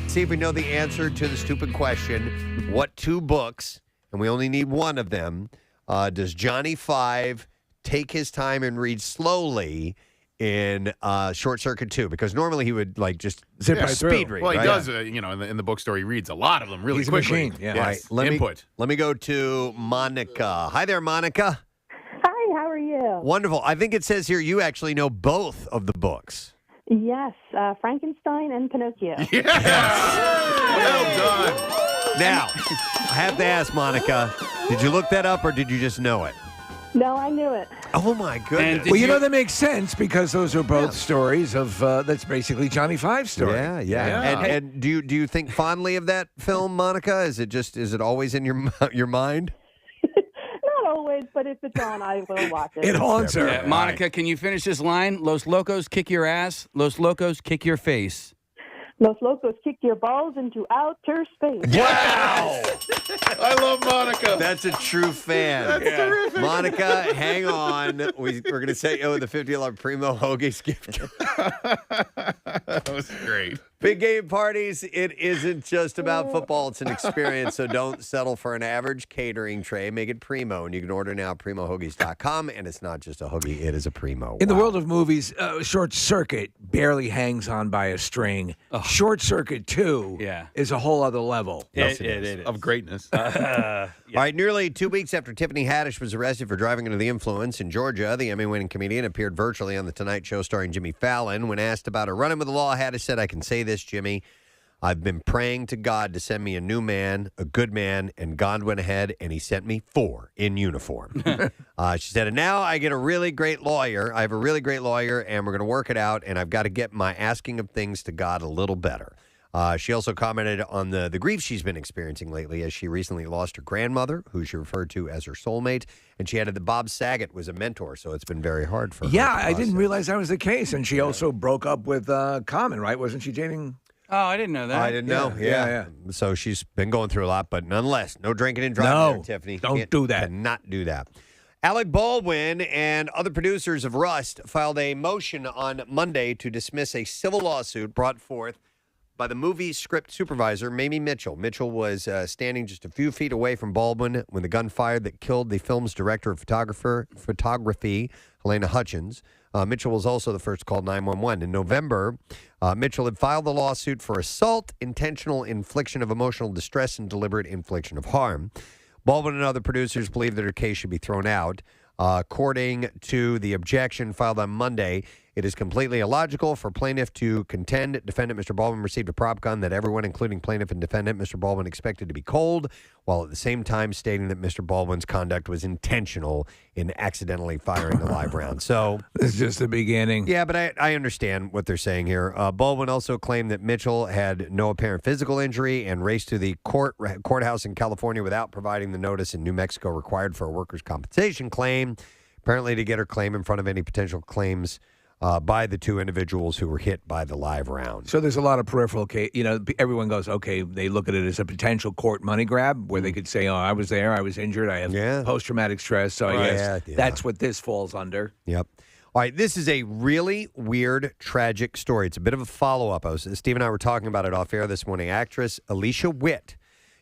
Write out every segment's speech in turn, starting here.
See if we know the answer to the stupid question. What two books, and we only need one of them, does Johnny Five take his time and read slowly in Short Circuit 2? Because normally he would just zip right speed through. read. Well, he right? does, in the bookstore, he reads a lot of them really He's a quickly. machine, yeah. Yes. All right, Input. Let me go to Monica. Hi there, Monica. Hi, how are you? Wonderful. I think it says here you actually know both of the books. Yes, Frankenstein and Pinocchio. Yes! Well done. Now, I have to ask, Monica, did you look that up or did you just know it? No, I knew it. Oh, my goodness. Well, that makes sense because those are both stories of that's basically Johnny Five's story. Yeah. And do you think fondly of that film, Monica? Is it always in your mind? Not always, but if it's on, I will watch it. It haunts her. Yeah, Monica, can you finish this line? Los locos kick your ass. Los locos kick your face. Los Locos kick your balls into outer space. Wow! I love Monica. That's a true fan. That's terrific. Monica, hang on. We're going to set you with a $50 Primo Hoagies gift. That was great. Big game parties, it isn't just about football. It's an experience, so don't settle for an average catering tray. Make it Primo, and you can order now at PrimoHoagies.com, and it's not just a hoagie, it is a Primo. In the world of movies, Short Circuit barely hangs on by a string. Short Circuit 2 is a whole other level. Yes, it is. Of greatness. All right, nearly 2 weeks after Tiffany Haddish was arrested for driving under the influence in Georgia, the Emmy-winning comedian appeared virtually on The Tonight Show starring Jimmy Fallon. When asked about her run-in with the law, Haddish said, "I can say this, Jimmy. I've been praying to God to send me a new man, a good man, and God went ahead and he sent me 4 in uniform." She said, and now I get a really great lawyer. I have a really great lawyer, and we're going to work it out, and I've got to get my asking of things to God a little better. She also commented on the grief she's been experiencing lately as she recently lost her grandmother, who she referred to as her soulmate, and she added that Bob Saget was a mentor, so it's been very hard for her. Yeah, I didn't realize that was the case, and she also broke up with Common, right? Wasn't she dating? Oh, I didn't know that. I didn't know. Yeah. So she's been going through a lot, but nonetheless, no drinking and driving there, Tiffany. Don't do that. Cannot do that. Alec Baldwin and other producers of Rust filed a motion on Monday to dismiss a civil lawsuit brought forth by the movie script supervisor, Mamie Mitchell. Mitchell was standing just a few feet away from Baldwin when the gun fired that killed the film's director of photography, Helena Hutchins. Mitchell was also the first to call 911. In November, Mitchell had filed the lawsuit for assault, intentional infliction of emotional distress, and deliberate infliction of harm. Baldwin and other producers believe that her case should be thrown out. According to the objection filed on Monday, it is completely illogical for plaintiff to contend defendant Mr. Baldwin received a prop gun that everyone, including plaintiff and defendant Mr. Baldwin, expected to be cold, while at the same time stating that Mr. Baldwin's conduct was intentional in accidentally firing a live round. So This is just the beginning. yeah, but I understand what they're saying here. Baldwin also claimed that Mitchell had no apparent physical injury and raced to the courthouse in California without providing the notice in New Mexico required for a workers' compensation claim, apparently to get her claim in front of any potential claims by the two individuals who were hit by the live round. So there's a lot of peripheral case. Everyone goes, okay, they look at it as a potential court money grab where they could say, oh, I was there, I was injured, I have post-traumatic stress, so I guess that's what this falls under. Yep. All right, this is a really weird, tragic story. It's a bit of a follow-up. Steve and I were talking about it off air this morning. Actress Alicia Witt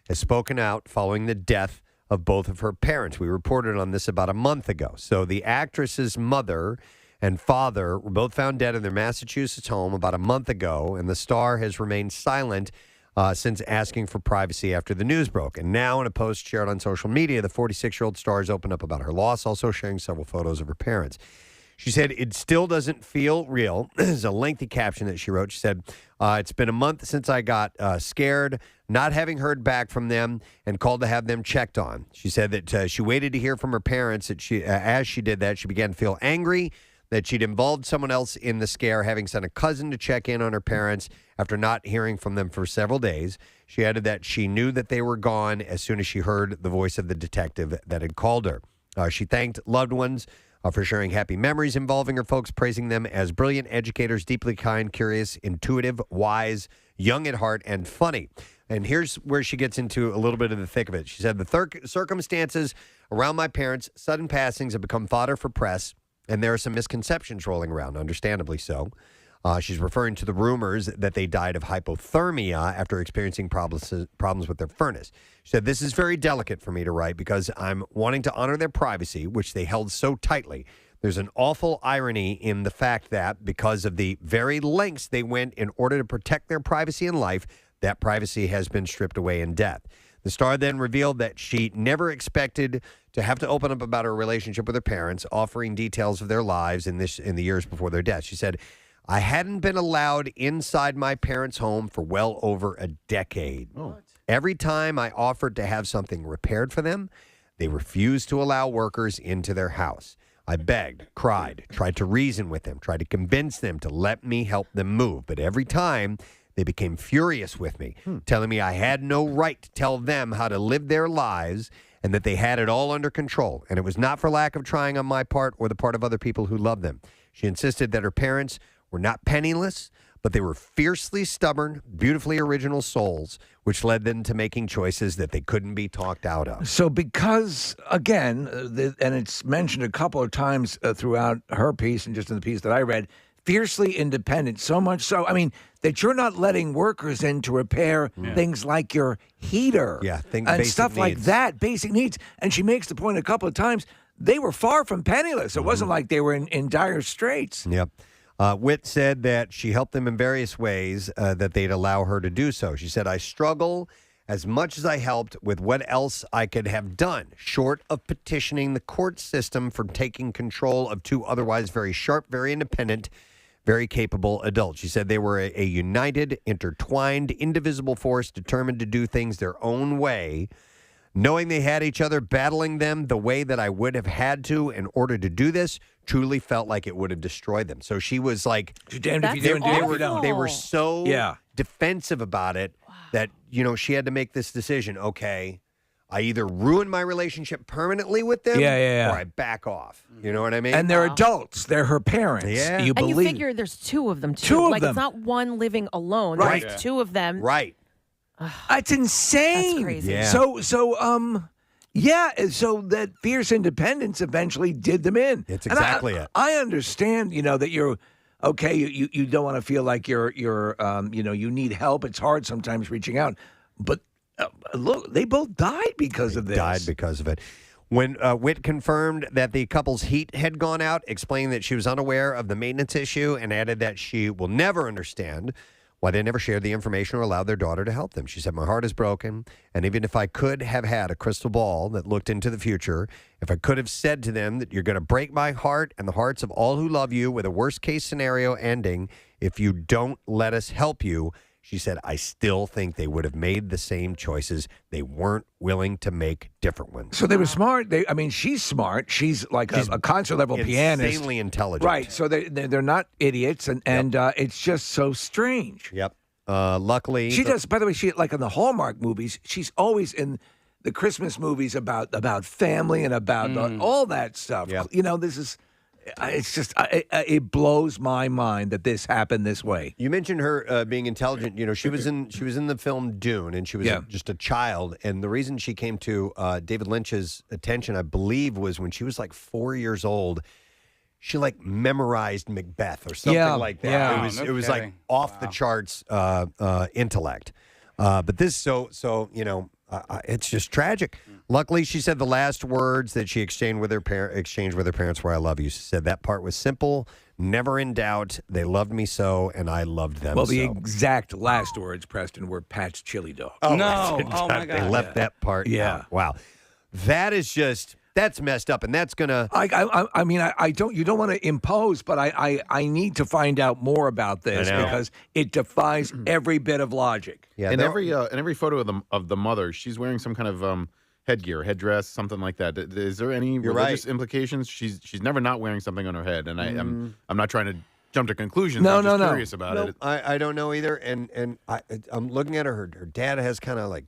has spoken out following the death of both of her parents. We reported on this about a month ago. So the actress's mother and father were both found dead in their Massachusetts home about a month ago, and the star has remained silent since asking for privacy after the news broke. And now in a post shared on social media, the 46-year-old star has opened up about her loss, also sharing several photos of her parents. She said, it still doesn't feel real. This is a lengthy caption that she wrote. She said, it's been a month since I got scared, not having heard back from them, and called to have them checked on. She said that she waited to hear from her parents. That as she did that, she began to feel angry that she'd involved someone else in the scare, having sent a cousin to check in on her parents after not hearing from them for several days. She added that she knew that they were gone as soon as she heard the voice of the detective that had called her. She thanked loved ones for sharing happy memories involving her folks, praising them as brilliant educators, deeply kind, curious, intuitive, wise, young at heart, and funny. And here's where she gets into a little bit of the thick of it. She said, the circumstances around my parents' sudden passings have become fodder for press, and there are some misconceptions rolling around, understandably so. She's referring to the rumors that they died of hypothermia after experiencing problems with their furnace. She said, "This is very delicate for me to write because I'm wanting to honor their privacy, which they held so tightly. There's an awful irony in the fact that because of the very lengths they went in order to protect their privacy in life, that privacy has been stripped away in death." The star then revealed that she never expected to have to open up about her relationship with her parents, offering details of their lives in the years before their death. She said, "I hadn't been allowed inside my parents' home for well over a decade. Every time I offered to have something repaired for them, they refused to allow workers into their house. I begged, cried, tried to reason with them, tried to convince them to let me help them move. But every time they became furious with me, telling me I had no right to tell them how to live their lives and that they had it all under control. And it was not for lack of trying on my part or the part of other people who loved them." She insisted that her parents were not penniless, but they were fiercely stubborn, beautifully original souls, which led them to making choices that they couldn't be talked out of. So because, again, and it's mentioned a couple of times throughout her piece and just in the piece that I read, fiercely independent, so much so, I mean, that you're not letting workers in to repair things like your heater and stuff like that, basic needs. And she makes the point a couple of times, they were far from penniless. It wasn't like they were in dire straits. Yep. Witt said that she helped them in various ways that they'd allow her to do so. She said, "I struggle as much as I helped with what else I could have done, short of petitioning the court system for taking control of two otherwise very sharp, very independent, very capable adults." She said they were a united, intertwined, indivisible force determined to do things their own way. Knowing they had each other battling them the way that I would have had to in order to do this truly felt like it would have destroyed them. So she was like, You're damned if you do and damned if you don't. they were so defensive about it that, she had to make this decision. Okay, I either ruin my relationship permanently with them or I back off. You know what I mean? And they're adults. They're her parents. Yeah. And you figure there's two of them, too. Two of like, them. it's not one living alone. Right. There's two of them. Right. That's insane. That's crazy. Yeah. So that fierce independence eventually did them in. It's exactly it. I understand, that you're okay. You don't want to feel like you're you need help. It's hard sometimes reaching out, but look, they both died because of this. Died because of it. When Witt confirmed that the couple's heat had gone out, explained that she was unaware of the maintenance issue, and added that she will never understand why they never shared the information or allowed their daughter to help them. She said, "My heart is broken, and even if I could have had a crystal ball that looked into the future, if I could have said to them that you're going to break my heart and the hearts of all who love you with a worst-case scenario ending if you don't let us help you," she said, "I still think they would have made the same choices. They weren't willing to make different ones." So they were smart. She's smart. She's like a concert-level pianist. Insanely intelligent. Right. So they're not idiots, and it's just so strange. Yep. Luckily, she does. By the way, she like in the Hallmark movies, she's always in the Christmas movies about family and about all that stuff. Yep. This is. It's just it blows my mind that this happened this way. You mentioned her being intelligent. She was in the film Dune, and she was just a child. And the reason she came to David Lynch's attention, I believe, was when she was like 4 years old. She like memorized Macbeth or something like that. Yeah. It was like off the charts intellect. But this it's just tragic. Luckily, she said the last words that she exchanged with her parents were "I love you." She said that part was simple, never in doubt. They loved me so, and I loved them. Well, the exact last words, Preston, were "Pat's chili dog." Oh, no! Oh my God! They left that part. Yeah. Wow. That is just. That's messed up, and that's gonna. I mean, I don't. You don't want to impose, but I need to find out more about this because it defies every bit of logic. Yeah, in every photo of the mother, she's wearing some kind of headdress, something like that. Is there any religious implications? She's never not wearing something on her head, and I'm not trying to jump to conclusions. I'm just curious about it. I don't know either, and I'm looking at her. Her dad has kind of like.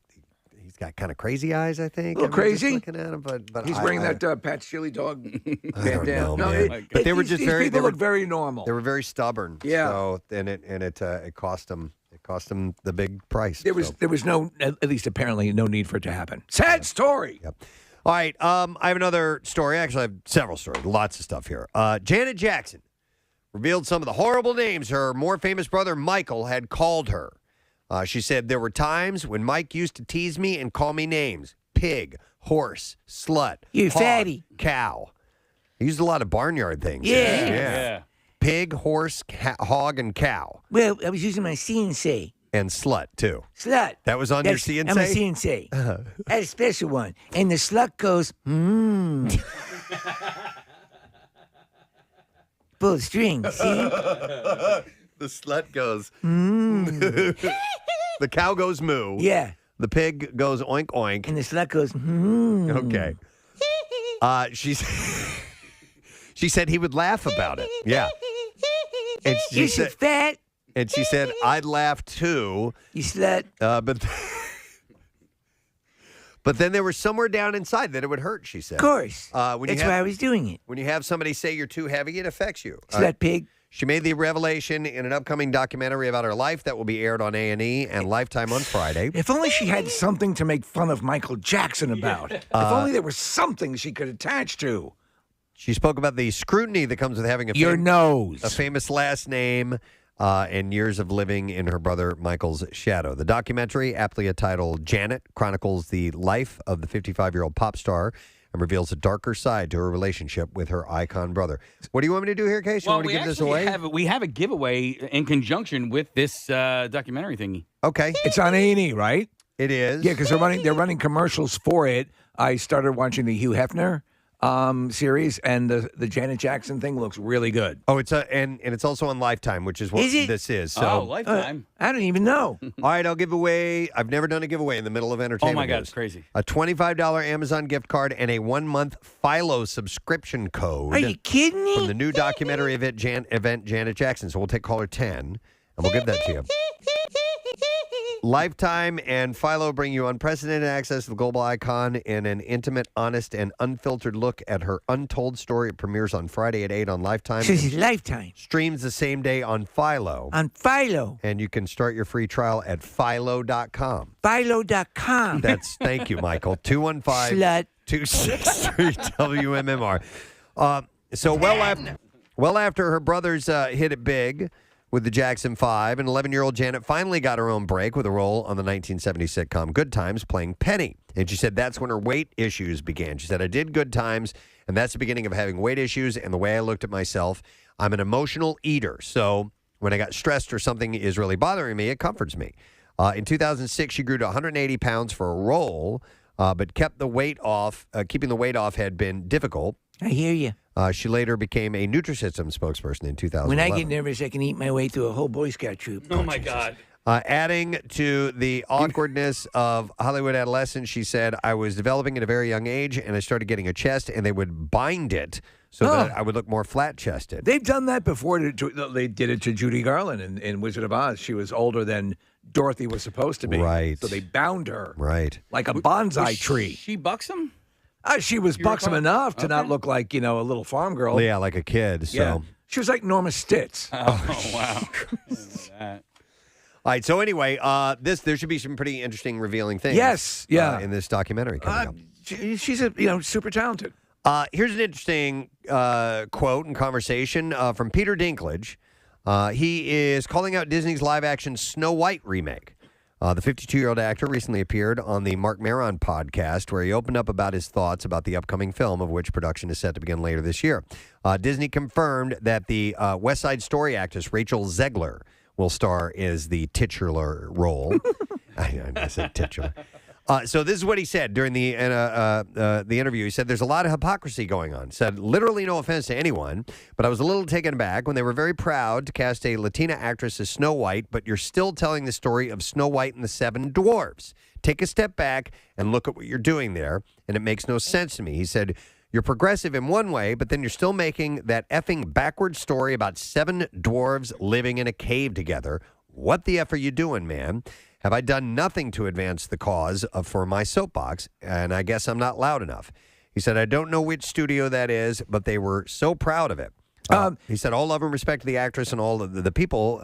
He's got kind of crazy eyes, I think. A little crazy. Looking at him, but he's wearing that Pat's chili dog bandana. No, but they were just these people look very normal. They were very stubborn. Yeah. So it cost them. It cost them the big price. There was no, at least apparently, no need for it to happen. Sad story. Yep. All right. I have another story. Actually, I have several stories. Lots of stuff here. Janet Jackson revealed some of the horrible names her more famous brother Michael had called her. She said, there were times when Mike used to tease me and call me names. Pig, horse, slut, You hog, fatty. cow. He used a lot of barnyard things. Yeah. Pig, horse, hog, and cow. Well, I was using my CNC. And slut, too. Slut. That was on your CNC? I'm a CNC. I had a special one. And the slut goes, Full of strings, see? The slut goes, The cow goes moo. Yeah. The pig goes oink oink. And the slut goes, Okay. She said he would laugh about it. Yeah. And You're so fat. And she said, I'd laugh too. You slut. But then there was somewhere down inside that it would hurt, she said. Of course. That's why I was doing it. When you have somebody say you're too heavy, it affects you. Slut pig. She made the revelation in an upcoming documentary about her life that will be aired on A&E and Lifetime on Friday. If only she had something to make fun of Michael Jackson about. If only there was something she could attach to. She spoke about the scrutiny that comes with having Your nose. a famous last name and years of living in her brother Michael's shadow. The documentary, aptly titled Janet, chronicles the life of the 55-year-old pop star and reveals a darker side to her relationship with her icon brother. What do you want me to do here, Case? You Well, want to we give this away? we have a giveaway in conjunction with this documentary thingy. Okay. It's on A&E, right? It is. Yeah, because they're running commercials for it. I started watching the Hugh Hefner series, and the Janet Jackson thing looks really good. Oh, it's and it's also on Lifetime, which is what Is it? this is. So, Lifetime. I don't even know. all right, I'll give away. I've never done a giveaway in the middle of entertainment. Oh, my God, news. it's crazy. A $25 Amazon gift card and a 1-month Philo subscription code. Are you kidding me? From the new documentary event Janet Jackson. So we'll take caller 10, and we'll give that to you. Lifetime and Philo bring you unprecedented access to the global icon in an intimate, honest, and unfiltered look at her untold story. It premieres on Friday at 8 on Lifetime. This is Lifetime. Streams the same day on Philo. On Philo. And you can start your free trial at philo.com. Philo.com. Thank you, Michael. 215 Slut. 263 WMMR. So well after her brothers hit it big with the Jackson 5, and 11-year-old Janet finally got her own break with a role on the 1970 sitcom Good Times playing Penny. And she said that's when her weight issues began. She said, I did Good Times, and that's the beginning of having weight issues and the way I looked at myself. I'm an emotional eater, so when I got stressed or something is really bothering me, it comforts me. In 2006, she grew to 180 pounds for a role, but kept the weight off. Keeping the weight off had been difficult. I hear you. She later became a Nutrisystem spokesperson in 2011. When I get nervous, I can eat my way through a whole Boy Scout troop. Oh, my God. Adding to the awkwardness of Hollywood adolescence, she said, I was developing at a very young age, and I started getting a chest, and they would bind it so that I would look more flat-chested. They've done that before. They did it to Judy Garland in Wizard of Oz. She was older than Dorothy was supposed to be. Right. So they bound her. Right. Like a bonsai tree. She buxom? She was buxom enough to not look like, a little farm girl. Yeah, like a kid. So. Yeah. She was like Norma Stitz. Oh, wow. All right, so anyway, there should be some pretty interesting, revealing things. Yes, yeah. In this documentary coming up. She's super talented. Here's an interesting quote and conversation from Peter Dinklage. He is calling out Disney's live-action Snow White remake. The 52-year-old actor recently appeared on the Mark Maron podcast, where he opened up about his thoughts about the upcoming film, of which production is set to begin later this year. Disney confirmed that the West Side Story actress Rachel Zegler will star as the titular role. I said titular. So this is what he said during the interview. He said, there's a lot of hypocrisy going on. Said, literally no offense to anyone, but I was a little taken aback when they were very proud to cast a Latina actress as Snow White, but you're still telling the story of Snow White and the Seven Dwarves. Take a step back and look at what you're doing there, and it makes no sense to me. He said, you're progressive in one way, but then you're still making that effing backward story about 7 dwarves living in a cave together. What the F are you doing, man? Have I done nothing to advance the cause for my soapbox? And I guess I'm not loud enough. He said, I don't know which studio that is, but they were so proud of it. He said, all love and respect to the actress and all the people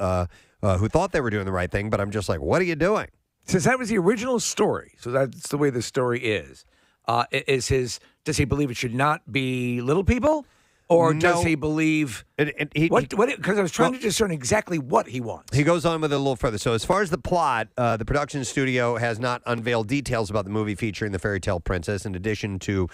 who thought they were doing the right thing, but I'm just like, what are you doing? Since that was the original story, so that's the way the story is. Does he believe it should not be little people? Or No. does he believe what? Because I was trying to discern exactly what he wants. He goes on with it a little further. So, as far as the plot, the production studio has not unveiled details about the movie featuring the fairy tale princess. In addition to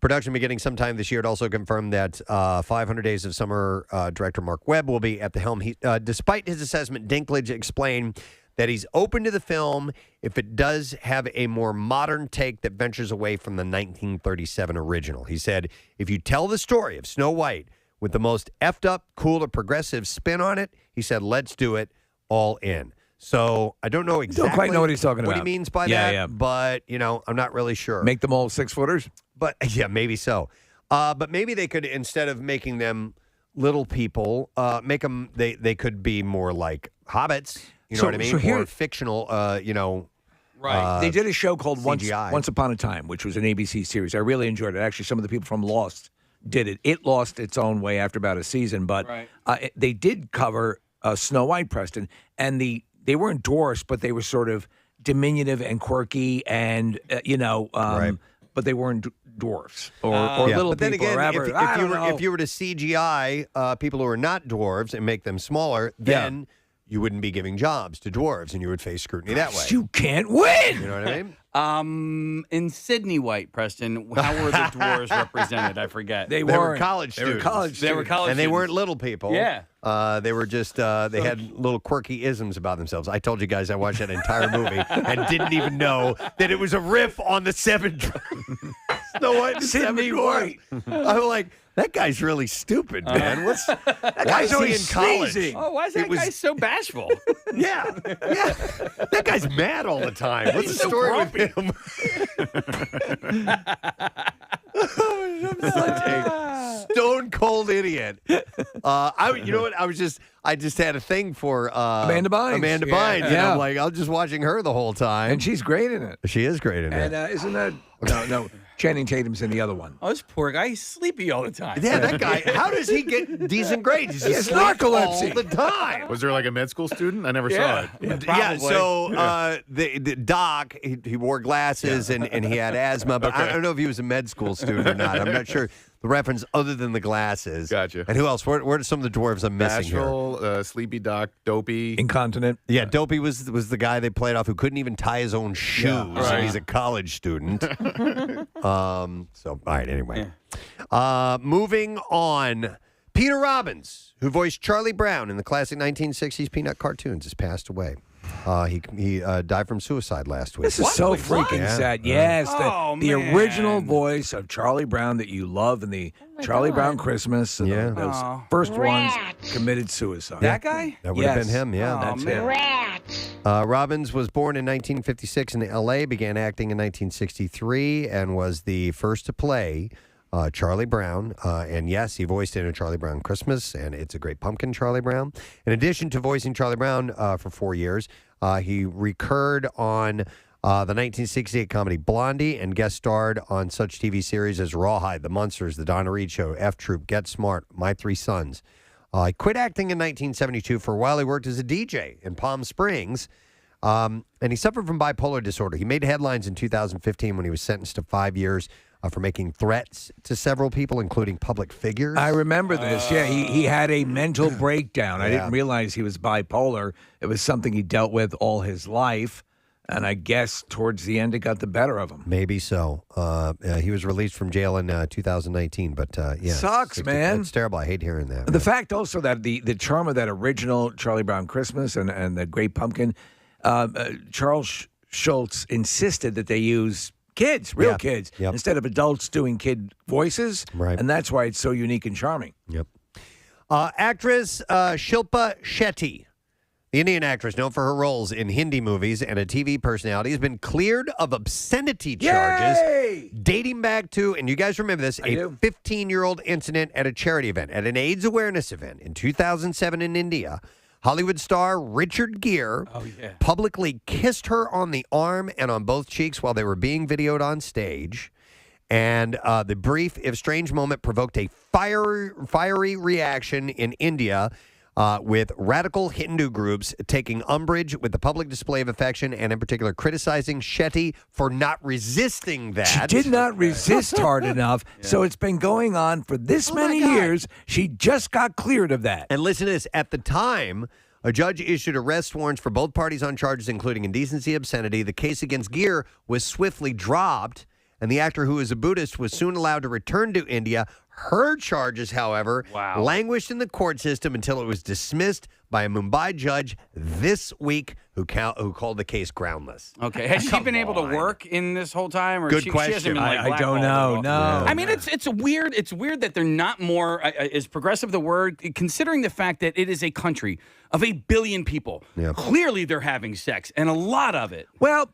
production beginning sometime this year, it also confirmed that 500 Days of Summer director Mark Webb will be at the helm. Despite his assessment, Dinklage explained that he's open to the film if it does have a more modern take that ventures away from the 1937 original. He said, if you tell the story of Snow White with the most effed up, cool, or progressive spin on it, he said, let's do it all in. So I don't know exactly Don't quite know what he's talking what about. he means by that, but, I'm not really sure. Make them all 6-footers? But, yeah, maybe so. But maybe they could, instead of making them little people, make them, they could be more like hobbits. You know what I mean? Or fictional, Right. They did a show called CGI. Once Upon a Time, which was an ABC series. I really enjoyed it. Actually, some of the people from Lost did it. It lost its own way after about a season, but they did cover Snow White, Preston, and they weren't dwarfs, but they were sort of diminutive and quirky, and but they weren't dwarfs or little but then people. again, or whatever. if you were to CGI people who are not dwarves and make them smaller, then you wouldn't be giving jobs to dwarves, and you would face scrutiny that way. You can't win. You know what I mean? In Sydney White, Preston, how were the dwarves represented? I forget. They were college students. They were college and they students. weren't little people. Yeah. They were just, they had little quirky isms about themselves. I told you guys I watched that entire movie and didn't even know that it was a riff on the Seven Snow White and the Seven Dwarfs. I'm like, that guy's really stupid, man. Why is he in college? sneezing. Oh, why is that guy so bashful? Yeah. That guy's mad all the time. What's the story with him? I'm such a stone cold idiot. You know what? I just had a thing for Amanda Bynes. Amanda Bynes. And I'm like, I'm just watching her the whole time. And she's great in it. She is great in And it. isn't that no? Channing Tatum's in the other one. Oh, this poor guy, he's sleepy all the time. Yeah, that guy. How does he get decent grades? He's He has asleep narcolepsy. all the time. Was there like a med school student? I never saw it. Yeah, so the doc, he wore glasses and he had asthma, but I don't know if he was a med school student or not. I'm not sure the reference other than the glasses. Gotcha. And who else? Where are some of the dwarves I'm missing here? Bashful, Sleepy Doc, Dopey. Incontinent. Yeah, Dopey was the guy they played off who couldn't even tie his own shoes, and he's a college student. All right, anyway. Moving on. Peter Robbins, who voiced Charlie Brown in the classic 1960s Peanut cartoons, has passed away. He died from suicide last week. This is so freaking sad. Yes, the man. original voice of Charlie Brown that you love in the Charlie Brown Christmas. And Yeah. those first ones committed suicide. That guy? That would have been him, yeah. That's him. Robbins was born in 1956 in L.A., began acting in 1963, and was the first to play Charlie Brown. And yes, he voiced in A Charlie Brown Christmas and It's a Great Pumpkin, Charlie Brown. In addition to voicing Charlie Brown for 4 years, he recurred on the 1968 comedy Blondie and guest starred on such TV series as Rawhide, The Munsters, The Donna Reed Show, F Troop, Get Smart, My Three Sons. He quit acting in 1972. For a while, he worked as a DJ in Palm Springs. And he suffered from bipolar disorder. He made headlines in 2015 when he was sentenced to 5 years for making threats to several people, including public figures. I remember this. Yeah, he had a mental breakdown. I didn't realize he was bipolar. It was something he dealt with all his life. And I guess towards the end, it got the better of him. Maybe so. He was released from jail in 2019. But yeah. Sucks, man. It's terrible. I hate hearing that. The fact also that the charm of that original Charlie Brown Christmas and the Great Pumpkin, Charles Schultz insisted that they use kids, real kids, instead of adults doing kid voices. Right. And that's why it's so unique and charming. Yep. Actress Shilpa Shetty, the Indian actress known for her roles in Hindi movies and a TV personality, has been cleared of obscenity charges dating back to, and you guys remember this, a 15-year-old incident at a charity event, at an AIDS awareness event in 2007 in India. Hollywood star Richard Gere publicly kissed her on the arm and on both cheeks while they were being videoed on stage. And the brief, if strange moment provoked a fiery reaction in India. with radical Hindu groups taking umbrage with the public display of affection and, in particular, criticizing Shetty for not resisting that. She did not resist hard enough, so it's been going on for this many years. She just got cleared of that. And listen to this. At the time, a judge issued arrest warrants for both parties on charges including indecency, obscenity. The case against Gere was swiftly dropped, and the actor, who is a Buddhist, was soon allowed to return to India. Her charges, however, languished in the court system until it was dismissed by a Mumbai judge this week who called the case groundless. Okay. Has she been able to work in this whole time? Or Good she question. hasn't been, like, I don't blackballed know. at No. all? I mean, it's weird that they're not more, is progressive the word, considering the fact that it is a country of 8 billion people. Yeah. Clearly they're having sex, and a lot of it. Well,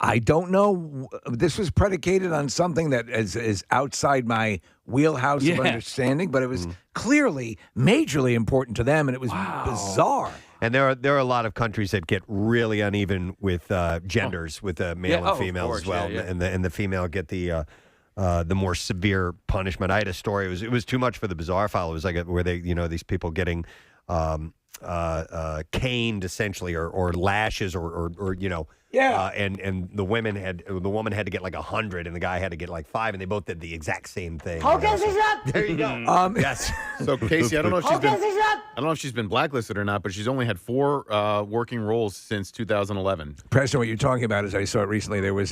I don't know. This was predicated on something that is outside my wheelhouse of understanding, but it was clearly majorly important to them, and it was bizarre. And there are a lot of countries that get really uneven with genders, with male and female as well, and the female get the more severe punishment. I had a story. It was too much for the bizarre file. It was like where they, these people getting caned essentially, or lashes, or and the woman had to get like 100, and the guy had to get like 5, and they both did the exact same thing. There you go. Yes. So Casey, I don't know if she's been blacklisted or not, but she's only had 4 working roles since 2011. Preston, what you're talking about is I saw it recently. There was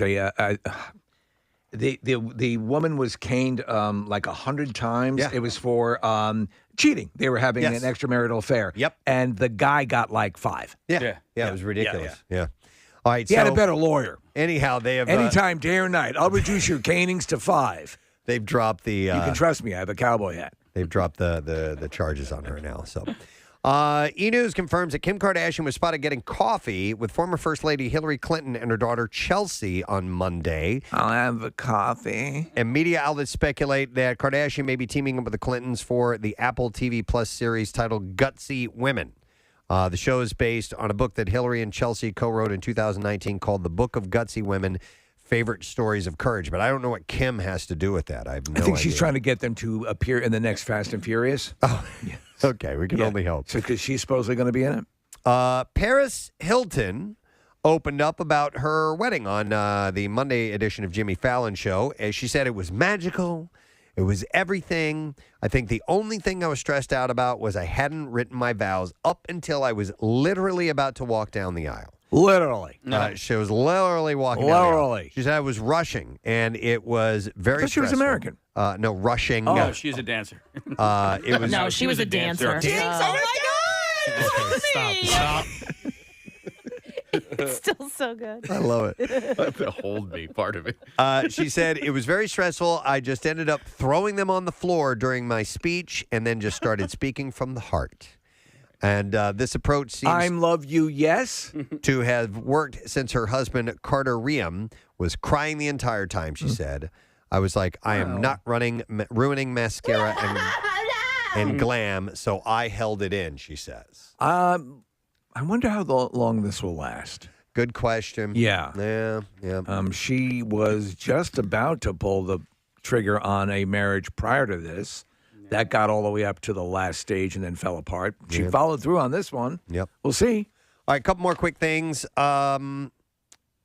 the woman was caned like 100 times. Yeah. It was for cheating. They were having an extramarital affair. Yep. And the guy got like 5. Yeah. It was ridiculous. Yeah. All right. He had a better lawyer. Anyhow, they have Anytime, day or night, I'll reduce your canings to 5. they've dropped the. You can trust me. I have a cowboy hat. They've dropped the charges on her now. So, E! News confirms that Kim Kardashian was spotted getting coffee with former First Lady Hillary Clinton and her daughter Chelsea on Monday. I'll have a coffee. And media outlets speculate that Kardashian may be teaming up with the Clintons for the Apple TV Plus series titled Gutsy Women. The show is based on a book that Hillary and Chelsea co-wrote in 2019 called The Book of Gutsy Women, Favorite Stories of Courage. But I don't know what Kim has to do with that. I have no idea. I think she's trying to get them to appear in the next Fast and Furious. Oh, yes. Okay. We can only hope. So, because she's supposedly going to be in it. Paris Hilton opened up about her wedding on the Monday edition of Jimmy Fallon's show. As she said, it was magical. It was everything. I think the only thing I was stressed out about was I hadn't written my vows up until I was literally about to walk down the aisle. Literally. She was literally walking down the aisle. She said I was rushing, and it was very stressful. She was American. No, rushing. Oh, no, she's a dancer. It was. No, she was a dancer. Oh, my God! Stop. It's still so good. I love it. The hold me part of it. She said, it was very stressful. I just ended up throwing them on the floor during my speech and then just started speaking from the heart. And this approach seems love you, yes. to have worked since her husband, Carter Riem, was crying the entire time, she said. I was like, I am not ruining mascara and glam, so I held it in, she says. I wonder how long this will last. Good question. Yeah. Yeah. She was just about to pull the trigger on a marriage prior to this. That got all the way up to the last stage and then fell apart. She followed through on this one. Yep. We'll see. All right, a couple more quick things. According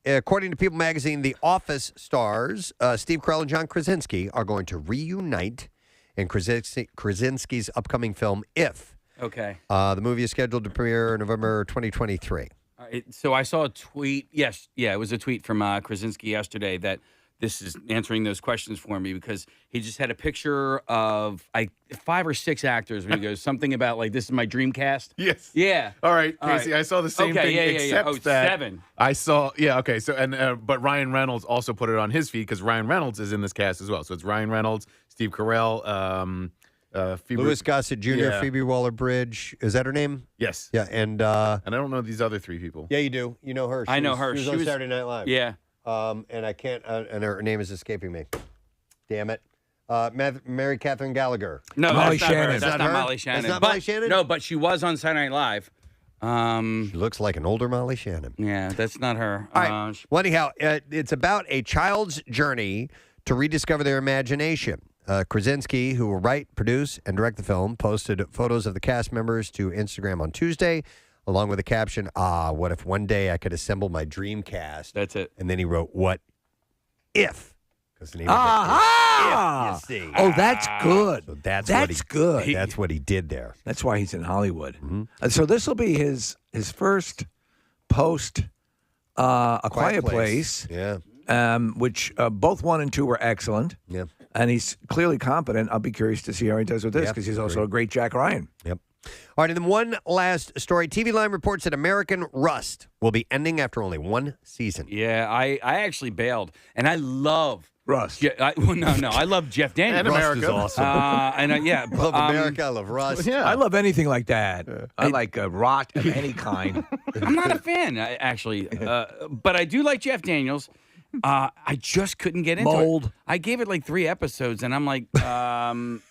to People magazine, the Office stars, Steve Carell and John Krasinski, are going to reunite in Krasinski's upcoming film, If. Okay. The movie is scheduled to premiere November 2023. So I saw a tweet. Yes. Yeah, it was a tweet from Krasinski yesterday that this is answering those questions for me because he just had a picture of 5 or 6 actors when he goes something about like, this is my dream cast. Yes. Yeah. All right, Casey, I saw the same thing except that 7. I saw, okay, so, and but Ryan Reynolds also put it on his feed because Ryan Reynolds is in this cast as well. So it's Ryan Reynolds, Steve Carell, Louis Gossett Jr., Phoebe Waller-Bridge. Is that her name? Yes. Yeah, and I don't know these other 3 people. Yeah, you do. You know her. I know her. She was on Saturday Night Live. Yeah. And I can't, and her name is escaping me. Damn it. Mary Catherine Gallagher. No, Molly that's not her. Shannon. That's not Molly Shannon. That's not Molly Shannon? No, but she was on Saturday Night Live. She looks like an older Molly Shannon. Yeah, that's not her. All right. Well, anyhow, it's about a child's journey to rediscover their imagination. Krasinski, who will write, produce, and direct the film, posted photos of the cast members to Instagram on Tuesday, along with a caption, what if one day I could assemble my dream cast? That's it. And then he wrote, what if? Because the name Aha! of it is If, you see. Oh, that's good. So that's good. That's what he did there. That's why he's in Hollywood. So this will be his first post A Quiet Place. Yeah. Which both 1 and 2 were excellent. Yeah. And he's clearly competent. I'll be curious to see how he does with this Yep, because he's also a great Jack Ryan. Yep. All right, and then one last story. TV Line reports that American Rust will be ending after only 1 season. Yeah, I actually bailed, and I love Rust. I love Jeff Daniels. And America. Rust is awesome. Yeah, I love America. I love Rust. Yeah. I love anything like that. I like rot of any kind. I'm not a fan, actually, but I do like Jeff Daniels. I just couldn't get into Mold. it. I gave it like 3 episodes, and I'm like, I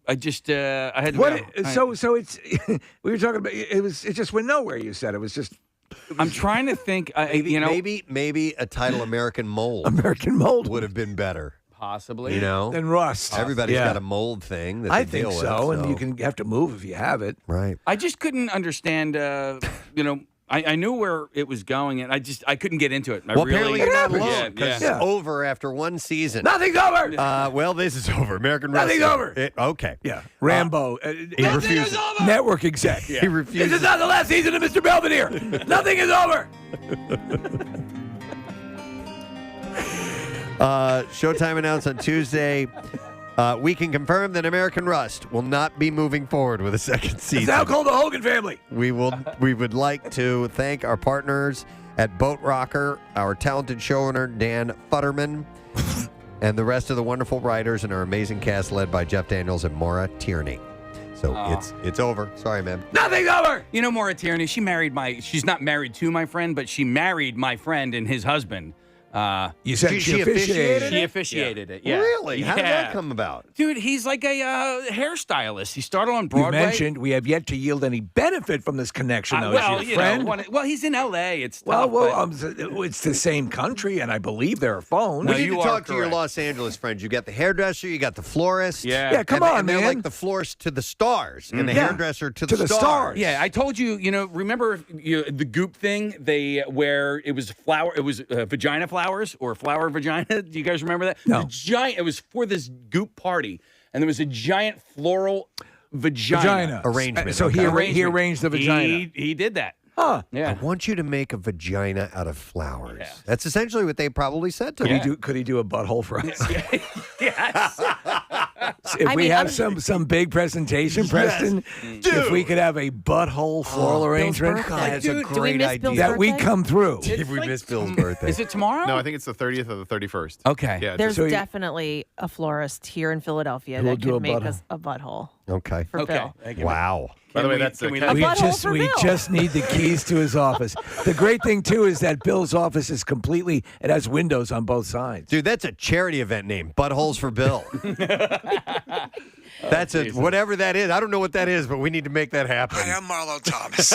had to. What? So it's we were talking about it just went nowhere. You said it was just I'm trying to think. Maybe a title American Mold American Mold would have been better. Possibly. You know, than Rust. everybody's Yeah. got a mold thing that I they think deal so, with. and you have to move if you have it. Right. I just couldn't understand. I knew where it was going, and I couldn't get into it. Apparently you're not alone Yeah, because yeah. it's over after 1 season. Nothing's over. Well, this is over. American Rust. Nothing's over. Okay. Yeah, Rambo. He refuses. Network exec. He refuses. This is not the last season of Mr. Belvedere. Nothing is over. Showtime announced on Tuesday. We can confirm that American Rust will not be moving forward with a second season. It's now called the Hogan Family. We would like to thank our partners at Boat Rocker, our talented showrunner Dan Futterman, and the rest of the wonderful writers and our amazing cast led by Jeff Daniels and Maura Tierney. So it's over. Sorry, man. Nothing's over. You know, Maura Tierney, she's not married to my friend, but she married my friend and his husband. You said She officiated She officiated it. Yeah. Really? How did Yeah. that come about? Dude, he's like a hairstylist. He started on You Broadway. mentioned we have yet to yield any benefit from this connection, though. well, Is your friend? he's in L.A. It's Well, tough. it's the same country, and I believe there are phones. No, We need you to are talk to your correct. Los Angeles friends. You got the hairdresser, you got the florist. Yeah. Yeah, come on, and they're man. like the florist to the stars, and the Yeah. hairdresser to To the the stars. stars. Yeah, I told you. Remember the goop thing? Where it was vagina flowers or flower vagina. Do you guys remember that? No. It was for this goop party, and there was a giant floral vagina Arrangement. So Okay. he arranged the vagina. He did that. Huh. Yeah. I want you to make a vagina out of flowers. Yeah. That's essentially what they probably said to Could me. he do a butthole for us? Yes. If we have some big presentation, Preston, if we could have a butthole floral arrangement, birthday. God, that's a Dude, do we great miss idea. Bill's that we birthday? come through. If we miss Bill's birthday. Is it tomorrow? No, I think it's the 30th or the 31st. Okay. Yeah. There's So you- definitely a florist here in Philadelphia Who will that do could a make butthole? us a butthole Okay. for Okay. Bill. Wow. By the way, we- that's can we A We butthole for we Bill. just need the keys to his office. The great thing too is that Bill's office is it has windows on both sides. Dude, that's a charity event name. Buttholes for Bill. That's whatever that is. I don't know what that is, but we need to make that happen. I'm Marlo Thomas.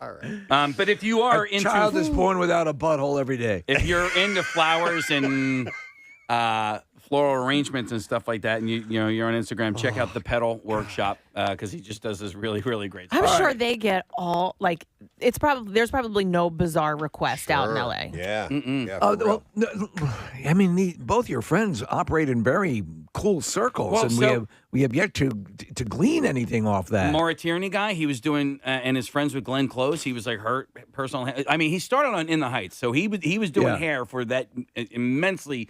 All right. But if you are A into child is born without a butthole every day. if you're into flowers and floral arrangements and stuff like that, and you're on Instagram, check out the Pedal Workshop because he just does this really, really great stuff. I'm sure they get all there's probably no bizarre request out in LA. Yeah. Yeah, Oh, for real. well, I mean, both your friends operate in very cool circles, Well, and so- we have yet to glean anything off that. Maura Tierney guy, he was doing, and his friends with Glenn Close. He was like her personal. I mean, he started on In the Heights, so he was doing Yeah. hair for that immensely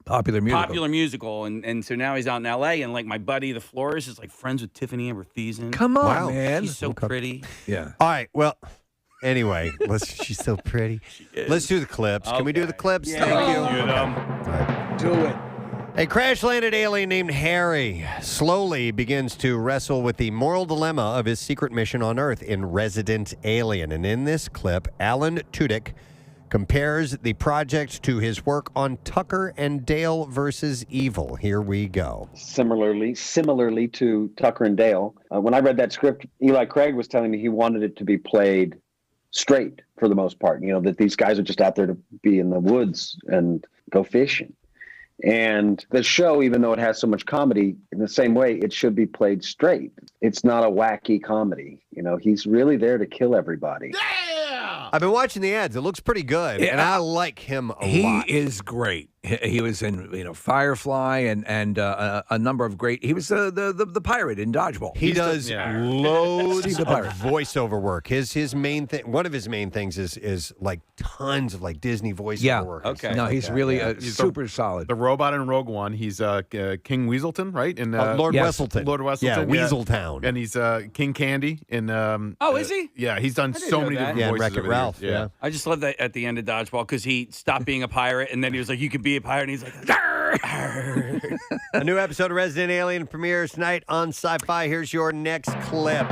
Popular musical. and so now he's out in L.A. and like my buddy, the florist, is like friends with Tiffany Amber Thiessen. Come on, Wow. man. She's so pretty. Yeah. All right. Well, anyway, she's so pretty. Let's do the clips. Can we do the clips? Yeah. Thank you. Yeah. Do it. A crash-landed alien named Harry slowly begins to wrestle with the moral dilemma of his secret mission on Earth in Resident Alien. And in this clip, Alan Tudyk compares the project to his work on Tucker and Dale versus Evil. Here we go. Similarly to Tucker and Dale, when I read that script, Eli Craig was telling me he wanted it to be played straight for the most part. That these guys are just out there to be in the woods and go fishing. And the show, even though it has so much comedy, in the same way, it should be played straight. It's not a wacky comedy. You know, he's really there to kill everybody. I've been watching the ads. It looks pretty good, and I like him a lot. He is great. He was in Firefly and a number of great. He was the pirate in Dodgeball. He does loads of voiceover work. His main thing, one of his main things is like tons of like Disney voiceover work. Okay. No, he's really super solid. The robot in Rogue One. He's King Weaselton, right? In Lord Wesselton. Lord Wesselton. Yeah, Weaseltown. And he's King Candy in. Is he? Yeah, he's done didn't so know many that. different Yeah, voices. Wreck-It over the Ralph. years. Yeah. I just love that at the end of Dodgeball because he stopped being a pirate and then he was like, "You could be a pirate," and he's like, "Arr." A new episode of Resident Alien premieres tonight on Sci-Fi. Here's your next clip.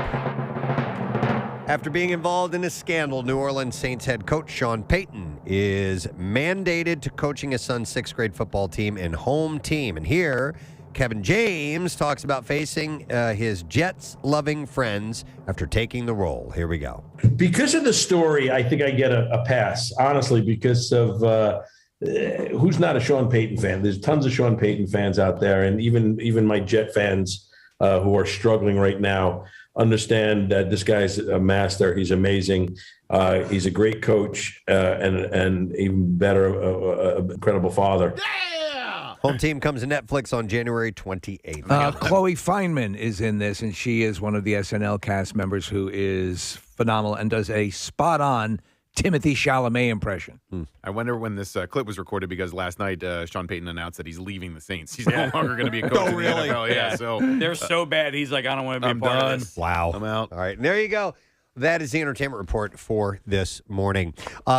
After being involved in a scandal, New Orleans Saints head coach Sean Payton is mandated to coaching his son's sixth grade football team and home team. And here, Kevin James talks about facing his Jets-loving friends after taking the role. Here we go. Because of the story, I think I get a pass, honestly, because of who's not a Sean Payton fan. There's tons of Sean Payton fans out there, and even my Jet fans who are struggling right now understand that this guy's a master. He's amazing. He's a great coach and even better, incredible father. Home team comes to Netflix on January 28th. Chloe Fineman is in this, and she is one of the SNL cast members who is phenomenal and does a spot-on Timothy Chalamet impression. I wonder when this clip was recorded because last night Sean Payton announced that he's leaving the Saints. He's no longer going to be a coach in the NFL. Yeah, so they're so bad. He's like, "I don't want to be I'm a part done. of this." Wow. I'm out. All right, and there you go. That is the entertainment report for this morning.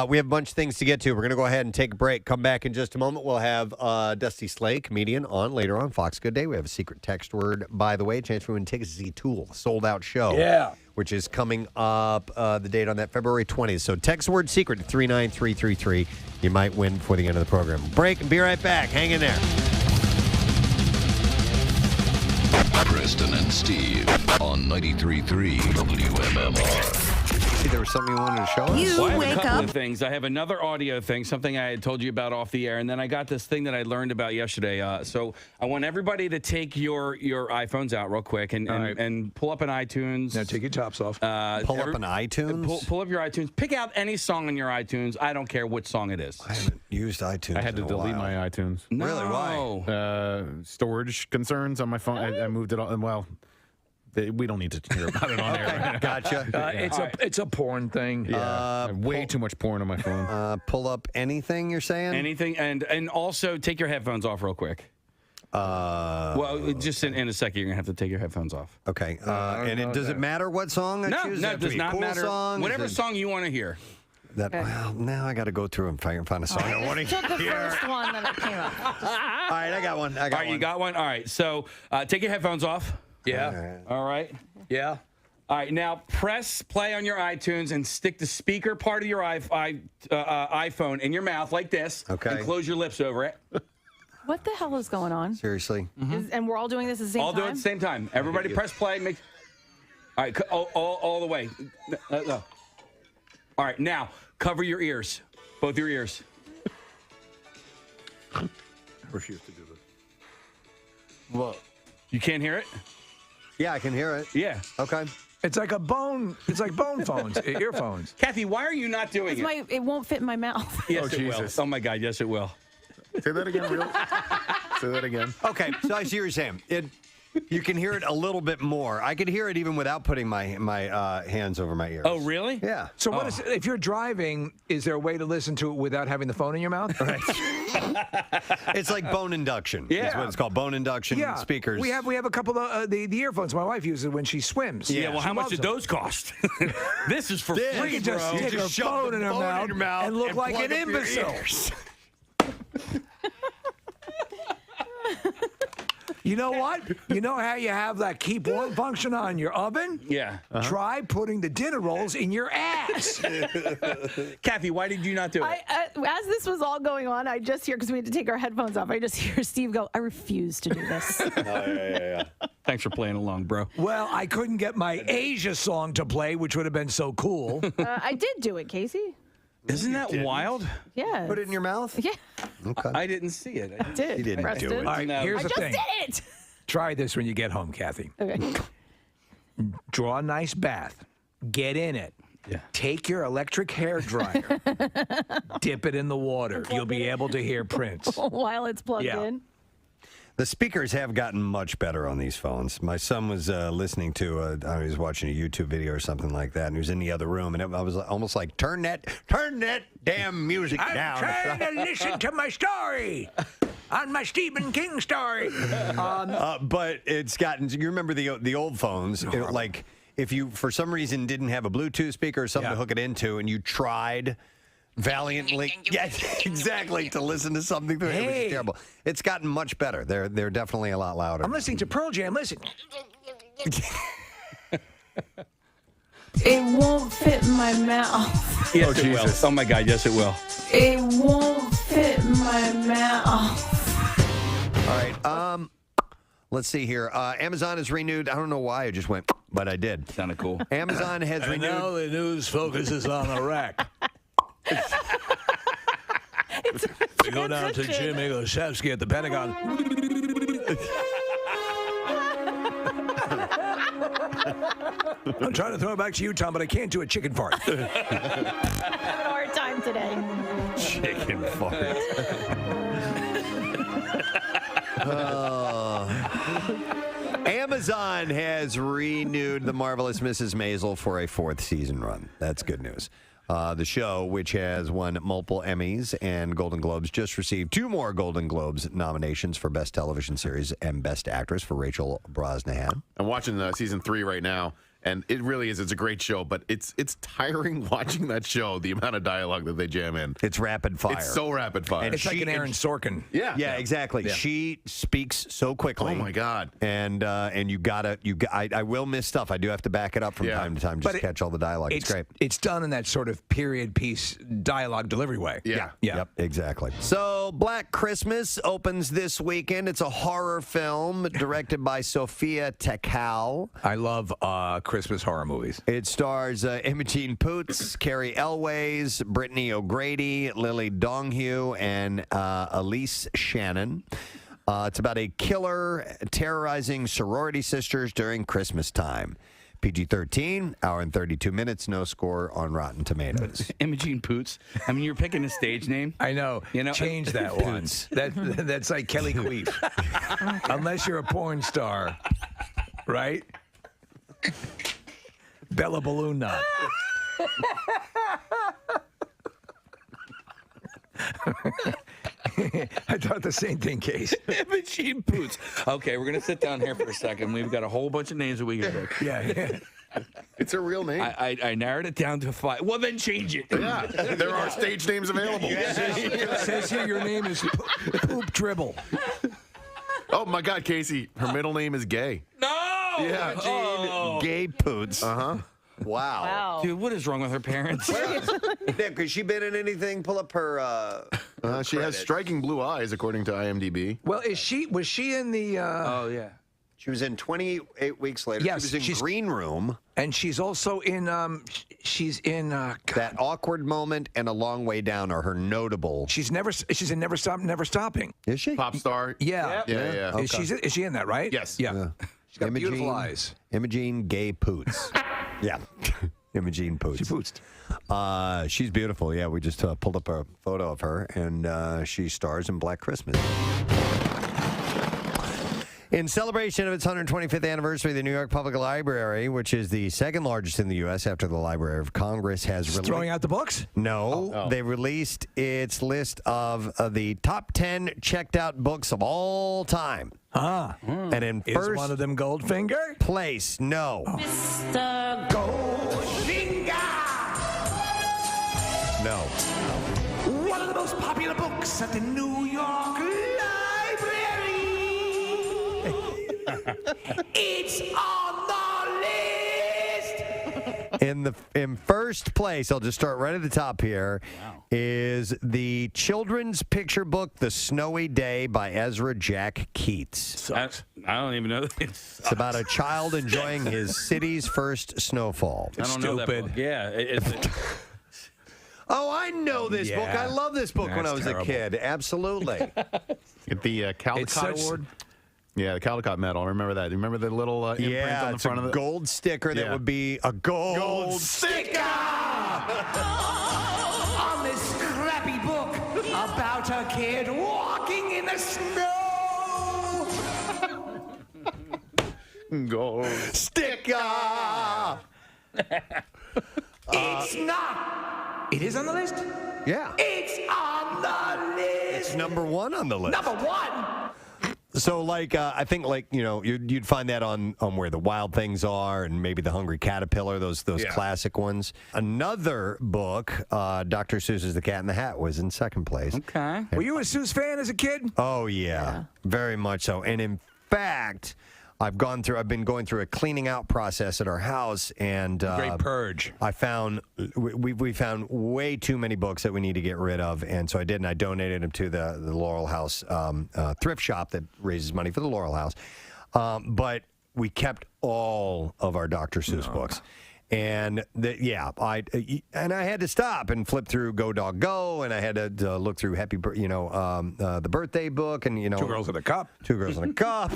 We have a bunch of things to get to. We're going to go ahead and take a break. Come back in just a moment. We'll have Dusty Slay, comedian, on later on Fox Good Day. We have a secret text word, by the way. Chance for win tickets to see Tool, sold-out show. Yeah. Which is coming up, the date on that, February 20th. So text word secret to 39333. You might win before the end of the program. Break and be right back. Hang in there. Preston and Steve on 93.3 WMMR. See, there was something you wanted to show us? Well, I have a couple of things. I have another audio thing, something I had told you about off the air, and then I got this thing that I learned about yesterday. So I want everybody to take your iPhones out real quick and pull up an iTunes. Now take your tops off. Pull up an iTunes? Pull up your iTunes. Pick out any song on your iTunes. I don't care which song it is. I haven't used iTunes. I had to in a delete while. my iTunes. No. Really? Why? Storage concerns on my phone. I moved it on. Well, we don't need to hear about it on air. Gotcha. It's a porn thing. Yeah, I have way too much porn on my phone. Pull up anything you're saying? Anything, and also take your headphones off real quick. Well, just in a second, you're gonna have to take your headphones off. Okay. Does it matter what song I choose? No, it does not matter. Song? Whatever song you want to hear. Well, now I got to go through and find a song I want to Took the hear. first one that came up. All right, I got one. All right, you got one? All right, so take your headphones off. Yeah. All right. Yeah. All right, now press play on your iTunes and stick the speaker part of your iPhone in your mouth like this. Okay. And close your lips over it. What the hell is going on? Seriously. And we're all doing this at the same All time? do it at the same time. Everybody press play. All right, all the way. No. All right, now cover your ears, both your ears. I refuse to do this. Well, you can't hear it? Yeah, I can hear it. Yeah. Okay. It's like bone phones, earphones. Kathy, why are you not doing it? It won't fit in my mouth. Yes, it will. Oh, my God, yes, it will. Say that again, real. Say that again. Okay, so I see what you're saying. You can hear it a little bit more. I could hear it even without putting my hands over my ears. Oh, really? Yeah. So what is if you're driving? Is there a way to listen to it without having the phone in your mouth? Right. It's like bone induction. Yeah. That's what it's called. Bone induction speakers. We have a couple of the earphones my wife uses when she swims. Yeah, well, She how much loves did them. those cost? This is for You free, can just bro. stick a shove phone the in her phone in mouth and look like plug an up your imbecile. ears. You know what? You know how you have that keep warm function on your oven? Yeah. Try putting the dinner rolls in your ass. Kathy, why did you not do it? As this was all going on, I just hear, because we had to take our headphones off, I just hear Steve go, "I refuse to do this." Yeah. Thanks for playing along, bro. Well, I couldn't get my Asia song to play, which would have been so cool. I did do it, Casey. Isn't that wild? Yeah. Put it in your mouth? Yeah. Okay. I didn't see it. I did. She didn't Preston. do it. All right, No. here's I the just thing. did it. Try this when you get home, Kathy. Okay. Draw a nice bath. Get in it. Yeah. Take your electric hair dryer. Dip it in the water. You'll be able to hear Prince. While it's plugged Yeah. in. The speakers have gotten much better on these phones. My son was listening to, I was watching a YouTube video or something like that, and he was in the other room, and I was almost like, turn that damn music down. I'm trying to listen to my story on my Stephen King story. But it's gotten, you remember the old phones, like if you, for some reason, didn't have a Bluetooth speaker or something to hook it into, and you tried valiantly, exactly, to listen to something, it was terrible. It's gotten much better. They're definitely a lot louder. I'm listening to Pearl Jam. Listen. It won't fit my mouth. Yes, it will. Oh my God, yes, it will. It won't fit my mouth. All right. Let's see here. Amazon has renewed. I don't know why I just went, but I did. Sounded cool. Amazon has renewed. Now the news focuses on Iraq. We go down to Jimmy Gosevsky at the Pentagon. I'm trying to throw it back to you, Tom, but I can't do a chicken fart. Having a hard time today. Chicken fart. Amazon has renewed The Marvelous Mrs. Maisel for a 4th season run. That's good news. The show, which has won multiple Emmys and Golden Globes, just received 2 more Golden Globes nominations for Best Television Series and Best Actress for Rachel Brosnahan. I'm watching season 3 right now, and it really is. It's a great show, but it's tiring watching that show, the amount of dialogue that they jam in. It's rapid fire. It's so rapid fire. And It's like an Aaron Sorkin. Yeah, exactly. Yeah. She speaks so quickly. Oh my God! And I will miss stuff. I do have to back it up from time to time just to catch all the dialogue. It's great. It's done in that sort of period piece dialogue delivery way. Yeah. Yep, exactly. So, Black Christmas opens this weekend. It's a horror film directed by Sophia Takal. I love Christmas horror movies. It stars Imogen Poots, Carrie Elways, Brittany O'Grady, Lily Donghue, and Elise Shannon. It's about a killer terrorizing sorority sisters during Christmas time. PG-13, hour and 32 minutes, no score on Rotten Tomatoes. Imogene Poots. I mean, you're picking a stage name. I know. You know, change that one. That's like Kelly Queef. Unless you're a porn star, right? Bella Balloon Knot. I thought the same thing, Case. Imogene Poots. Okay, we're gonna sit down here for a second. We've got a whole bunch of names that we can pick. Yeah. It's a real name. I narrowed it down to 5. Well, then change it. Yeah, there are stage names available. It says here your name is Poop Dribble. Oh my God, Casey, her middle name is Gay. No. Yeah. Imogene Gay Poots. Uh-huh. Wow. Dude, what is wrong with her parents? Nick, has she been in anything? Pull up her. She has striking blue eyes, according to IMDb. Well, was she in the? Oh yeah. She was in 28 Weeks Later. Yes, she was in she's- Green Room. And she's also in. She's in. That Awkward Moment and A Long Way Down are her notable. She's in Never Stop, Never Stopping. Is she? Pop star. Yeah. Yeah. Is she in that, right? Yes. Yeah. She's got Imogene- beautiful eyes. Imogene Gay Poots. Yeah. Imogene Poots. She pootsed. She's beautiful. Yeah, we just pulled up a photo of her, and she stars in Black Christmas. In celebration of its 125th anniversary, the New York Public Library, which is the second largest in the U.S. after the Library of Congress, has Throwing out the books? No, they released its list of the top 10 checked out books of all time. And in Is first one of them Goldfinger? place, no. Mr. Goldfinger. No. One of the most popular books at the New York Library. It's on the list. In first place, I'll just start right at the top here, is the children's picture book, The Snowy Day by Ezra Jack Keats. I don't even know. It's about a child enjoying his city's first snowfall. I don't know that book. Yeah. Oh, I know this book. I love this book when I was terrible. a kid. Absolutely. Get the Caldecott Award. Yeah, the Caldecott medal. I remember that. You remember the little imprint on the it's front a of it? gold sticker that would be a gold sticker on this scrappy book about a kid walking in the snow. Gold sticker. It's not. It is on the list. Yeah. It's on the list. It's number 1 on the list. Number 1. So, like, I think, like, you know, you'd find that on Where the Wild Things Are and maybe The Hungry Caterpillar, those classic ones. Another book, Dr. Seuss's The Cat in the Hat, was in second place. Okay. Were you a Seuss fan as a kid? Oh, yeah. Very much so. And in fact, I've been going through a cleaning out process at our house, and Great purge. I found we found way too many books that we need to get rid of, and so I did, and I donated them to the Laurel House thrift shop that raises money for the Laurel House. But we kept all of our Dr. Seuss books. And I had to stop and flip through Go Dog Go, and I had to look through the birthday book, and Two Girls in a Cup. 2 Girls in a Cup.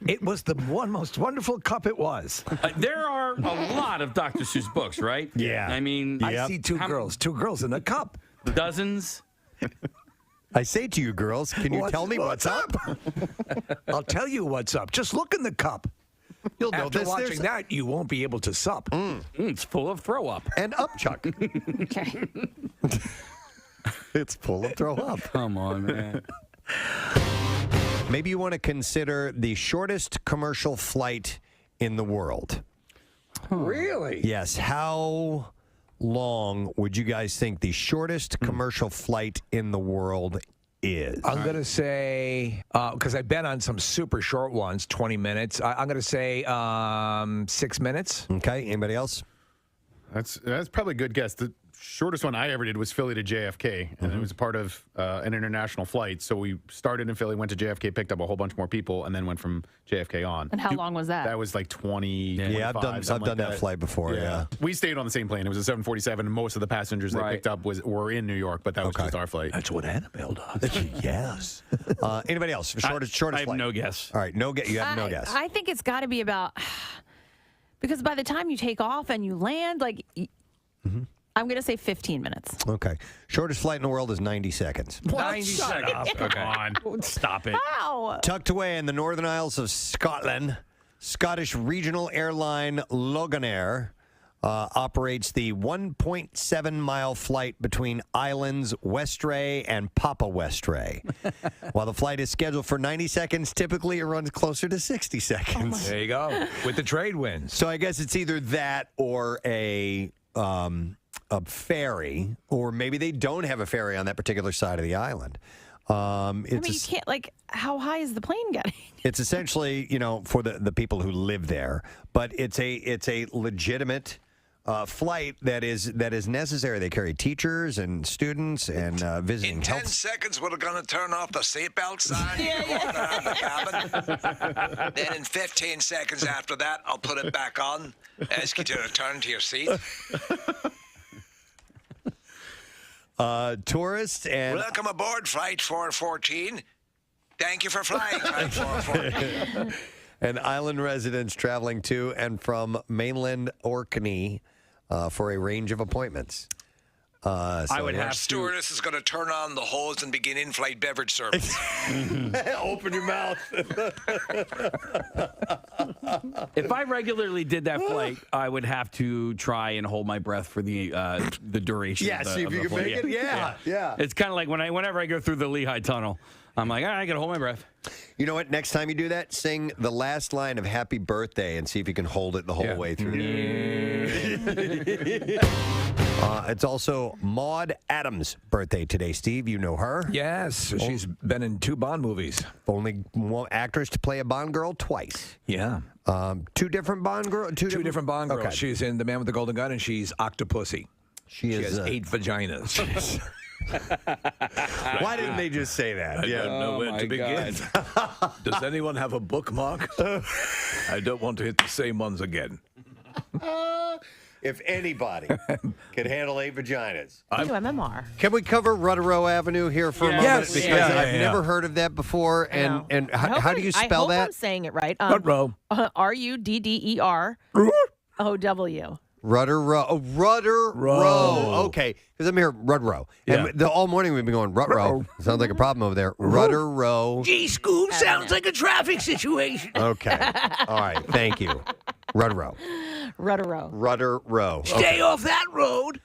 It was the most wonderful cup it was. There are a lot of Dr. Seuss books, right? Yeah. I mean, I see two girls in a cup. Dozens. I say to you, girls, can you tell me what's up? I'll tell you what's up. Just look in the cup. You'll know After this. watching that, you won't be able to sup. It's full of throw up. And upchuck. Okay. It's full of throw up. Come on, man. Maybe you want to consider the shortest commercial flight in the world. Really? Yes. How long would you guys think the shortest commercial flight in the world is? I'm going to say, because I've been on some super short ones, 20 minutes. I'm going to say 6 minutes. Okay. Anybody else? That's probably a good guess. The shortest one I ever did was Philly to JFK, and it was part of an international flight. So we started in Philly, went to JFK, picked up a whole bunch more people, and then went from JFK on. And how long was that? That was like 20. Yeah, I've done that flight before. Yeah. We stayed on the same plane. It was a 747, and most of the passengers they picked up were in New York, but that was just our flight. That's what Annabelle does. Yes. Anybody else? Shortest I have flight. no guess. All right, no guess. You have no guess. I think it's got to be about, because by the time you take off and you land, I'm going to say 15 minutes. Okay. Shortest flight in the world is 90 seconds. 90 seconds. Come on. Stop it. Wow. Tucked away in the Northern Isles of Scotland, Scottish regional airline Loganair operates the 1.7-mile flight between islands Westray and Papa Westray. While the flight is scheduled for 90 seconds, typically it runs closer to 60 seconds. There you go. With the trade winds. So I guess it's either that or a ferry, or maybe they don't have a ferry on that particular side of the island. You can't, how high is the plane getting? It's essentially, for the people who live there, but it's a legitimate flight that is necessary. They carry teachers and students and visiting. In 10 seconds, we're going to turn off the seatbelt sign. The cabin. Then in 15 seconds after that, I'll put it back on. Ask you to return to your seat. Tourists and welcome aboard Flight 414. Thank you for flying Flight 414. and island residents traveling to and from mainland Orkney for a range of appointments. I would have stewardess is going to turn on the hose and begin in-flight beverage service. Open your mouth. If I regularly did that flight, I would have to try and hold my breath for the duration. Yeah, of the, see if of you the can flight. make it. Yeah. It's kind of like whenever I go through the Lehigh Tunnel, I'm like, all right, I gotta hold my breath. You know what? Next time you do that, sing the last line of Happy Birthday and see if you can hold it the whole way through. It's also Maude Adams' birthday today, Steve. You know her. Yes, she's been in 2 Bond movies. Only one actress to play a Bond girl twice. Yeah. 2 different Bond girls? Two different Bond girls. Okay. She's in The Man with the Golden Gun, and she's Octopussy. She has 8 vaginas. Why didn't they just say that? I don't know where to begin. Does anyone have a bookmark? I don't want to hit the same ones again. If anybody can handle 8 vaginas. WMMR. Can we cover Rudder Row Avenue here for a moment? Yes. Because Yeah, I've yeah. never heard of that before. And how do you I spell hope that? I'm saying it right. Rudder. Rudder. Rudder Row. Oh, Rudder Row. Okay. Because I'm here, Rudder Row. And all morning we've been going, Rudder Row. Sounds like a problem over there. Rudder Row. Gee, Scoob, sounds like a traffic situation. Okay. All right. Thank you. Rudder Row. Rudder Row. Rudder Row. Stay off that road.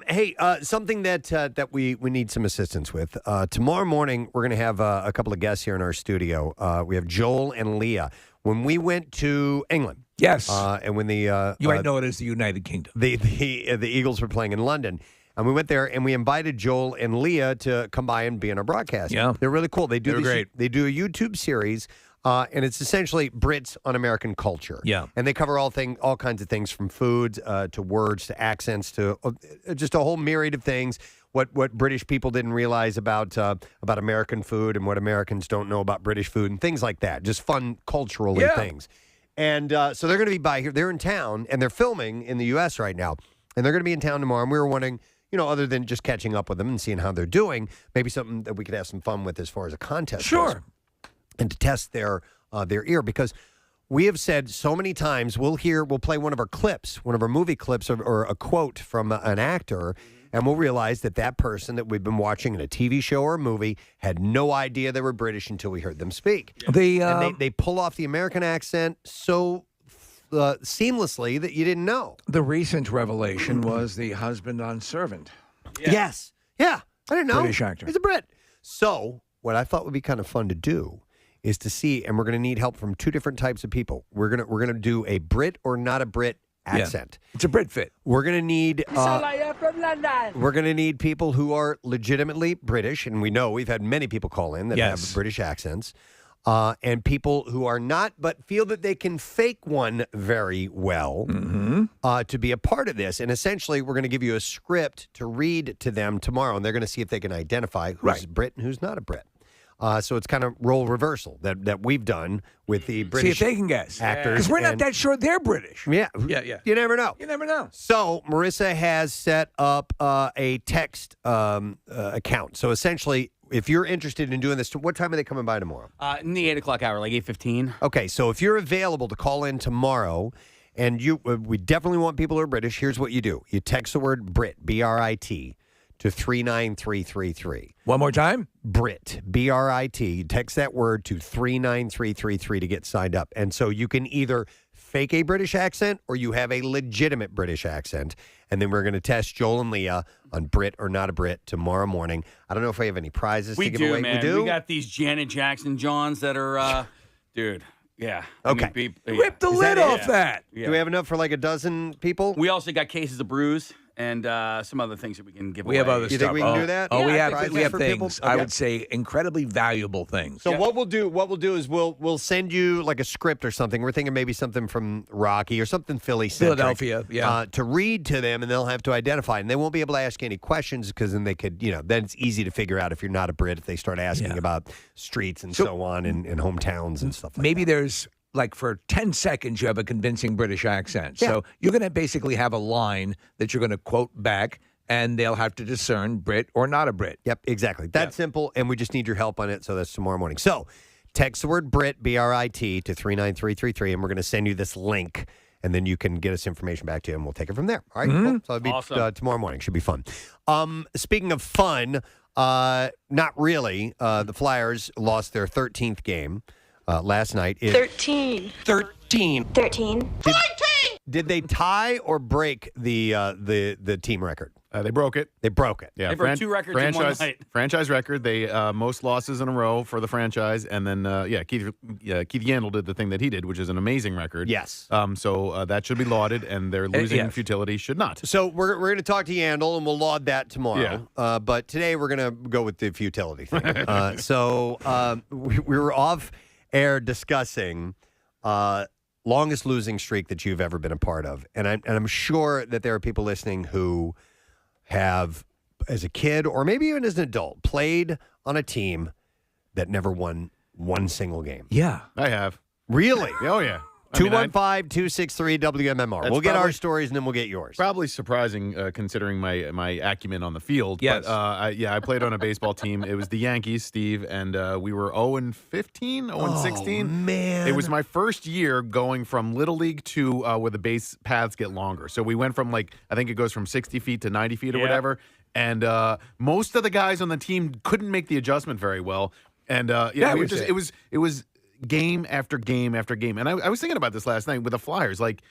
Hey, something that we need some assistance with. Tomorrow morning, we're going to have a couple of guests here in our studio. We have Joel and Leah. When we went to England, Yes. and when the You might know it as the United Kingdom. the Eagles were playing in London, and we went there and we invited Joel and Leah to come by and be in our broadcast. Yeah. They're really cool. They do They're great. They do a YouTube series. And it's essentially Brits on American culture. Yeah. And they cover all kinds of things, from foods to words to accents to just a whole myriad of things. What British people didn't realize about American food and what Americans don't know about British food and things like that. Just fun culturally things. And so they're going to be by here. They're in town and they're filming in the U.S. right now. And they're going to be in town tomorrow. And we were wondering, other than just catching up with them and seeing how they're doing, maybe something that we could have some fun with as far as a contest goes. Sure. And to test their ear, because we have said so many times we'll play one of our movie clips or a quote from an actor, and we'll realize that person that we've been watching in a TV show or a movie had no idea they were British until we heard them speak. And they pull off the American accent so seamlessly that you didn't know. The recent revelation was the husband on Servant. Yeah. Yes. Yeah. I didn't know. British actor. He's a Brit. So what I thought would be kind of fun to do is to see, and we're going to need help from 2 different types of people. We're gonna do a Brit or not a Brit accent. Yeah. It's a Brit fit. We're going to need we're going to need people who are legitimately British, and we know we've had many people call in that have British accents, and people who are not but feel that they can fake one very well to be a part of this. And essentially, we're going to give you a script to read to them tomorrow, and they're going to see if they can identify who's Brit and who's not a Brit. So it's kind of role reversal that we've done with the British See if they can guess. actors. Because we're not that sure they're British. Yeah. You never know. You never know. So Marissa has set up a text account. So essentially, if you're interested in doing this, what time are they coming by tomorrow? In the 8 o'clock hour, like 8:15. Okay, so if you're available to call in tomorrow, and we definitely want people who are British, here's what you do. You text the word Brit, B-R-I-T, to 39333. One more time? Brit, B-R-I-T. You text that word to 39333 to get signed up. And so you can either fake a British accent or you have a legitimate British accent. And then we're going to test Joel and Leah on Brit or not a Brit tomorrow morning. I don't know if we have any prizes to give away. Man. We do? We got these Janet Jackson Johns that are, dude. Yeah. Okay. Rip the lid off that. Yeah. Do we have enough for like a dozen people? We also got cases of brews and some other things that we can give away. We have other You stuff. think we can do that? Oh, we Yeah, have prizes for people? things. I Okay. would say incredibly valuable things. So what we'll do is we'll send you like a script or something. We're thinking maybe something from Rocky or something Philadelphia, to read to them, and they'll have to identify, and they won't be able to ask you any questions because then they could, then it's easy to figure out if you're not a Brit if they start asking about streets and so on and hometowns and stuff like Maybe that. there's like for 10 seconds you have a convincing British accent. Yeah. So you're going to basically have a line that you're going to quote back, and they'll have to discern Brit or not a Brit. Yep, exactly. That's simple, and we just need your help on it, so that's tomorrow morning. So text the word Brit, B-R-I-T, to 39333, and we're going to send you this link, and then you can get us information back to you, and we'll take it from there. All right? Cool. So it'll be Awesome. tomorrow morning. Should be fun. Speaking of fun, not really. The Flyers lost their 13th game last night. 13. 13. 13. Did they tie or break the team record? They broke it. They broke it. Yeah, They broke 2 records in one night. Franchise record. They most losses in a row for the franchise, and then Keith Yandel did the thing that he did, which is an amazing record. Yes. So that should be lauded, and their losing in futility should not. So we're going to talk to Yandel, and we'll laud that tomorrow. Yeah. But today we're going to go with the futility thing. We were off air discussing longest losing streak that you've ever been a part of, and I'm sure that there are people listening who have, as a kid or maybe even as an adult, played on a team that never won one single game. Yeah. I have. Really? Oh, yeah. 215-263-WMMR. That's We'll get our probably- stories, and then we'll get yours. Probably surprising considering my acumen on the field. Yes. But I played on a baseball team. It was the Yankees, Steve, and we were 0-15, 0-16. Oh, man. It was my first year going from Little League to where the base paths get longer. So we went from I think it goes from 60 feet to 90 feet or whatever. And most of the guys on the team couldn't make the adjustment very well. And it was game after game after game. And I was thinking about this last night with the Flyers. Like,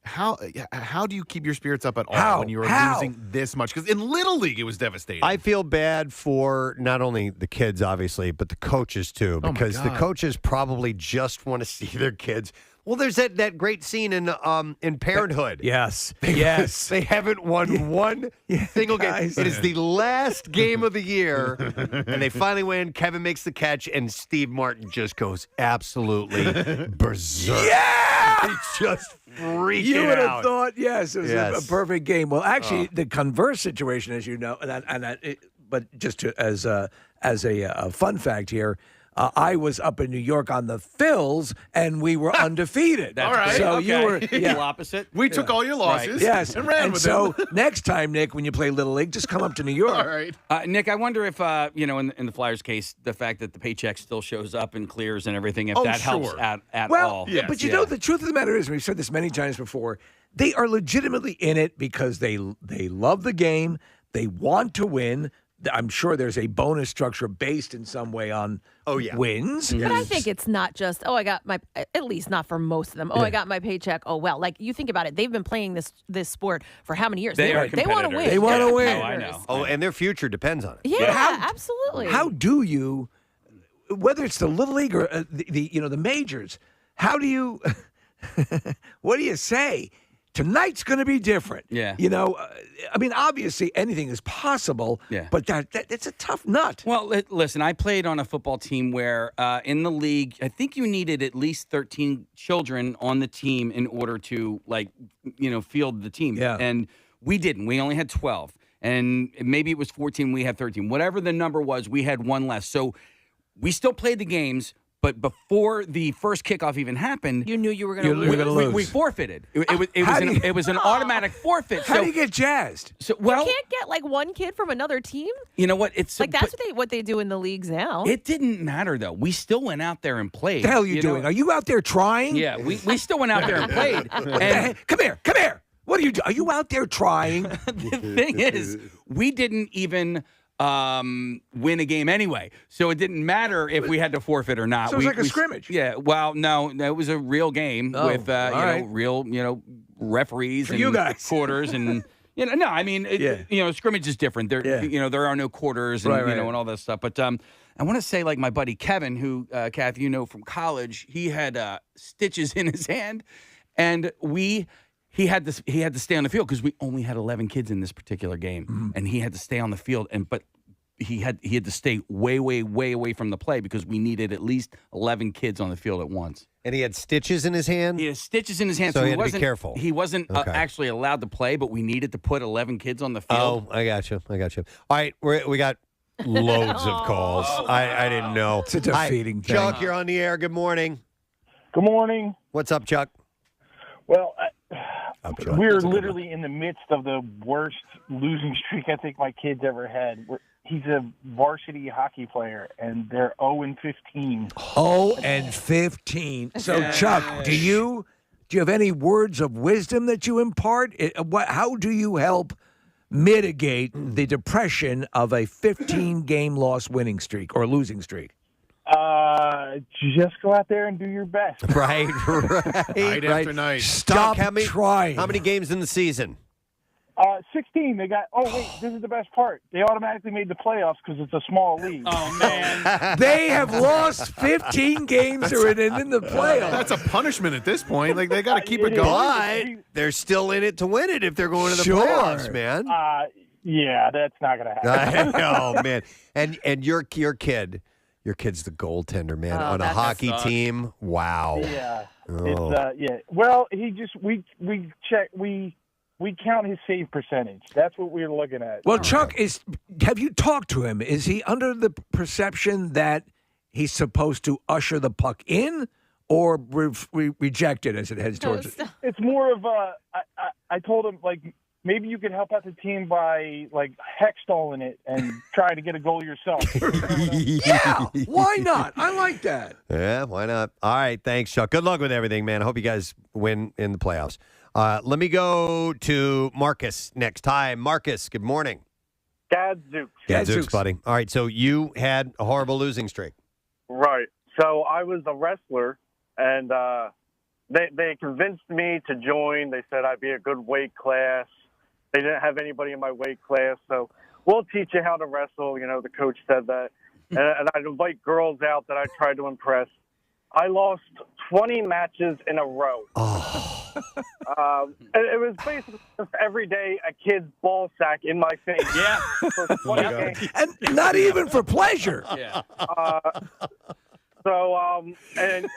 how do you keep your spirits up at all when you are losing this much? Because in Little League, it was devastating. I feel bad for not only the kids, obviously, but the coaches, too, because the coaches probably just want to see their kids. Well, there's that great scene in Parenthood. Yes. They haven't won one single game. It is the last game of the year, and they finally win. Kevin makes the catch, and Steve Martin just goes absolutely berserk. Yeah! He's just freaking You would have out. thought, yes, it was a perfect game. Well, actually, the converse situation, as you know, but just as a fun fact here, I was up in New York on the Phils, and we were undefeated. That's all right. great. So Okay. you were The opposite. We took all your losses Yes. and ran with so them. next time, Nick, when you play Little League, just come up to New York. All right. Nick, I wonder if, in the Flyers case, the fact that the paycheck still shows up and clears and everything, if that helps sure. at Well, all. but you know, the truth of the matter is, we've said this many times before, they are legitimately in it because they love the game. They want to win. I'm sure there's a bonus structure based in some way on wins. But I think it's not just, I got my, at least not for most of them. I got my paycheck. Oh, well. Like, you think about it. They've been playing this sport for how many years? They are want to competitors. win. They want to win. Oh, I know. Oh, and their future depends on it. Yeah, absolutely. How do you, whether it's the Little League or the majors, how do you, what do you say? Tonight's going to be different. Yeah. Obviously anything is possible. Yeah. But that's a tough nut. Well, listen, I played on a football team where in the league, I think you needed at least 13 children on the team in order to, field the team. Yeah. And we didn't. We only had 12. And maybe it was 14, we had 13. Whatever the number was, we had one less. So we still played the games. But before the first kickoff even happened, you knew you were going to lose. We forfeited. It was an automatic forfeit. How do you get jazzed? So, You can't get one kid from another team. You know what? It's That's what they do in the leagues now. It didn't matter though. We still went out there and played. What the hell are you doing? Are you out there trying? Yeah, we still went out there and played. And Come here. What are you doing? Are you out there trying? the thing is, we didn't even win a game anyway, so it didn't matter if we had to forfeit or not. So it was like a scrimmage. Yeah. Well, no, it was a real game with real referees For and you guys. quarters and. Scrimmage is different. There are no quarters and and all that stuff. But I want to say, like my buddy Kevin, who Kathy, from college, he had stitches in his hand, and he had to stay on the field because we only had 11 kids in this particular game, and he had to stay on the field. But he had to stay way, way, way away from the play because we needed at least 11 kids on the field at once. And he had stitches in his hand? He had stitches in his hand, so he had to be careful. He wasn't actually allowed to play, but we needed to put 11 kids on the field. Oh, I got you. All right, we got loads of calls. I didn't know. It's a defeating thing. Chuck, you're on the air. Good morning. Good morning. What's up, Chuck? Well, Chuck. we're literally in the midst of the worst losing streak I think my kids ever had. He's a varsity hockey player, and they're 0-15. 0-15. So, Chuck, do you have any words of wisdom that you impart? How do you help mitigate the depression of a 15-game loss winning streak or losing streak? Just go out there and do your best. Right. Night after night. Stop trying. How many games in the season? 16. They got. Oh wait, this is the best part. They automatically made the playoffs because it's a small league. Oh man, they have lost 15 games that are in the playoffs. That's a punishment at this point. Like they got to keep it going. But they're still in it to win it if they're going to the playoffs, man. Yeah, that's not going to happen. Oh man, and your kid's the goaltender, man, on a hockey team. Wow. Yeah. Oh. It's Well, he just we count his save percentage. That's what we're looking at. Well, Chuck, have you talked to him? Is he under the perception that he's supposed to usher the puck in, or reject it as it heads towards it? It's more of a. I told him like maybe you could help out the team by like hexstalling it and try to get a goal yourself. Yeah, why not? I like that. Yeah, why not? All right, thanks, Chuck. Good luck with everything, man. I hope you guys win in the playoffs. Let me go to Marcus next. Hi, Marcus. Good morning. Gadzooks. Gadzooks, buddy. All right, so you had a horrible losing streak. Right. So I was a wrestler, and they convinced me to join. They said I'd be a good weight class. They didn't have anybody in my weight class, so we'll teach you how to wrestle. You know, the coach said that. And I'd invite girls out that I tried to impress. I lost 20 matches in a row. It was basically every day a kid's ball sack in my face. Yeah. For 20 games. And not even for pleasure. Yeah. And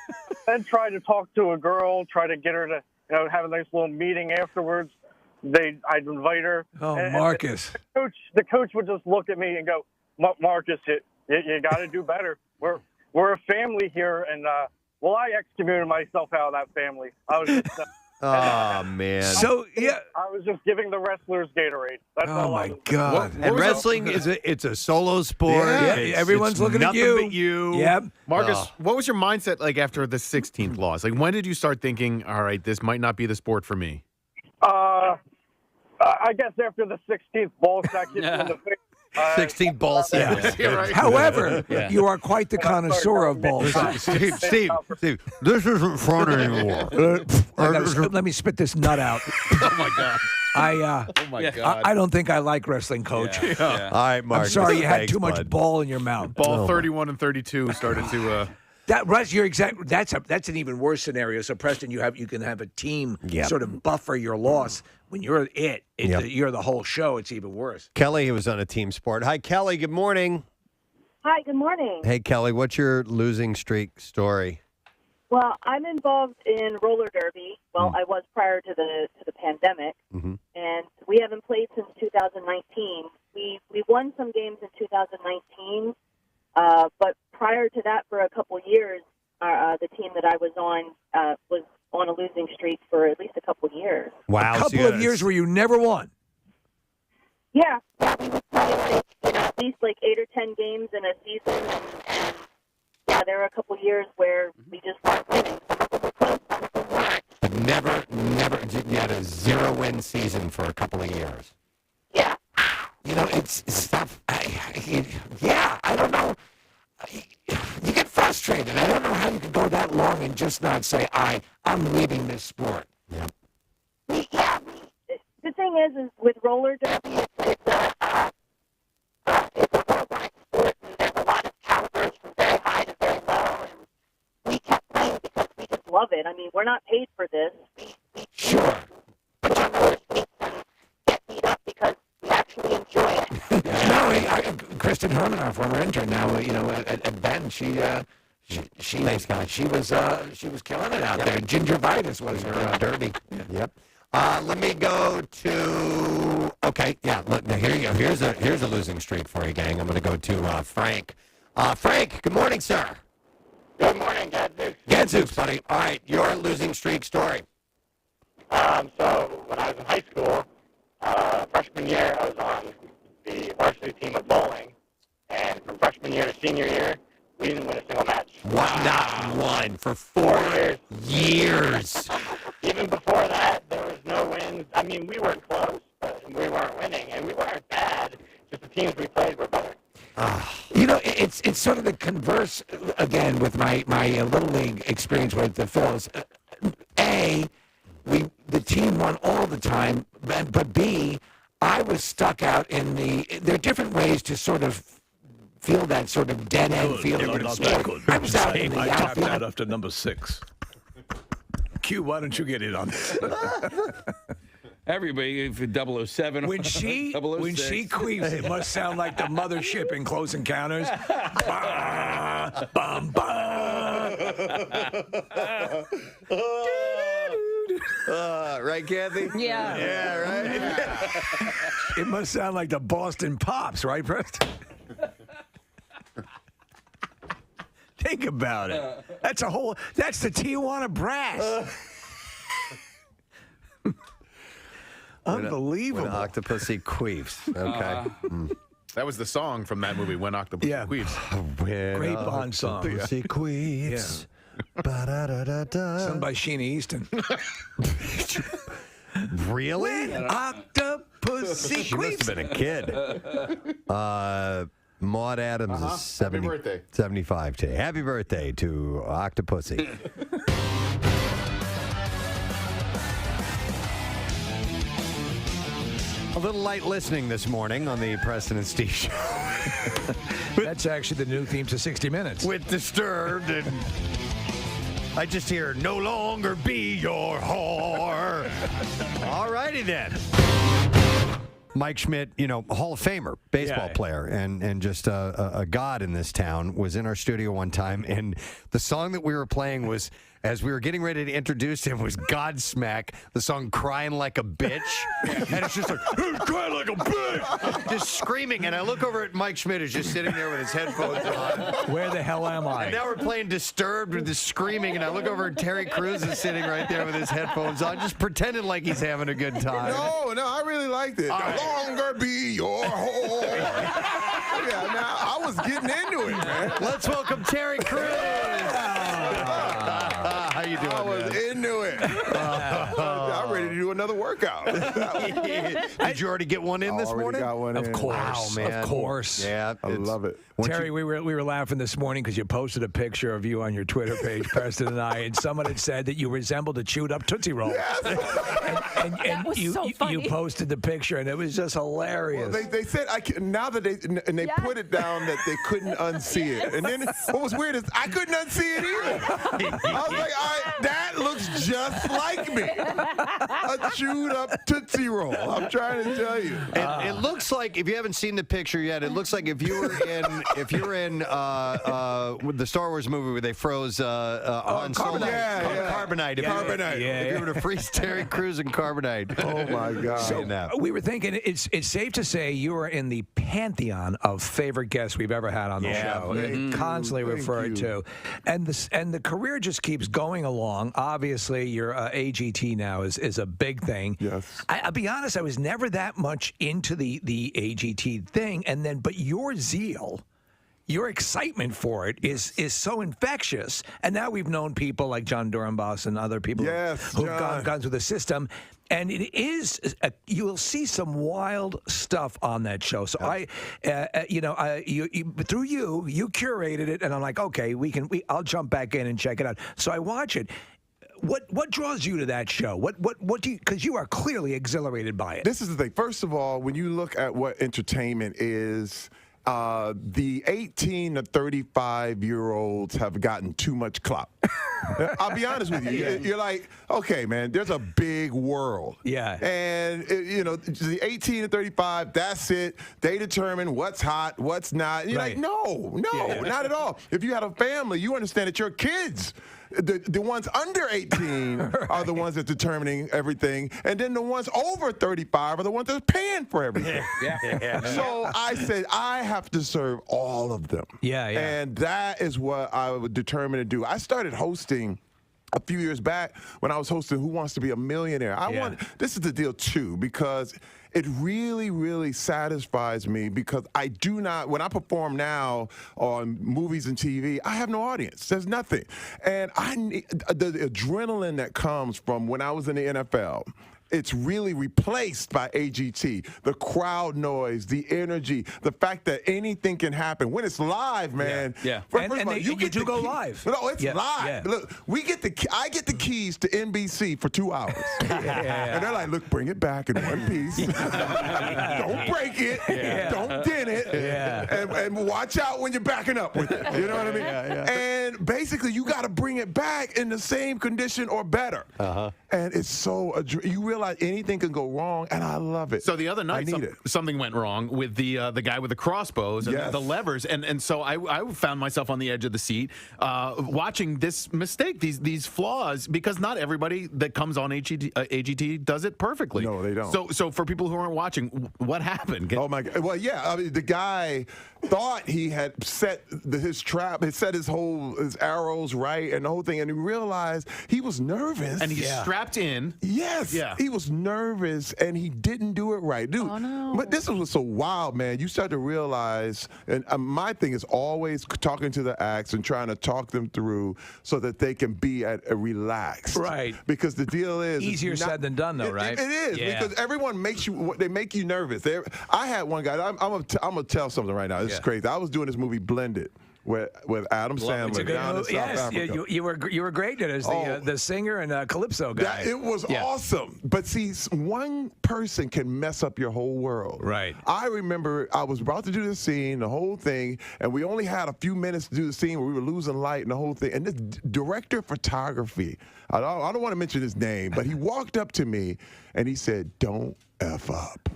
then try to talk to a girl, try to get her to, have a nice little meeting afterwards. I'd invite her. Oh, and Marcus. The coach would just look at me and go, Marcus, you got to do better. We're a family here, and I excommunicated myself out of that family. I was just, oh man. So yeah, I was just giving the wrestlers Gatorade. That's all my I was God. And wrestling it's a solo sport. Yeah, everyone's it's looking at nothing you. But you. Yep. Marcus, what was your mindset like after the 16th loss? Like, when did you start thinking, all right, this might not be the sport for me? I guess after the 16th ball sack hit me in the face. 16 ball sacks. Yeah, right. However, you are quite the connoisseur of ball sacks. Steve, this isn't fun anymore. Let me spit this nut out. Oh my God. Oh, my God. I don't think I like wrestling, Coach. Yeah. All right, Mark. I'm sorry you had Thanks, too much bud. ball in your mouth. Ball 31 and 32 started to... You're exact. That's an even worse scenario. So Preston, you can have a team sort of buffer your loss. When you're you're the whole show. It's even worse. Kelly was on a team sport. Hi, Kelly. Good morning. Hi, good morning. Hey, Kelly. What's your losing streak story? Well, I'm involved in roller derby. Well, I was prior to the pandemic, and we haven't played since 2019. We won some games in 2019, but prior to that, for a couple years, the team that I was on was on a losing streak for at least a couple years. Wow, a couple of years where you never won. Yeah, we would play at least like 8 or 10 games in a season, and yeah, there were a couple years where we just weren't winning. But never, you had a 0-win season for a couple of years. Yeah. It's stuff. I don't know. You get frustrated. I don't know how you can go that long and just not say, I'm leaving this sport. Yeah. The thing is with roller derby, it's a worldwide sport, and there's a lot of calibers from very high to very low, and we kept playing because we just love it. I mean, we're not paid for this. Sure. But our rollers get beat up because we actually enjoy it. Kristen Herman, our former intern, now at Ben, she was killing it out there. Gingivitis was her derby. Yep. Let me go to. Okay, yeah. Look, now here you go. Here's a losing streak for you, gang. I'm going to go to Frank. Frank, good morning, sir. Good morning, Gadzooks. Gadzooks, buddy. All right, your losing streak story. So when I was in high school, freshman year, I was on the varsity team of bowling, and from freshman year to senior year, we didn't win a single match. Wow. Not one for 4 years. Even before that, there was no wins. I mean, we weren't close, but we weren't winning, and we weren't bad. Just the teams we played were better. It's sort of the converse again with my little league experience with the Phils. The team won all the time, but B, I was stuck out in there are different ways to sort of feel that sort of dead end feeling. I was out in the tapped out after number 6. Q, why don't you get in on this? Everybody for 007. When she queefs, it must sound like the mothership in Close Encounters. Bah, bum, bah. Right, Kathy? Yeah. Yeah, right? It must sound like the Boston Pops, right, Preston? Think about it. That's the Tijuana Brass. Unbelievable. When Octopussy queefs. Okay. That was the song from that movie, When Octopussy Queefs. Great Bond song. Octopussy queefs. Ba-da-da-da-da. Sung by Sheena Easton. Really? When Octopussy She must have been a kid. Maud Adams is 70, Happy birthday. 75 today. Happy birthday to Octopussy. A little light listening this morning on the Preston and Steve Show. That's actually the new theme to 60 Minutes. With Disturbed, and I just hear, no longer be your whore. All righty then. Mike Schmidt, Hall of Famer, baseball player, and just a god in this town, was in our studio one time, and the song that we were playing was, as we were getting ready to introduce him, was Godsmack, the song Crying Like a Bitch. And it's just like, crying like a bitch! Just screaming. And I look over at Mike Schmidt, who's just sitting there with his headphones on. Where the hell am I? And now we're playing Disturbed with the screaming, and I look over at Terry Crews is sitting right there with his headphones on, just pretending like he's having a good time. No, I really liked it. No longer be your whore. Yeah, now I was getting into it, man. Let's welcome Terry Crews. How you doing, I was into it. I'm ready to do another workout. Did you already get one in this morning? Got one Of in. course, Wow, man. of course. Yeah, I love it. Terry, we were laughing this morning because you posted a picture of you on your Twitter page, Preston and I, and someone had said that you resembled a chewed up Tootsie Roll. Yes. And That was so funny. You posted the picture, and it was just hilarious. Well, they said now that they put it down that they couldn't unsee it. And then what was weird is I couldn't unsee it either. I was like, that looks just like me. A chewed up Tootsie Roll. I'm trying to tell you. And it looks like, if you haven't seen the picture yet, it looks like if you were in with the Star Wars movie where they froze Han Solo. Carbonite. If you were to freeze Terry Crews in Carbonite. Oh my God. So we were thinking it's safe to say you are in the pantheon of favorite guests we've ever had on the show. Constantly referred to. And the career just keeps going along. Obviously, your AGT now is a big thing. Yes. I'll be honest, I was never that much into the AGT thing, but your zeal, your excitement for it is so infectious. And now we've known people like John Durenbos and other people who've gone through the system. And it is, you'll see some wild stuff on that show. So you curated it, and I'm like, okay, I'll jump back in and check it out. So I watch it. What draws you to that show? What do you? Because you are clearly exhilarated by it. This is the thing. First of all, when you look at what entertainment is, the 18 to 35-year-olds have gotten too much clout. I'll be honest with you. You're like, okay, man, there's a big world. Yeah. And, the 18 to 35, that's it. They determine what's hot, what's not. And you're like, no, not at all. If you had a family, you understand that your kids, the ones under 18 are the ones that's determining everything. And then the ones over 35 are the ones that are paying for everything. So I said, I have to serve all of them. And that is what I was determined to do. I started hosting a few years back when I was hosting Who Wants to Be a Millionaire. This is the deal, too, because it really, really satisfies me because I do not, when I perform now on movies and TV, I have no audience. There's nothing. And I need the adrenaline that comes from when I was in the NFL. It's really replaced by AGT. The crowd noise, the energy, the fact that anything can happen when it's live, man. You get to go live. No, it's live. Look, I get the keys to NBC for 2 hours, and they're like, "Look, bring it back in one piece. Don't break it. Don't dent it. And watch out when you're backing up with it. You know what I mean? And basically, you got to bring it back in the same condition or better. And it's so you realize anything can go wrong, and I love it. So the other night, something went wrong with the guy with the crossbows and the levers, and so I found myself on the edge of the seat watching this mistake, these flaws, because not everybody that comes on AGT does it perfectly. No, they don't. So for people who aren't watching, what happened? Oh my God! Well, yeah, I mean, the guy thought he had set his trap, had set his arrows right, and the whole thing, and he realized he was nervous, and he's strapped in. Yes, he was nervous, and he didn't do it right, dude. Oh no! But this was so wild, man. You start to realize, and my thing is always talking to the acts and trying to talk them through so that they can be at a relaxed. Right. Because the deal is easier said than done, though, right? It is because everyone makes you. They make you nervous. I had one guy. I'm gonna tell something right now. This is crazy. I was doing this movie Blended with Adam Sandler down in South Africa. You were great at it as the singer and Calypso guy. It was awesome. But see, one person can mess up your whole world. Right. I remember I was about to do this scene, the whole thing, and we only had a few minutes to do the scene where we were losing light and the whole thing. And this director of photography, I don't want to mention his name, but he walked up to me and he said, "Don't F up."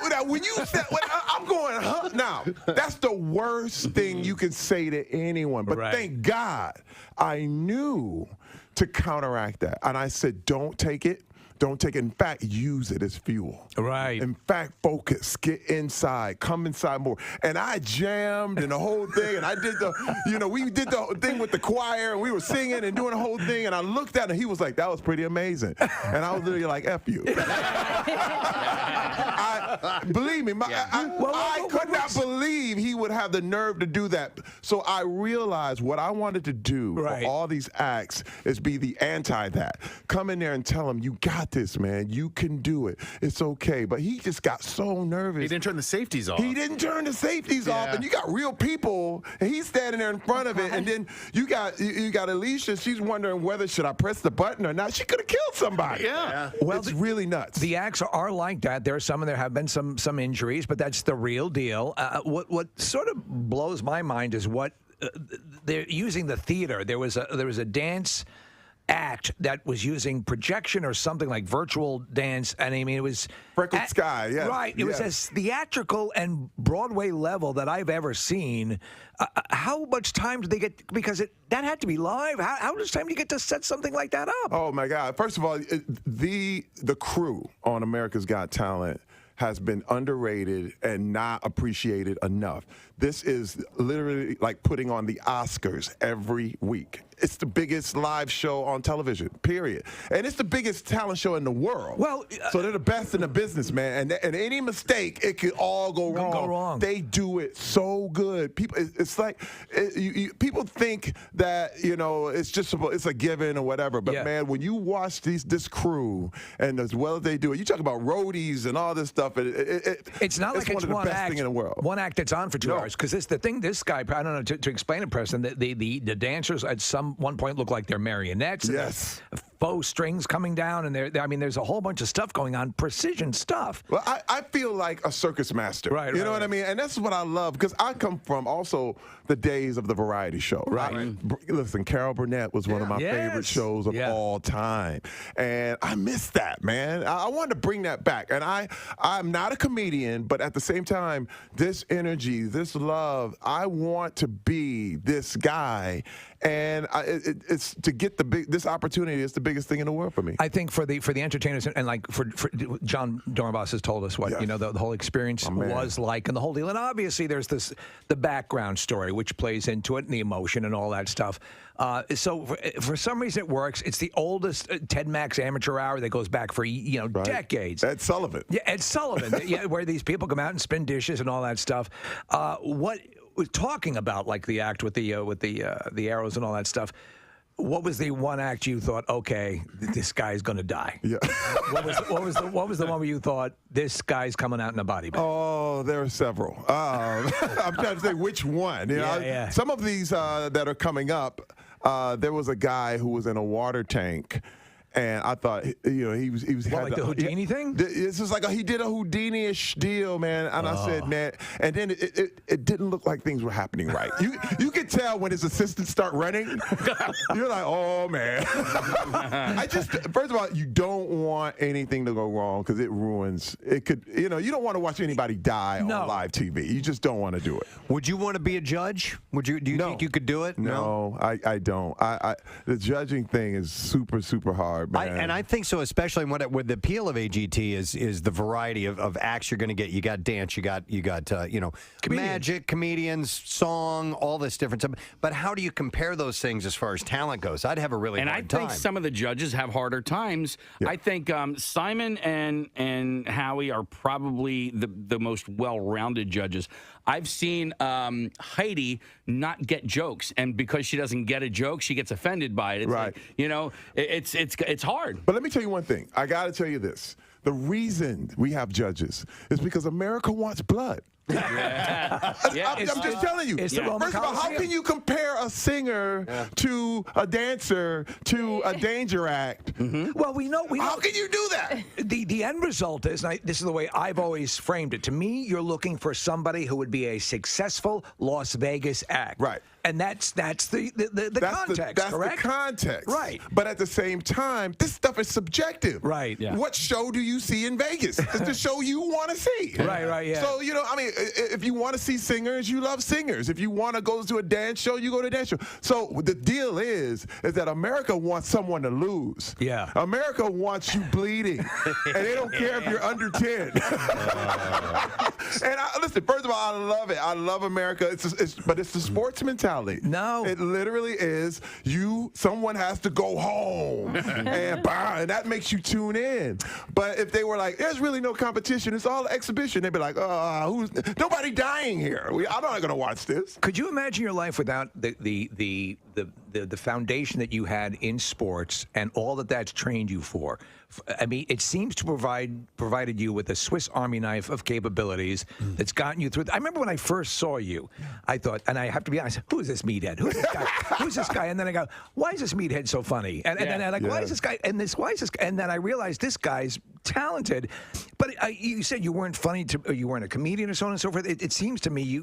Now, when you said, I'm going, huh? Now, that's the worst thing you can say to anyone. But thank God I knew to counteract that. And I said, don't take it. Don't take it. In fact, use it as fuel. Right. In fact, focus. Get inside. Come inside more. And I jammed and the whole thing. And I did we did the thing with the choir. And we were singing and doing the whole thing. And I looked at him. He was like, that was pretty amazing. And I was literally like, F you. Believe me, I could not believe he would have the nerve to do that. So I realized what I wanted to do for all these acts is be the anti that. Come in there and tell them, you got this, man. You can do it. It's okay. But he just got so nervous. He didn't turn the safeties off. He didn't turn the safeties off. And you got real people, and he's standing there in front of it. And then you got Alicia. She's wondering whether should I press the button or not. She could have killed somebody. Yeah. Well, it's really nuts. The acts are like that. There have been some injuries, but that's the real deal. What sort of blows my mind is what they're using the theater. There was a dance act that was using projection or something like virtual dance, and I mean it was Freckled Sky, yeah, right. It was as theatrical and Broadway level that I've ever seen. How much time did they get? Because that had to be live. How much time do you get to set something like that up? Oh my God! First of all, the crew on America's Got Talent has been underrated and not appreciated enough. This is literally like putting on the Oscars every week. It's the biggest live show on television, period. And it's the biggest talent show in the world. Well, so they're the best in the business, man. And any mistake, it could all go wrong. They do it so good. People, it's like people think that it's a given or whatever. But man, when you watch this crew and as well as they do it, you talk about roadies and all this stuff. It's not like it's one of the best act, thing in the world. One act that's on for 2 hours. Because this guy, I don't know to explain it, Preston. The dancers at one point look like they're marionettes. Yes. Faux strings coming down, and there's a whole bunch of stuff going on, precision stuff. Well, I feel like a circus master. Right. You know what I mean? And that's what I love, because I come from also the days of the variety show. Right. Listen, Carol Burnett was one of my favorite shows of all time. And I miss that, man. I wanted to bring that back. And I'm not a comedian, but at the same time, this energy, this love, I want to be this guy. And it's to get this opportunity. It's the biggest thing in the world for me. I think for the entertainers and like for John Dornbos has told us what the whole experience was like and the whole deal. And obviously there's the background story which plays into it and the emotion and all that stuff. So for some reason it works. It's the oldest Ted Max amateur hour that goes back for decades. Ed Sullivan. Yeah, Ed Sullivan. Where these people come out and spin dishes and all that stuff. What was talking about like the act with the arrows and all that stuff. What was the one act you thought, okay, this guy's going to die? Yeah. What was the one where you thought this guy's coming out in a body bag? Oh, there are several. I'm trying to say which one. Some of these that are coming up. There was a guy who was in a water tank. And I thought, he was What, like the Houdini thing? It's just like he did a Houdini-ish deal, man. And I said, man, and then it didn't look like things were happening right. You could tell when his assistants start running. You're like, oh man. First of all, you don't want anything to go wrong because it ruins. It could, you don't want to watch anybody die on live TV. You just don't want to do it. Would you want to be a judge? Do you think you could do it? No, I don't. The judging thing is super, super hard. Man. I think so, especially with the appeal of AGT is the variety of acts you're going to get. You got dance, you got magic, comedians, song, all this different stuff. But how do you compare those things as far as talent goes? I'd have a really hard time. And I think some of the judges have harder times. Yeah. I think Simon and Howie are probably the most well-rounded judges. I've seen Heidi not get jokes, and because she doesn't get a joke, she gets offended by it. It's right. Like, it's hard. But let me tell you one thing. I got to tell you this. The reason we have judges is because America wants blood. I'm just telling you. First of all, how can you compare a singer to a dancer to a danger act? Mm-hmm. Well, we know. How can you do that? The end result is, this is the way I've always framed it. To me, you're looking for somebody who would be a successful Las Vegas act. Right. And that's the context, that's correct? The context. Right. But at the same time, this stuff is subjective. Right. Yeah. What show do you see in Vegas? It's the show you want to see. Right, yeah. So, if you want to see singers, you love singers. If you want to go to a dance show, you go to a dance show. So the deal is that America wants someone to lose. Yeah. America wants you bleeding. And they don't care if you're under 10. And listen, first of all, I love it. I love America. But it's the sports mentality. No. It literally is someone has to go home and that makes you tune in. But if they were like, there's really no competition, it's all exhibition, they'd be like, nobody dying here. I'm not going to watch this. Could you imagine your life without the foundation that you had in sports and all that's trained you for? I mean, it seems to provided you with a Swiss Army knife of capabilities that's gotten you through. I remember when I first saw you, I thought, and I have to be honest, who is this meathead? Who's this guy? Who's this guy? And then I go, why is this meathead so funny? And then I'm like, why is this guy? Why is this guy? And then I realized this guy's talented. But you said you weren't funny, you weren't a comedian or so on and so forth. It seems to me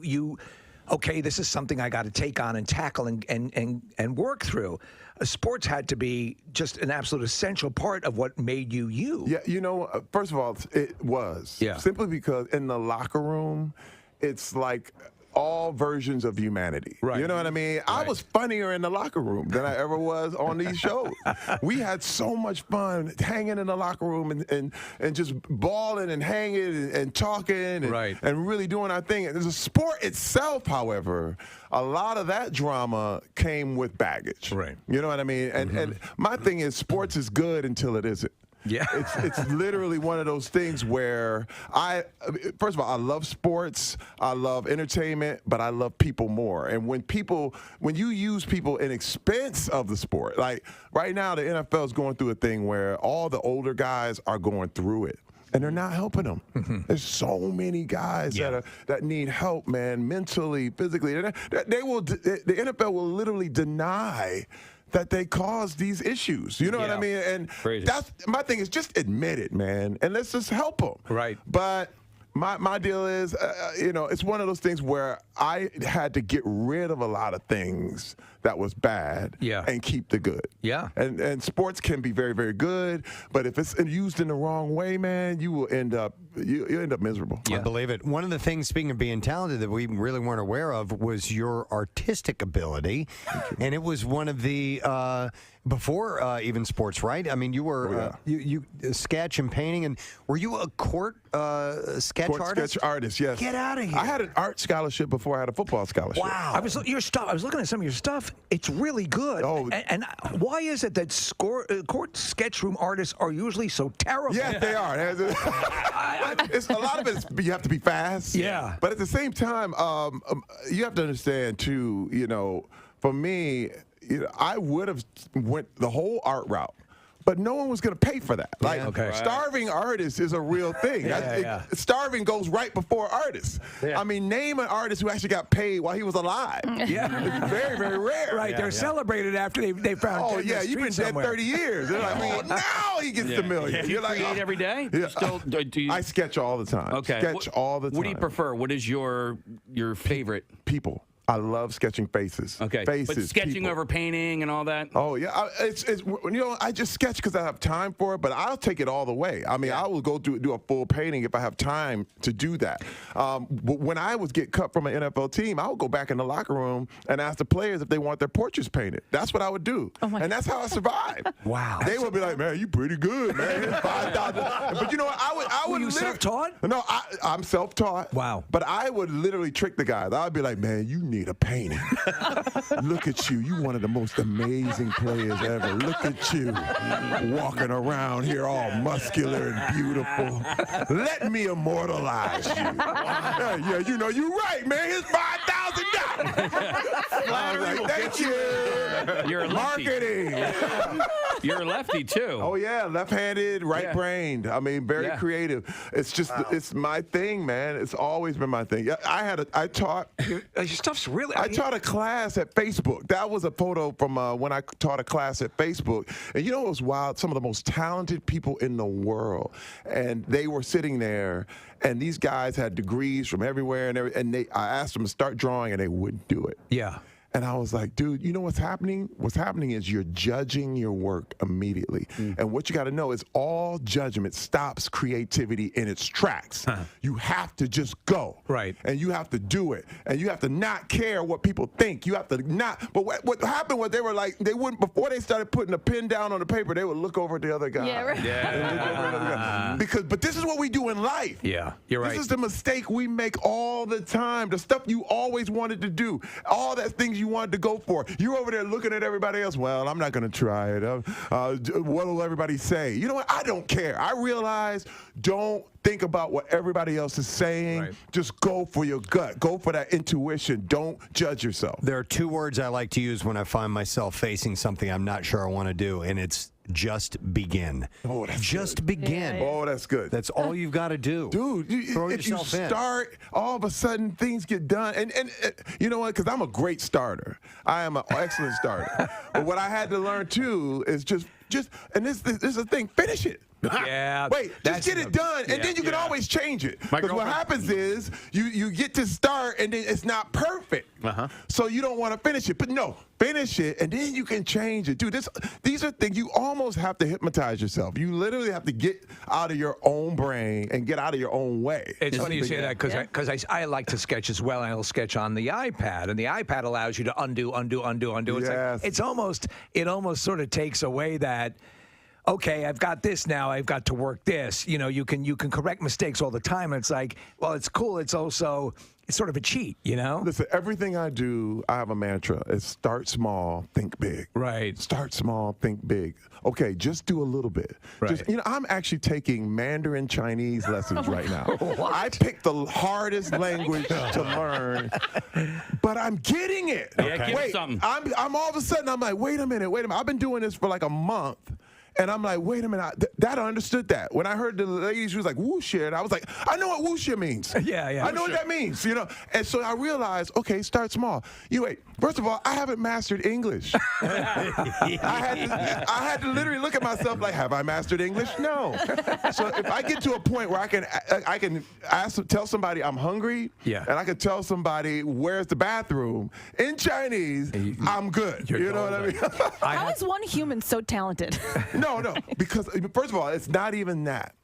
okay, this is something I got to take on and tackle and work through. Sports had to be just an absolute essential part of what made you you. Yeah, first of all, it was. Yeah. Simply because in the locker room, it's like all versions of humanity. Right. You know what I mean? Right. I was funnier in the locker room than I ever was on these shows. We had so much fun hanging in the locker room and just balling and hanging and talking and really doing our thing. And the sport itself, however, a lot of that drama came with baggage. Right. You know what I mean? And my thing is, sports is good until it isn't. Yeah. It's literally one of those things where first of all, I love sports, I love entertainment, but I love people more. And when you use people in expense of the sport, like right now the NFL is going through a thing where all the older guys are going through it. And they're not helping them. There's so many guys that need help, man, mentally, physically. The NFL will literally deny that they cause these issues. You know what I mean? And that's my thing is just admit it, man, and let's just help them. Right. But my deal is, it's one of those things where I had to get rid of a lot of things that was bad and keep the good. Yeah. And sports can be very, very good, but if it's used in the wrong way, man, you will end up miserable. I believe it. One of the things, speaking of being talented, that we really weren't aware of was your artistic ability, and it was one of the before even sports, right? I mean, you were you sketch and painting, and were you a court sketch artist? Yes. Get out of here! I had an art scholarship before I had a football scholarship. Wow! I was looking at some of your stuff. It's really good. Oh, and why is it that court sketch room artists are usually so terrible? Yes, they are. It's a lot of it. You have to be fast. Yeah. But at the same time, you have to understand too. For me, I would have went the whole art route. but no one was going to pay for that. Like, starving artists is a real thing. Starving goes right before artists. I mean, name an artist who actually got paid while he was alive. Yeah. It's very, very rare. Right, they're celebrated after they found. Oh yeah, you've been dead 30 years. They're like, now he gets the million. Do you create every day? Yeah. Still, do you... I sketch all the time. Okay. Sketch all the time. What do you prefer? What is your favorite? People. I love sketching faces. Okay. Faces. But sketching people. over painting and all that? Oh, yeah. It's I just sketch because I have time for it, but I'll take it all the way. I mean, I will go do a full painting if I have time to do that. But when I was get cut from an NFL team, I would go back in the locker room and ask the players if they want their portraits painted. That's what I would do. And that's how I survived. Wow. They would be like, man, you pretty good, man. It's $5,000. But you know what? I would. Were you self-taught? No, I'm self-taught. Wow. But I would literally trick the guys. I'd be like, man, you need a painting. Look at you. You one of the most amazing players ever. Look at you walking around here all muscular and beautiful. Let me immortalize you. Yeah, you know, you're right, man. Here's $5,000. All right, thank you. You're a lefty. Marketing. You're a lefty, too. Oh, yeah. Left-handed, right-brained. I mean, very creative. It's just, it's my thing, man. It's always been my thing. I taught. Your stuff's really. I taught a class at Facebook. That was a photo from when I taught a class at Facebook. And you know what was wild? Some of the most talented people in the world. And they were sitting there, and these guys had degrees from everywhere. And I asked them to start drawing, and they wouldn't do it. Yeah. And I was like, dude, you know what's happening? What's happening is you're judging your work immediately. And what you got to know is all judgment stops creativity in its tracks. You have to just go. Right. And you have to do it. And you have to not care what people think. You have to not. But what happened was they were like, they wouldn't, before they started putting a pen down on the paper, they would look over at the other guy. Yeah, right. But this is what we do in life. Yeah, you're right. This is the mistake we make all the time. The stuff you always wanted to do. All that things you wanted to go for. You're over there looking at everybody else. Well, I'm not going to try it. What will everybody say? You know what? I don't care. I realize don't think about what everybody else is saying. Right. Just go for your gut. Go for that intuition. Don't judge yourself. There are two words I like to use when I find myself facing something I'm not sure I want to do, and it's just begin. Oh, that's just good. begin. Yeah. Oh, that's good. That's all you've got to do. Dude, if you start, all of a sudden things get done. And you know what? Because I'm a great starter. I am an excellent starter. But what I had to learn, too, is just and this is the thing, finish it. Yeah. Wait, just get it done, and then you can always change it. Because what happens is you get to start, and then it's not perfect. So you don't want to finish it. But no, finish it, and then you can change it. Dude, these are things you almost have to hypnoptize yourself. You literally have to get out of your own brain and get out of your own way. It's funny you say that because I like to sketch as well, and I'll sketch on the iPad, and the iPad allows you to undo. It's like, it almost sort of takes away that. Okay, I've got this now. I've got to work this. You know, you can correct mistakes all the time. And it's like, well, it's cool. It's also sort of a cheat. You know. Listen, everything I do, I have a mantra. It's start small, think big. Right. Start small, think big. Okay, just do a little bit. Right. Just, I'm actually taking Mandarin Chinese lessons right now. I picked the hardest language to learn, but I'm getting it. Okay. Wait, I'm all of a sudden I'm like, wait a minute. I've been doing this for like a month. And I'm like, wait a minute, I understood that. When I heard the lady, she was like, wuxia, and I was like, I know what wuxia means. Yeah. I know what that means, And so I realized, okay, start small. First of all, I haven't mastered English. I had to literally look at myself like, have I mastered English? No. So if I get to a point where I can tell somebody I'm hungry, and I can tell somebody where's the bathroom in Chinese, I'm good. You know what I mean? How is one human so talented? No, because first of all, it's not even that.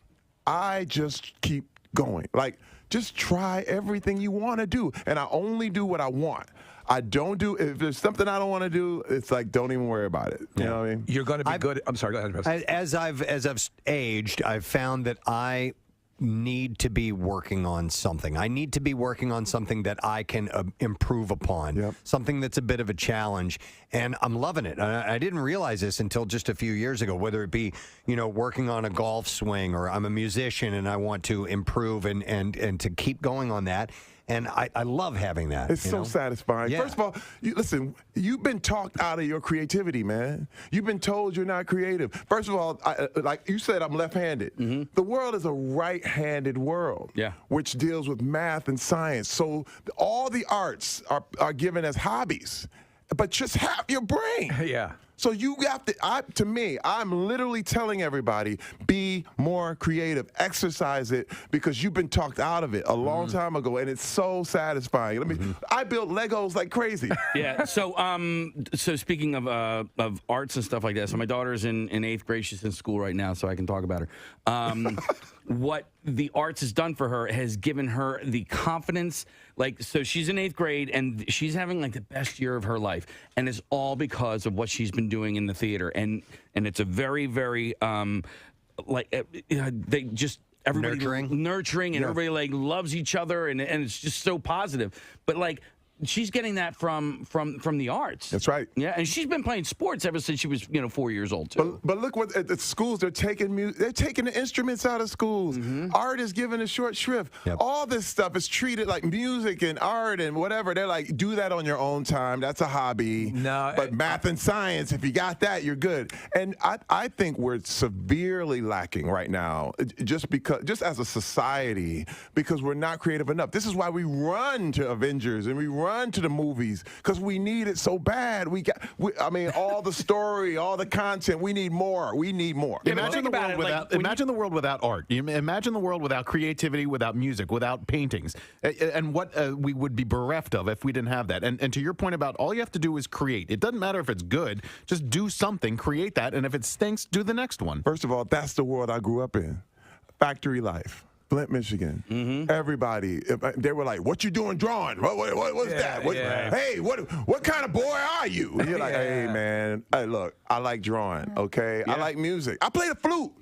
I just keep going. Like, just try everything you want to do, and I only do what I want. I don't do, if there's something I don't want to do, it's like, don't even worry about it. You know what I mean? You're going to be good. I'm sorry, go ahead, Preston. As I've aged, I've found that I need to be working on something. I need to be working on something that I can improve upon, something that's a bit of a challenge, and I'm loving it. I didn't realize this until just a few years ago, whether it be, working on a golf swing, or I'm a musician and I want to improve and to keep going on that. And I love having that. It's so satisfying. Yeah. First of all, listen, you've been talked out of your creativity, man. You've been told you're not creative. First of all, like you said, I'm left-handed. The world is a right-handed world, which deals with math and science. So all the arts are given as hobbies, but just half your brain. Yeah. So you have to me, I'm literally telling everybody, be more creative, exercise it, because you've been talked out of it a long time ago, and it's so satisfying. I built Legos like crazy. Yeah. So speaking of arts and stuff like that, so my daughter's in 8th grade. She's in school right now, so I can talk about her. What the arts has done for her has given her the confidence. Like, so she's in 8th grade, and she's having like the best year of her life, and it's all because of what she's been doing in the theater. And it's a very, very they just everybody nurturing, and everybody like loves each other, and it's just so positive. But like, she's getting that from the arts. That's right. Yeah, and she's been playing sports ever since she was 4 years old too. But look what at the schools they're taking the instruments out of schools. Art is given a short shrift. All this stuff is treated like music and art and whatever. They're like, do that on your own time. That's a hobby. No, but math and science, if you got that, you're good. And I think we're severely lacking right now, just as a society, because we're not creative enough. This is why we run to Avengers and we run to the movies, because we need it so bad. All the story, all the content. We need more. We need more. Imagine the world without art. Imagine the world without creativity, without music, without paintings, and what we would be bereft of if we didn't have that. And to your point about all you have to do is create. It doesn't matter if it's good. Just do something, create that, and if it stinks, do the next one. First of all, that's the world I grew up in. Factory life. Flint, Michigan. Everybody, they were like, "What you doing drawing? What's that? Hey, what kind of boy are you?" And you're like, "Hey, man, hey, look, I like drawing. Okay, I like music. I play the flute.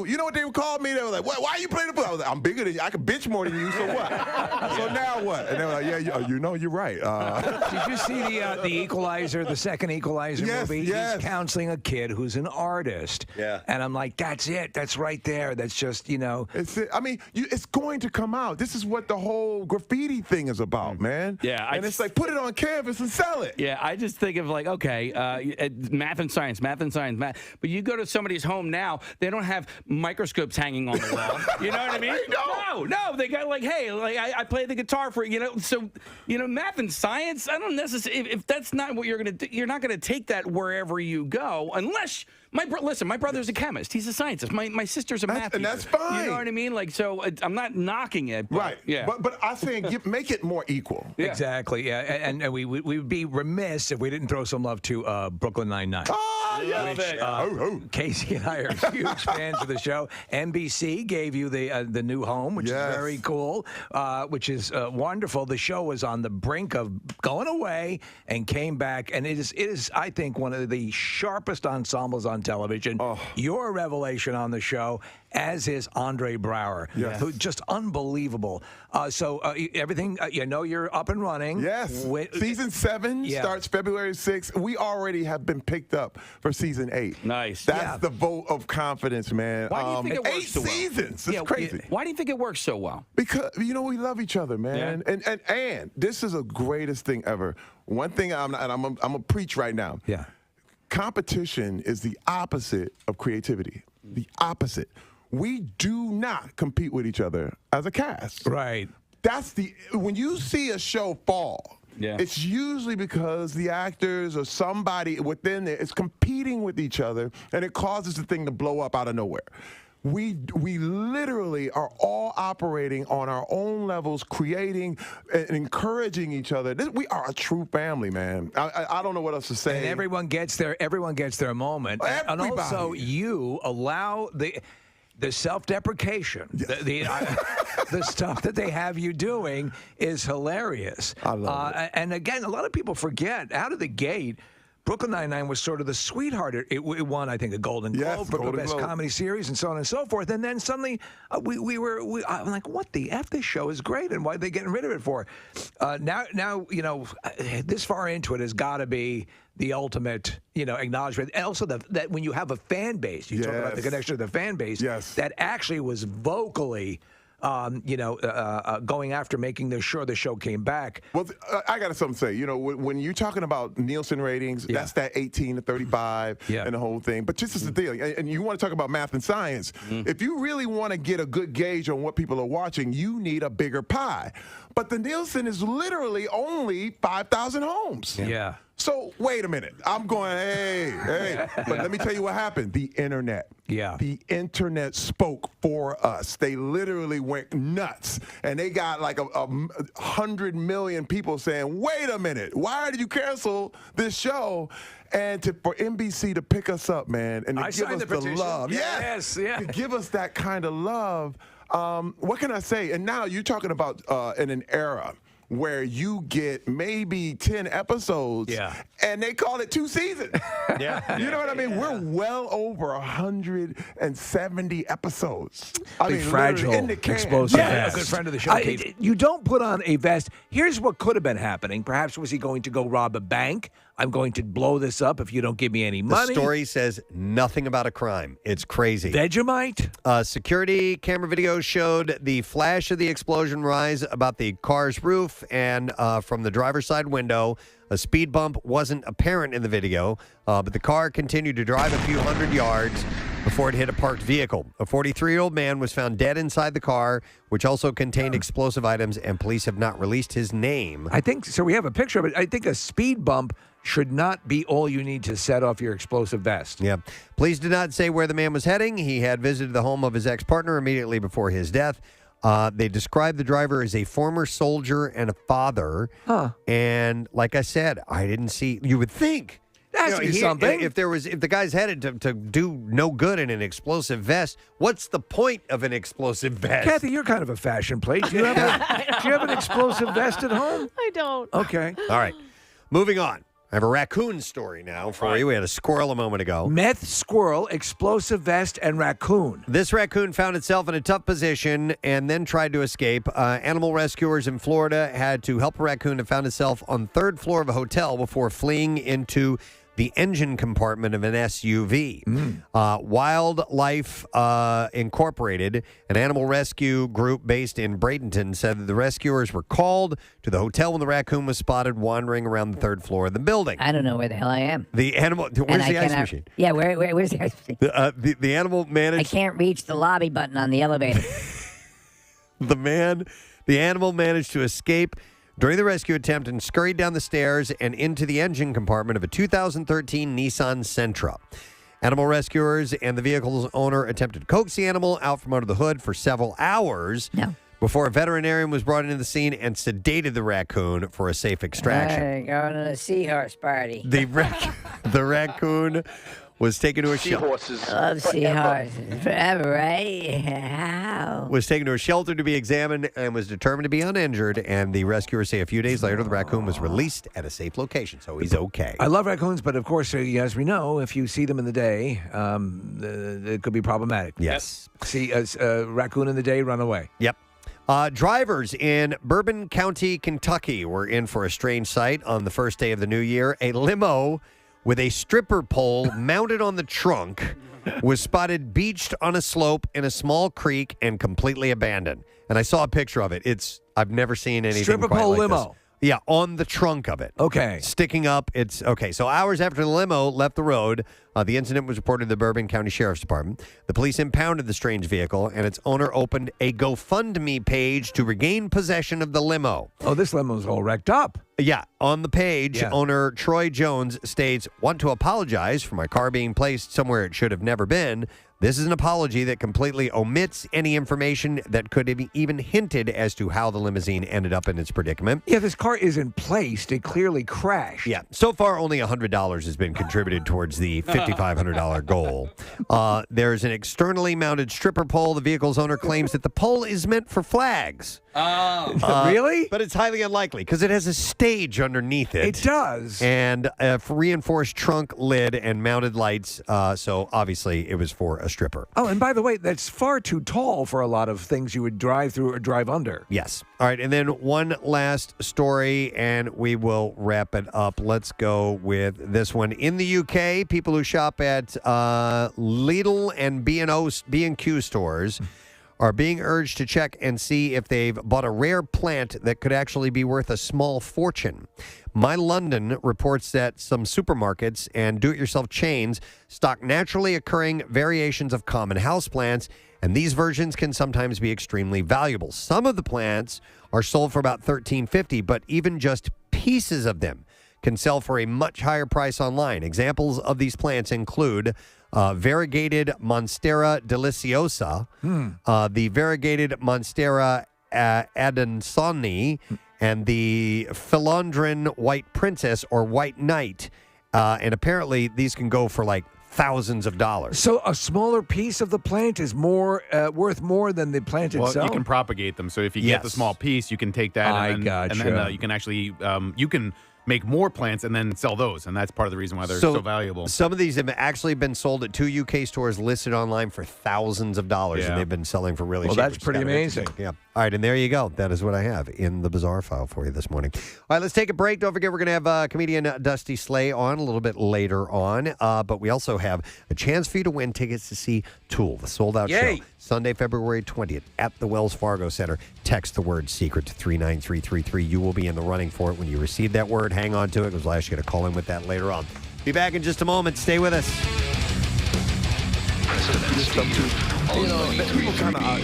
You know what they would call me? They were like, why are you playing the flute?" I was like, "I'm bigger than you. I can bench more than you. So what? So now what?" And they were like, "Yeah, you're right." Did you see the Equalizer, the second Equalizer movie? Yes. He's counseling a kid who's an artist. Yeah. And I'm like, that's it. That's right there. That's just, it's going to come out. This is what the whole graffiti thing is about, man. Yeah. It's like, put it on canvas and sell it. Yeah, I just think of like, okay, math and science. But you go to somebody's home now, they don't have microscopes hanging on the wall. You know what I mean? No, they got like, hey, like I play the guitar for you. So math and science. I don't necessarily. If that's not what you're gonna do, you're not gonna take that wherever you go, unless. My brother's a chemist. He's a scientist. My sister's a math teacher. And that's fine. You know what I mean? Like, so I'm not knocking it. But, right. Yeah. But I'm saying make it more equal. Yeah. Exactly. Yeah. And we would be remiss if we didn't throw some love to Brooklyn Nine-Nine. Oh, yeah. Casey and I are huge fans of the show. NBC gave you the new home, which is very cool, which is wonderful. The show was on the brink of going away and came back, and it is I think one of the sharpest ensembles on television. You're a revelation on the show, as is Andre Braugher, who just unbelievable. So everything, you're up and running. Yes. Season 7 starts February 6th. We already have been picked up for season 8. Nice. That's the vote of confidence, man. Why do you think it works 8 so well? seasons. It's crazy. Why do you think it works so well? Because we love each other, man. Yeah. And this is the greatest thing ever. One thing I'm gonna preach right now. Yeah. Competition is the opposite of creativity. The opposite. We do not compete with each other as a cast. Right. When you see a show fall, it's usually because the actors or somebody within there is competing with each other, and it causes the thing to blow up out of nowhere. We literally are all operating on our own levels, creating and encouraging each other. We are a true family, man. I don't know what else to say. And everyone gets their moment. Everybody. And also, you allow the self-deprecation, the stuff that they have you doing is hilarious. I love it. And again, a lot of people forget, out of the gate, Brooklyn Nine-Nine was sort of the sweetheart. It won, I think, a Golden Globe for the Best Comedy Series and so on and so forth. And then suddenly I'm like, what the F? This show is great, and why are they getting rid of it for? Now, this far into it has got to be the ultimate, acknowledgement. And also that when you have a fan base, you talk about the connection to the fan base, that actually was vocally going after making sure the show came back. Well, I got something to say. When you're talking about Nielsen ratings, that's that 18 to 35 and the whole thing. But this is the deal, and you want to talk about math and science. If you really want to get a good gauge on what people are watching, you need a bigger pie. But the Nielsen is literally only 5,000 homes. Yeah. So wait a minute. I'm going, hey. But let me tell you what happened. The internet. Yeah. The internet spoke for us. They literally went nuts. And they got like 100 million people saying, wait a minute. Why did you cancel this show? And for NBC to pick us up, man, and to give us the love. Yes, to give us that kind of love. What can I say? And now you're talking about in an era where you get maybe 10 episodes, and they call it 2 seasons. You know what I mean? We're well over 170 episodes. I mean, fragile, in the can. explosive vest. A good friend of the show, Keith. You don't put on a vest. Here's what could have been happening. Perhaps was he going to go rob a bank? I'm going to blow this up if you don't give me any money. The story says nothing about a crime. It's crazy. Vegemite? Security camera video showed the flash of the explosion rise about the car's roof, and from the driver's side window, a speed bump wasn't apparent in the video, but the car continued to drive a few hundred yards before it hit a parked vehicle. A 43-year-old man was found dead inside the car, which also contained explosive items, and police have not released his name. I think, so we have a picture of it. I think a speed bump should not be all you need to set off your explosive vest. Yeah. Police did not say where the man was heading. He had visited the home of his ex-partner immediately before his death. They described the driver as a former soldier and a father. And like I said, I didn't see, you would think. That has to be something. If the guy's headed to do no good in an explosive vest, what's the point of an explosive vest? Kathy, you're kind of a fashion plate. Do you have an explosive vest at home? I don't. Okay. All right. Moving on. I have a raccoon story now for you. We had a squirrel a moment ago. Meth, squirrel, explosive vest, and raccoon. This raccoon found itself in a tough position and then tried to escape. Animal rescuers in Florida had to help a raccoon that found itself on the third floor of a hotel before fleeing into the engine compartment of an SUV. Wildlife Incorporated, an animal rescue group based in Bradenton, said that the rescuers were called to the hotel when the raccoon was spotted wandering around the third floor of the building. I don't know where the hell I am. The animal, where's the ice machine? Yeah, where's the ice machine? The animal managed. I can't reach the lobby button on the elevator. The animal managed to escape during the rescue attempt and scurried down the stairs and into the engine compartment of a 2013 Nissan Sentra. Animal rescuers and the vehicle's owner attempted to coax the animal out from under the hood for several hours before a veterinarian was brought into the scene and sedated the raccoon for a safe extraction. Going to the seahorse party. The raccoon was taken to a shelter. I love seahorses forever, right? How? Was taken to a shelter to be examined and was determined to be uninjured. And the rescuers say a few days later, the raccoon was released at a safe location, so he's okay. I love raccoons, but of course, as we know, if you see them in the day, it could be problematic. Yes. See a raccoon in the day, run away. Yep. Drivers in Bourbon County, Kentucky were in for a strange sight on the first day of the new year. A limo with a stripper pole mounted on the trunk was spotted beached on a slope in a small creek and completely abandoned. And I saw a picture of it. I've never seen anything stripper quite pole like limo. This. Yeah, on the trunk of it. Okay. Sticking up. It's okay. So hours after the limo left the road, the incident was reported to the Bourbon County Sheriff's Department. The police impounded the strange vehicle, and its owner opened a GoFundMe page to regain possession of the limo. Oh, this limo's all wrecked up. Yeah. On the page, owner Troy Jones states, "Want to apologize for my car being placed somewhere it should have never been. This is an apology that completely omits any information that could have even hinted as to how the limousine ended up in its predicament." Yeah, this car isn't placed. It clearly crashed. Yeah. So far, only $100 has been contributed towards the $5,500 goal. There's an externally mounted stripper pole. The vehicle's owner claims that the pole is meant for flags. Really? But it's highly unlikely because it has a stage underneath it. It does. And a reinforced trunk lid and mounted lights. So obviously it was for a stripper. Oh, and by the way, that's far too tall for a lot of things you would drive through or drive under. Yes. All right. And then one last story, and we will wrap it up. Let's go with this one. In the UK, people who shop at Lidl and B&Q stores are being urged to check and see if they've bought a rare plant that could actually be worth a small fortune. My London reports that some supermarkets and do-it-yourself chains stock naturally occurring variations of common houseplants, and these versions can sometimes be extremely valuable. Some of the plants are sold for about $13.50, but even just pieces of them can sell for a much higher price online. Examples of these plants include variegated Monstera deliciosa, the variegated Monstera adansoni, and the philodendron white princess or white knight. And apparently these can go for like thousands of dollars. So a smaller piece of the plant is more worth more than the plant Well, itself? you can propagate them. So if you get the small piece, you can take that and then you can actually you can make more plants and then sell those. And that's part of the reason why they're so valuable. Some of these have actually been sold at 2 UK stores listed online for thousands of dollars, and they've been selling for really cheap. Well, that's which is pretty kind of amazing. interesting. Yeah. All right, and there you go. That is what I have in the bizarre file for you this morning. All right, let's take a break. Don't forget, we're going to have comedian Dusty Slay on a little bit later on. But we also have a chance for you to win tickets to see Tool, the sold-out show, Sunday, February 20th at the Wells Fargo Center. Text the word SECRET to 39333. You will be in the running for it when you receive that word. Hang on to it because we'll ask you to call in with that later on. Be back in just a moment. Stay with us.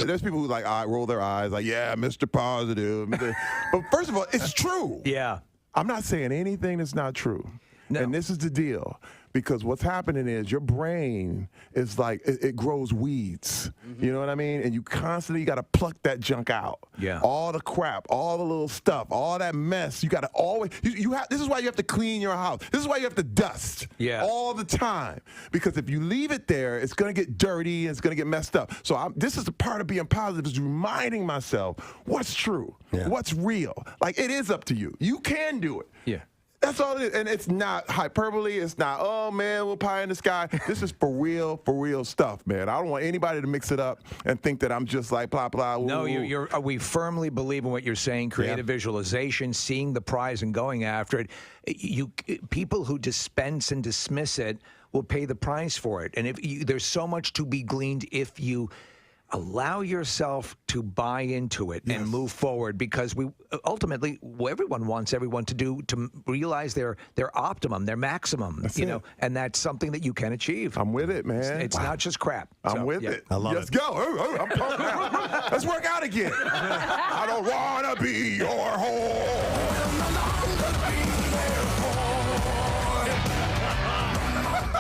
There's people who roll their eyes like, yeah, Mr. Positive. But first of all, it's true. Yeah. I'm not saying anything that's not true. No. And this is the deal. Because what's happening is your brain is like, it grows weeds. You know what I mean? And you constantly got to pluck that junk out. Yeah. All the crap, all the little stuff, all that mess. You got to always, this is why you have to clean your house. This is why you have to dust all the time. Because if you leave it there, it's going to get dirty and it's going to get messed up. So this is the part of being positive, is reminding myself what's true, what's real. Like, it is up to you. You can do it. Yeah. That's all it is. And it's not hyperbole. It's not, oh, man, we'll pie in the sky. This is for real stuff, man. I don't want anybody to mix it up and think that I'm just like blah, blah. Woo, No, we firmly believe in what you're saying, creative visualization, seeing the prize and going after it. People who dispense and dismiss it will pay the price for it. And there's so much to be gleaned if you allow yourself to buy into it and move forward, because ultimately everyone wants everyone to realize their optimum, their maximum, and that's something that you can achieve. I'm with it, man. It's not just crap. I'm with it. I love it. Let's go. I'm pumped now. Let's work out again. I don't want to be your whore.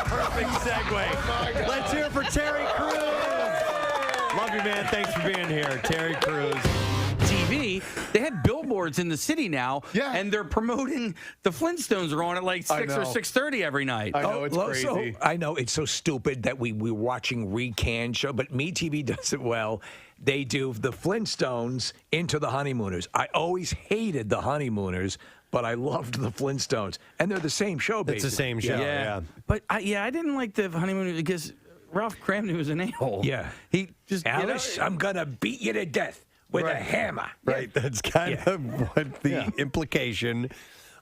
Perfect segue. Let's hear it for Terry Crews. Love you, man. Thanks for being here. Terry Crews. TV, they have billboards in the city now, and they're promoting the Flintstones are on at like 6 or 6:30 every night. I know, it's crazy. I know, it's so stupid that we're watching recanned show, but MeTV does it well. They do the Flintstones into the Honeymooners. I always hated the Honeymooners, but I loved the Flintstones. And they're the same show, basically. It's the same show, yeah. But I didn't like the Honeymooners because Ralph Cramden was an a-hole. Yeah. He just, Alice, I'm going to beat you to death with a hammer. Right. That's kind of what the implication.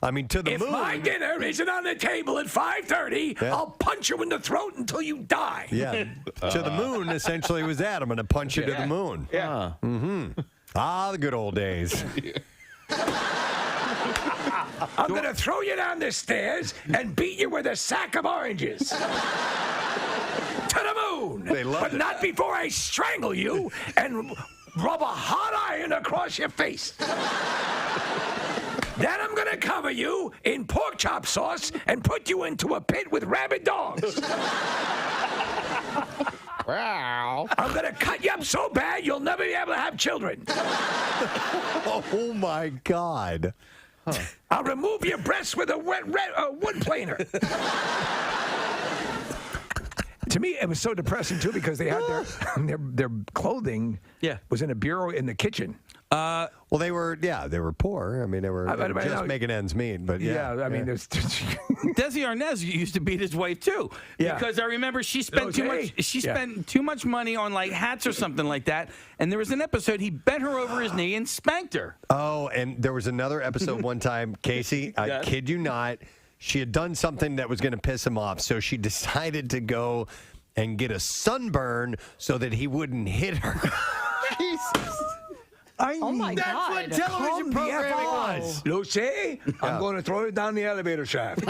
I mean, to the moon. If my dinner isn't on the table at 5:30, I'll punch you in the throat until you die. Yeah. To the moon, essentially, was that. I'm going to punch you to the moon. Yeah. The good old days. I'm going to throw you down the stairs and beat you with a sack of oranges. To the moon. They loved but it. not before I strangle you and rub a hot iron across your face. Then I'm going to cover you in pork chop sauce and put you into a pit with rabid dogs. I'm going to cut you up so bad you'll never be able to have children. Oh, my God. I'll remove your breasts with a wood planer. To me, it was so depressing, too, because they had their clothing was in a bureau in the kitchen. Well, they were poor. I mean, they were just making ends meet. But I mean, there's Desi Arnaz used to beat his wife too, because I remember she spent too much. She spent too much money on like hats or something like that. And there was an episode he bent her over his knee and spanked her. Oh, and there was another episode one time, Casey. I kid you not. She had done something that was going to piss him off, so she decided to go and get a sunburn so that he wouldn't hit her. Oh my That's God. what television programming was. Lucy, I'm going to throw you down the elevator shaft.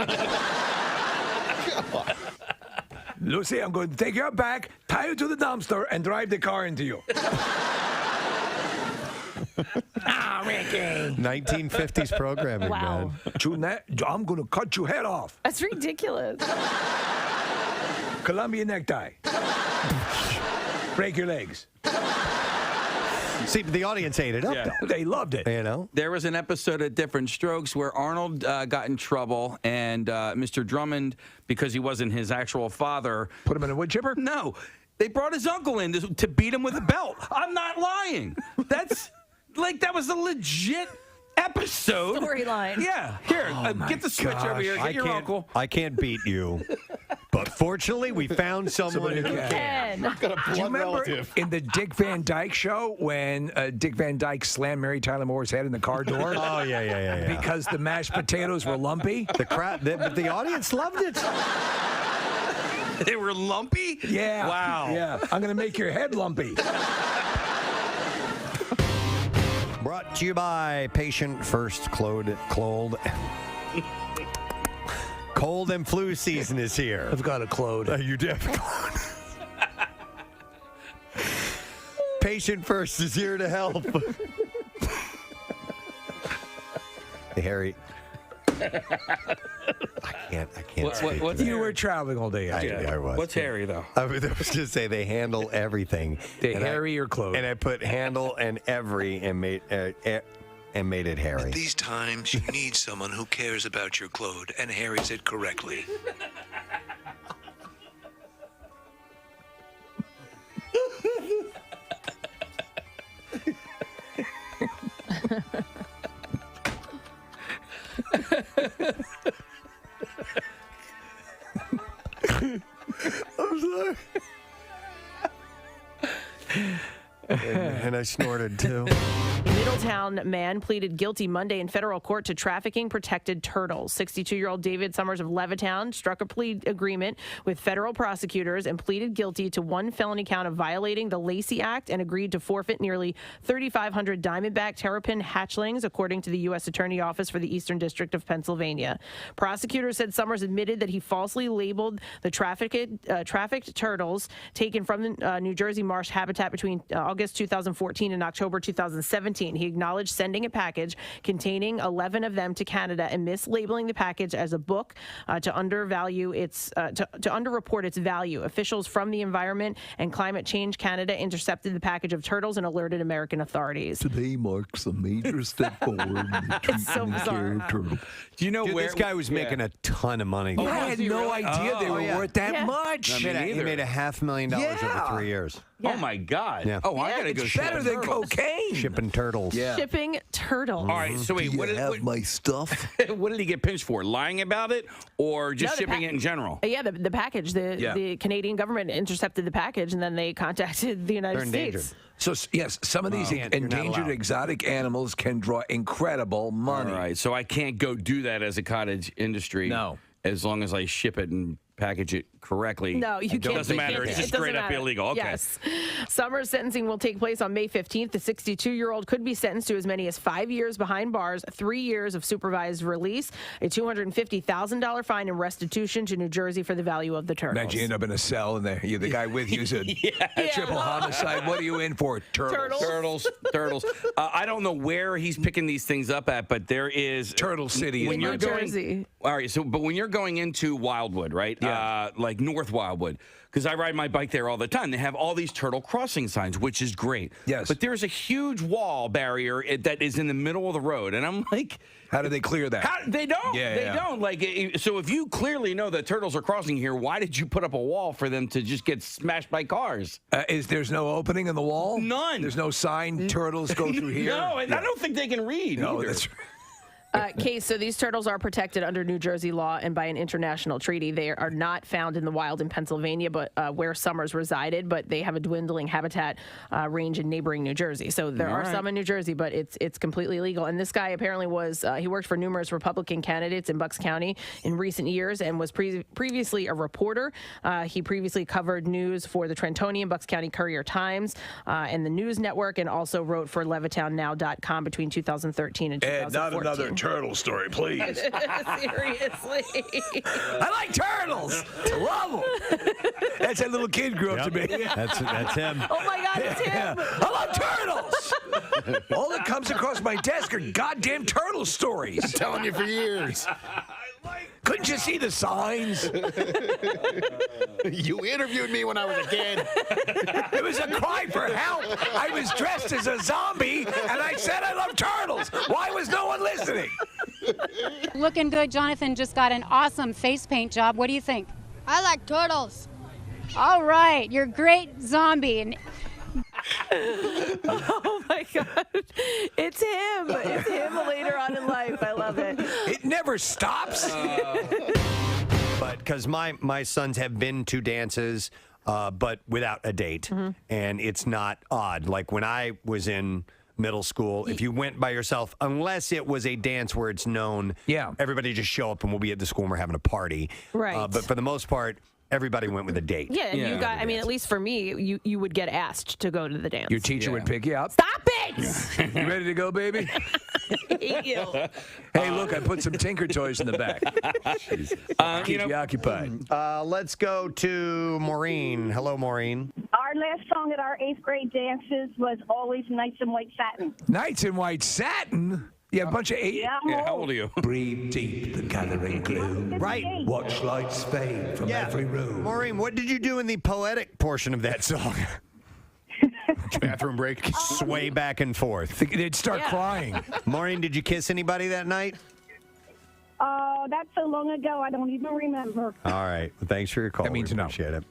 Lucy, I'm going to take you out back, tie you to the dumpster, and drive the car into you. Ricky. 1950s programming, Wow. man. I'm going to cut your head off. That's ridiculous. Columbia necktie. Break your legs. See, the audience ate it up, though. They loved it. You know? There was an episode of Different Strokes where Arnold got in trouble, and Mr. Drummond, because he wasn't his actual father, put him in a wood chipper? No. They brought his uncle in to beat him with a belt. I'm not lying. That's that was a legit episode. Storyline. Yeah. Here, get the switch over here. Get your uncle. I can't beat you. But fortunately, we found someone who can. Do you remember in the Dick Van Dyke Show when Dick Van Dyke slammed Mary Tyler Moore's head in the car door? Oh, yeah. Because the mashed potatoes were lumpy? The audience loved it. They were lumpy? Yeah. Wow. Yeah. I'm going to make your head lumpy. Brought to you by Patient First Cold and flu season is here. I've got a clode. You did. Patient First is here to help. Hey, Harry. I can't speak. You were traveling all day. I was. What's Harry, though? I was just going to say they handle everything. They Harry or clothes. And I put handle and every and made it Harry. At these times, you need someone who cares about your clothes, and Harry's it correctly. I'm sorry. And I snorted too. A Middletown man pleaded guilty Monday in federal court to trafficking protected turtles. 62-year-old David Summers of Levittown struck a plea agreement with federal prosecutors and pleaded guilty to one felony count of violating the Lacey Act and agreed to forfeit nearly 3,500 diamondback terrapin hatchlings, according to the U.S. Attorney Office for the Eastern District of Pennsylvania. Prosecutors said Summers admitted that he falsely labeled the trafficked turtles taken from the New Jersey marsh habitat between August 2014 and October 2017. He acknowledged sending a package containing 11 of them to Canada and mislabeling the package as a book to underreport its value. Officials from the Environment and Climate Change Canada intercepted the package of turtles and alerted American authorities. Today marks a major step forward in the It's so treatment of bizarre. turtle. Do you know Dude, where this guy was making a ton of money? I had no idea they were worth that much. He made $500,000 over 3 years. Oh, my God. Yeah. Oh, I got to go It's ship better than turtles. cocaine. Shipping turtles. Yeah. Shipping turtles. All right, so wait, Do what you did, have my stuff? what did he get pinched for? Lying about it or just No, the shipping it in general? Yeah, the package. The Canadian government intercepted the package, and then they contacted the United They're endangered. States. So, yes, some of these You're not endangered allowed. exotic animals can draw incredible money. All right, so I can't go do that as a cottage industry. No. As long as I ship it and package it correctly. No, you can't. Doesn't matter. It's It just doesn't straight up matter. illegal. Okay. Yes. Summer's sentencing will take place on May 15th. The 62-year-old could be sentenced to as many as 5 years behind bars, 3 years of supervised release, a $250,000 fine, and restitution to New Jersey for the value of the turtles. Imagine you end up in a cell and the guy with you said, triple homicide. What are you in for? Turtles. I don't know where he's picking these things up at, but there is Turtle City when in you're New going. Jersey. All right, but when you're going into Wildwood, right? Yeah. Like North Wildwood, because I ride my bike there all the time. They have all these turtle crossing signs, which is great. Yes. But there's a huge wall barrier that is in the middle of the road, and I'm like, how do they clear that? They don't. Yeah, they yeah. don't. Like, so if you clearly know that turtles are crossing here, why did you put up a wall for them to just get smashed by cars? There's no opening in the wall? None. There's no sign, turtles go through here? No, and I don't think they can read No, either. that's Case, so these turtles are protected under New Jersey law and by an international treaty. They are not found in the wild in Pennsylvania, but where Summers resided, but they have a dwindling habitat range in neighboring New Jersey. So there are some in New Jersey, but it's completely illegal. And this guy apparently was, he worked for numerous Republican candidates in Bucks County in recent years and was previously a reporter. He previously covered news for the Trentonian, Bucks County Courier-Times, and the News Network, and also wrote for LevittownNow.com between 2013 and 2014. Not another turtle story, please. Seriously. I like turtles. Love them. That's that little kid grew up to be. That's him. Oh my God, it's him. I love turtles. All that comes across my desk are goddamn turtle stories. I'm telling you for years. Couldn't you see the signs? You interviewed me when I was a kid. It was a cry for help. I was dressed as a zombie, and I said I love turtles. Why was no one listening? Looking good. Jonathan just got an awesome face paint job. What do you think? I like turtles. All right. You're a great zombie. And Oh my God. It's him. It's him later on in life. I love it. It never stops. But because my sons have been to dances, but without a date, and it's not odd. Like when I was in middle school, if you went by yourself, unless it was a dance where it's known, everybody just show up and we'll be at the school and we're having a party. Right. But for the most part, everybody went with a date. Yeah, and you got, I mean, at least for me, you would get asked to go to the dance. Your teacher would pick you up. Stop it! You ready to go, baby? I hate you. Hey, look, I put some Tinker toys in the back. Keep you occupied. Let's go to Maureen. Hello, Maureen. Our last song at our 8th grade dances was always Nights in White Satin. Nights in White Satin? Yeah, a bunch of eight. Yeah, how old are you? Breathe deep the gathering gloom. Right. Watch lights fade from every room. Maureen, what did you do in the poetic portion of that song? Bathroom break. Sway back and forth. They'd start crying. Maureen, did you kiss anybody that night? That's so long ago, I don't even remember. All right. Well, thanks for your call. That means no. Appreciate it.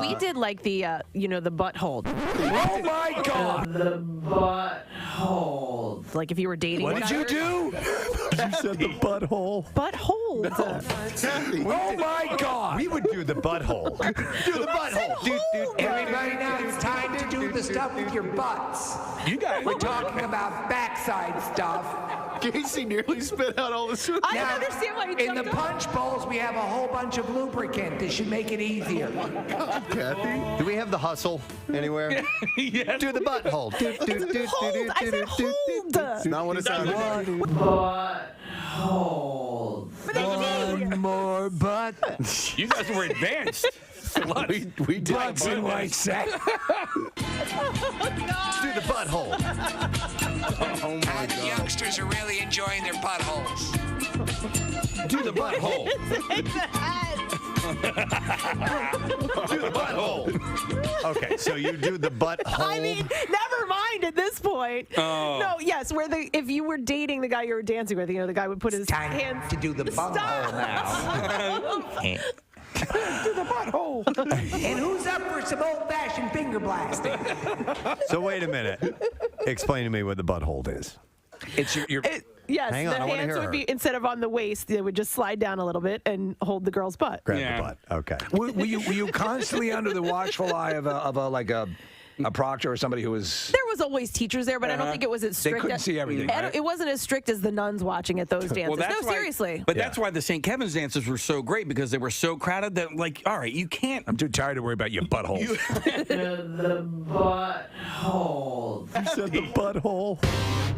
We did like the, the butt hold. Oh my God! The butt hold. Like if you were dating. What did you do? You said the butthole. Butt hold. Oh my God! We would do the butthole. Do the butthole. Everybody, now it's time to do the stuff with your butts. You guys. We're talking about backside stuff. Casey nearly spit out all this. I don't understand why you In the punch bowls, we have a whole bunch of lubricant. This should make it easier. Kathy? Do we have the hustle anywhere? Yes. Do the butthole. Hold. I said hold. Not what it sounded like. Butt hold. One more butt. You guys were advanced. We did. Butts in White Satin. Do the butthole. Oh my God. Youngsters are really enjoying their buttholes. Do the butthole. Do the butthole. Okay, so you do the butthole. I mean, never mind at this point. Oh. No, yes, if you were dating the guy you were dancing with, the guy would put his Time hands to do the butthole now. to the butthole. And who's up for some old-fashioned finger blasting? So wait a minute. Explain to me what the butthole is. It's your Yes, Hang on, I the wanna hands hear would her. be, instead of on the waist, they would just slide down a little bit and hold the girl's butt. Grab the butt. Okay. Were you constantly under the watchful eye of a proctor or somebody who was? There was always teachers there, but I don't think it was as strict. They couldn't see everything. Right? It wasn't as strict as the nuns watching at those dances. Well, No, seriously. But that's why the St. Kevin's dances were so great, because they were so crowded that, like, all right, you can't. I'm too tired to worry about your butthole. The butthole. You said the butthole.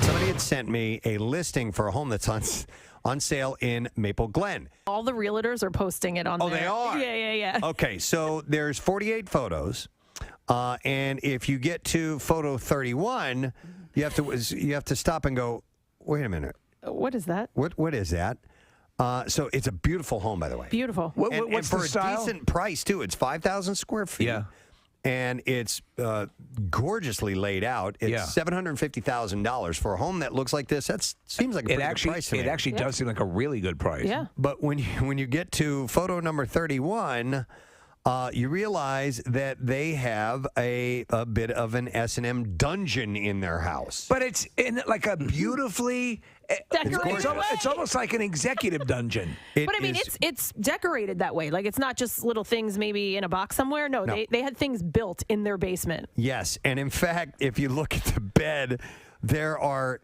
Somebody had sent me a listing for a home that's on sale in Maple Glen. All the realtors are posting it on there. Oh, they are? Yeah. Okay, so there's 48 photos, and if you get to photo 31, you have to stop and go, wait a minute. What is that? What is that? So it's a beautiful home, by the way. Beautiful. What's for the style? a decent price, too. It's 5,000 square feet. Yeah. And it's gorgeously laid out. It's $750,000 for a home that looks like this. That seems like a pretty good price to me. It actually does seem like a really good price. Yeah. But when you get to photo number 31, you realize that they have a bit of an S&M dungeon in their house. But it's in like a beautifully Decorated it's almost like an executive dungeon. But I mean, it's decorated that way. Like it's not just little things maybe in a box somewhere. No. They had things built in their basement. Yes, and in fact, if you look at the bed, there are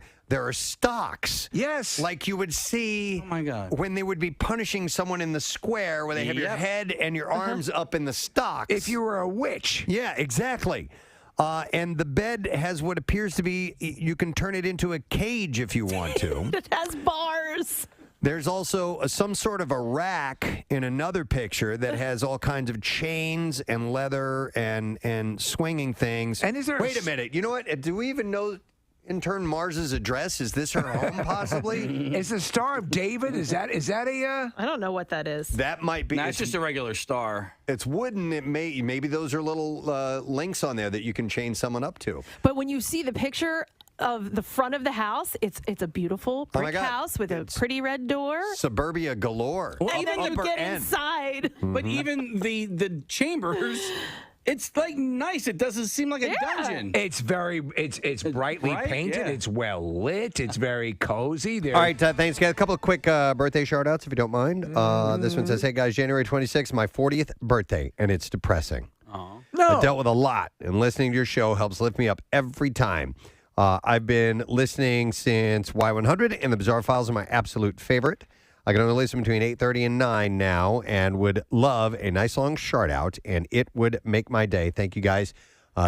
stocks. Yes. Like you would see when they would be punishing someone in the square where they have your head and your arms up in the stocks. If you were a witch. Yeah, exactly. And the bed has what appears to be, you can turn it into a cage if you want to. It has bars. There's also some sort of a rack in another picture that has all kinds of chains and leather and swinging things. And is there Wait a minute. You know what? Do we even know intern Mars's address? Is this her home possibly? Is the Star of David? Is that a? I don't know what that is. That might be. No, it's just a regular star. It's wooden. Maybe those are little links on there that you can chain someone up to. But when you see the picture of the front of the house, it's a beautiful brick house with a pretty red door. Suburbia galore. And then you get inside. But even the chambers, it's like nice. It doesn't seem like a dungeon. It's brightly painted. Yeah. It's well lit. It's very cozy. All right, thanks, guys. A couple of quick birthday shout-outs, if you don't mind. This one says, hey, guys, January 26th, my 40th birthday, and it's depressing. No. I dealt with a lot, and listening to your show helps lift me up every time. I've been listening since Y100, and the Bizarre Files are my absolute favorite. I can only listen between 8:30 and 9 now, and would love a nice long shout-out, and it would make my day. Thank you, guys.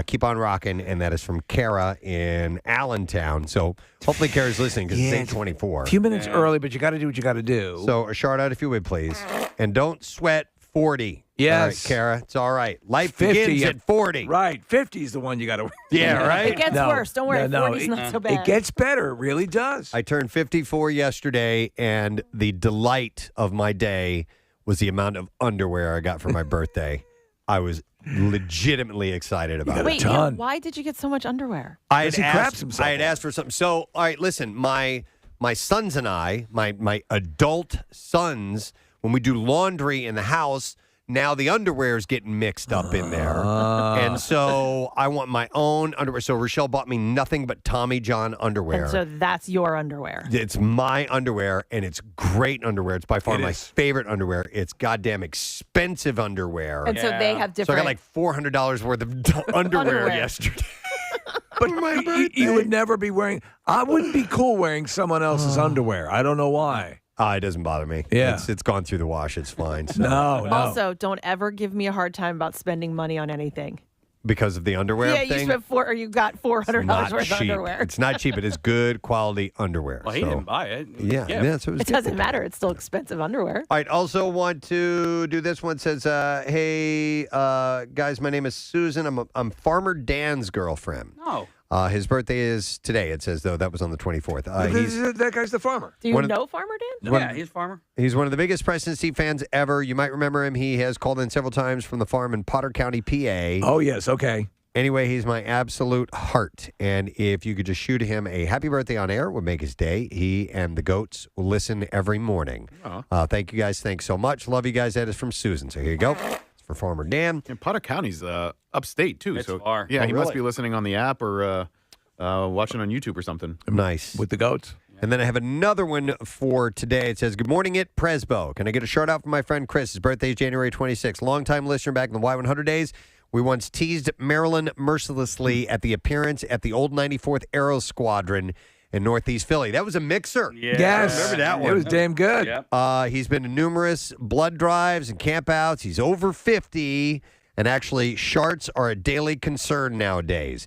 Keep on rocking, and that is from Kara in Allentown. So hopefully Kara's listening because it's 8:24. A few minutes early, but you got to do what you got to do. So a shout-out, if you would, please. And don't sweat 40. Yes. All right, Kara, it's all right. Life 50 begins at 40. Right. 50 is the one you got to. Yeah, right? It gets worse. Don't worry. 40's not so bad. It gets better. It really does. I turned 54 yesterday, and the delight of my day was the amount of underwear I got for my birthday. I was legitimately excited about it. Wait, yeah, why did you get so much underwear? I had asked for something. So, all right, listen, my sons and I, my adult sons, when we do laundry in the house, now the underwear is getting mixed up in there. And so I want my own underwear. So Rochelle bought me nothing but Tommy John underwear. And so that's your underwear. It's my underwear, and it's great underwear. It's by far my favorite underwear. It's goddamn expensive underwear. And so they have different. So I got like $400 worth of underwear yesterday. But you would never be wearing. I wouldn't be cool wearing someone else's underwear. I don't know why. It doesn't bother me. Yeah. It's gone through the wash. It's fine. So. No. Also, don't ever give me a hard time about spending money on anything. Because of the underwear thing? You got $400 worth of underwear. It's not cheap. It is good quality underwear. Well, he didn't buy it. Yeah. So it doesn't matter. It's still expensive underwear. All right. Also want to do this one. It says, hey, guys, my name is Susan. I'm Farmer Dan's girlfriend. Oh. His birthday is today, it says, though. That was on the 24th. That guy's the farmer. Do you know Farmer Dan? Yeah, he's a farmer. He's one of the biggest Preston and Steve fans ever. You might remember him. He has called in several times from the farm in Potter County, PA. Oh, yes. Okay. Anyway, he's my absolute heart. And if you could just shoot him a happy birthday on air, it would make his day. He and the goats will listen every morning. Thank you guys. Thanks so much. Love you guys. That is from Susan. So here you go. For Farmer Dan. And Potter County's upstate, too. It's so far. Yeah, Oh, he really? must be listening on the app or watching on YouTube or something. Nice. With the goats. And then I have another one for today. It says, good morning at Presbo. Can I get a shout out from my friend Chris? His birthday is January 26th. Longtime listener back in the Y100 days. We once teased Marilyn mercilessly at the appearance at the old 94th Aero Squadron in Northeast Philly. That was a mixer. Yeah. Yes. Remember that one? It was damn good. Yep. He's been to numerous blood drives and campouts. He's over 50. And actually, sharts are a daily concern nowadays.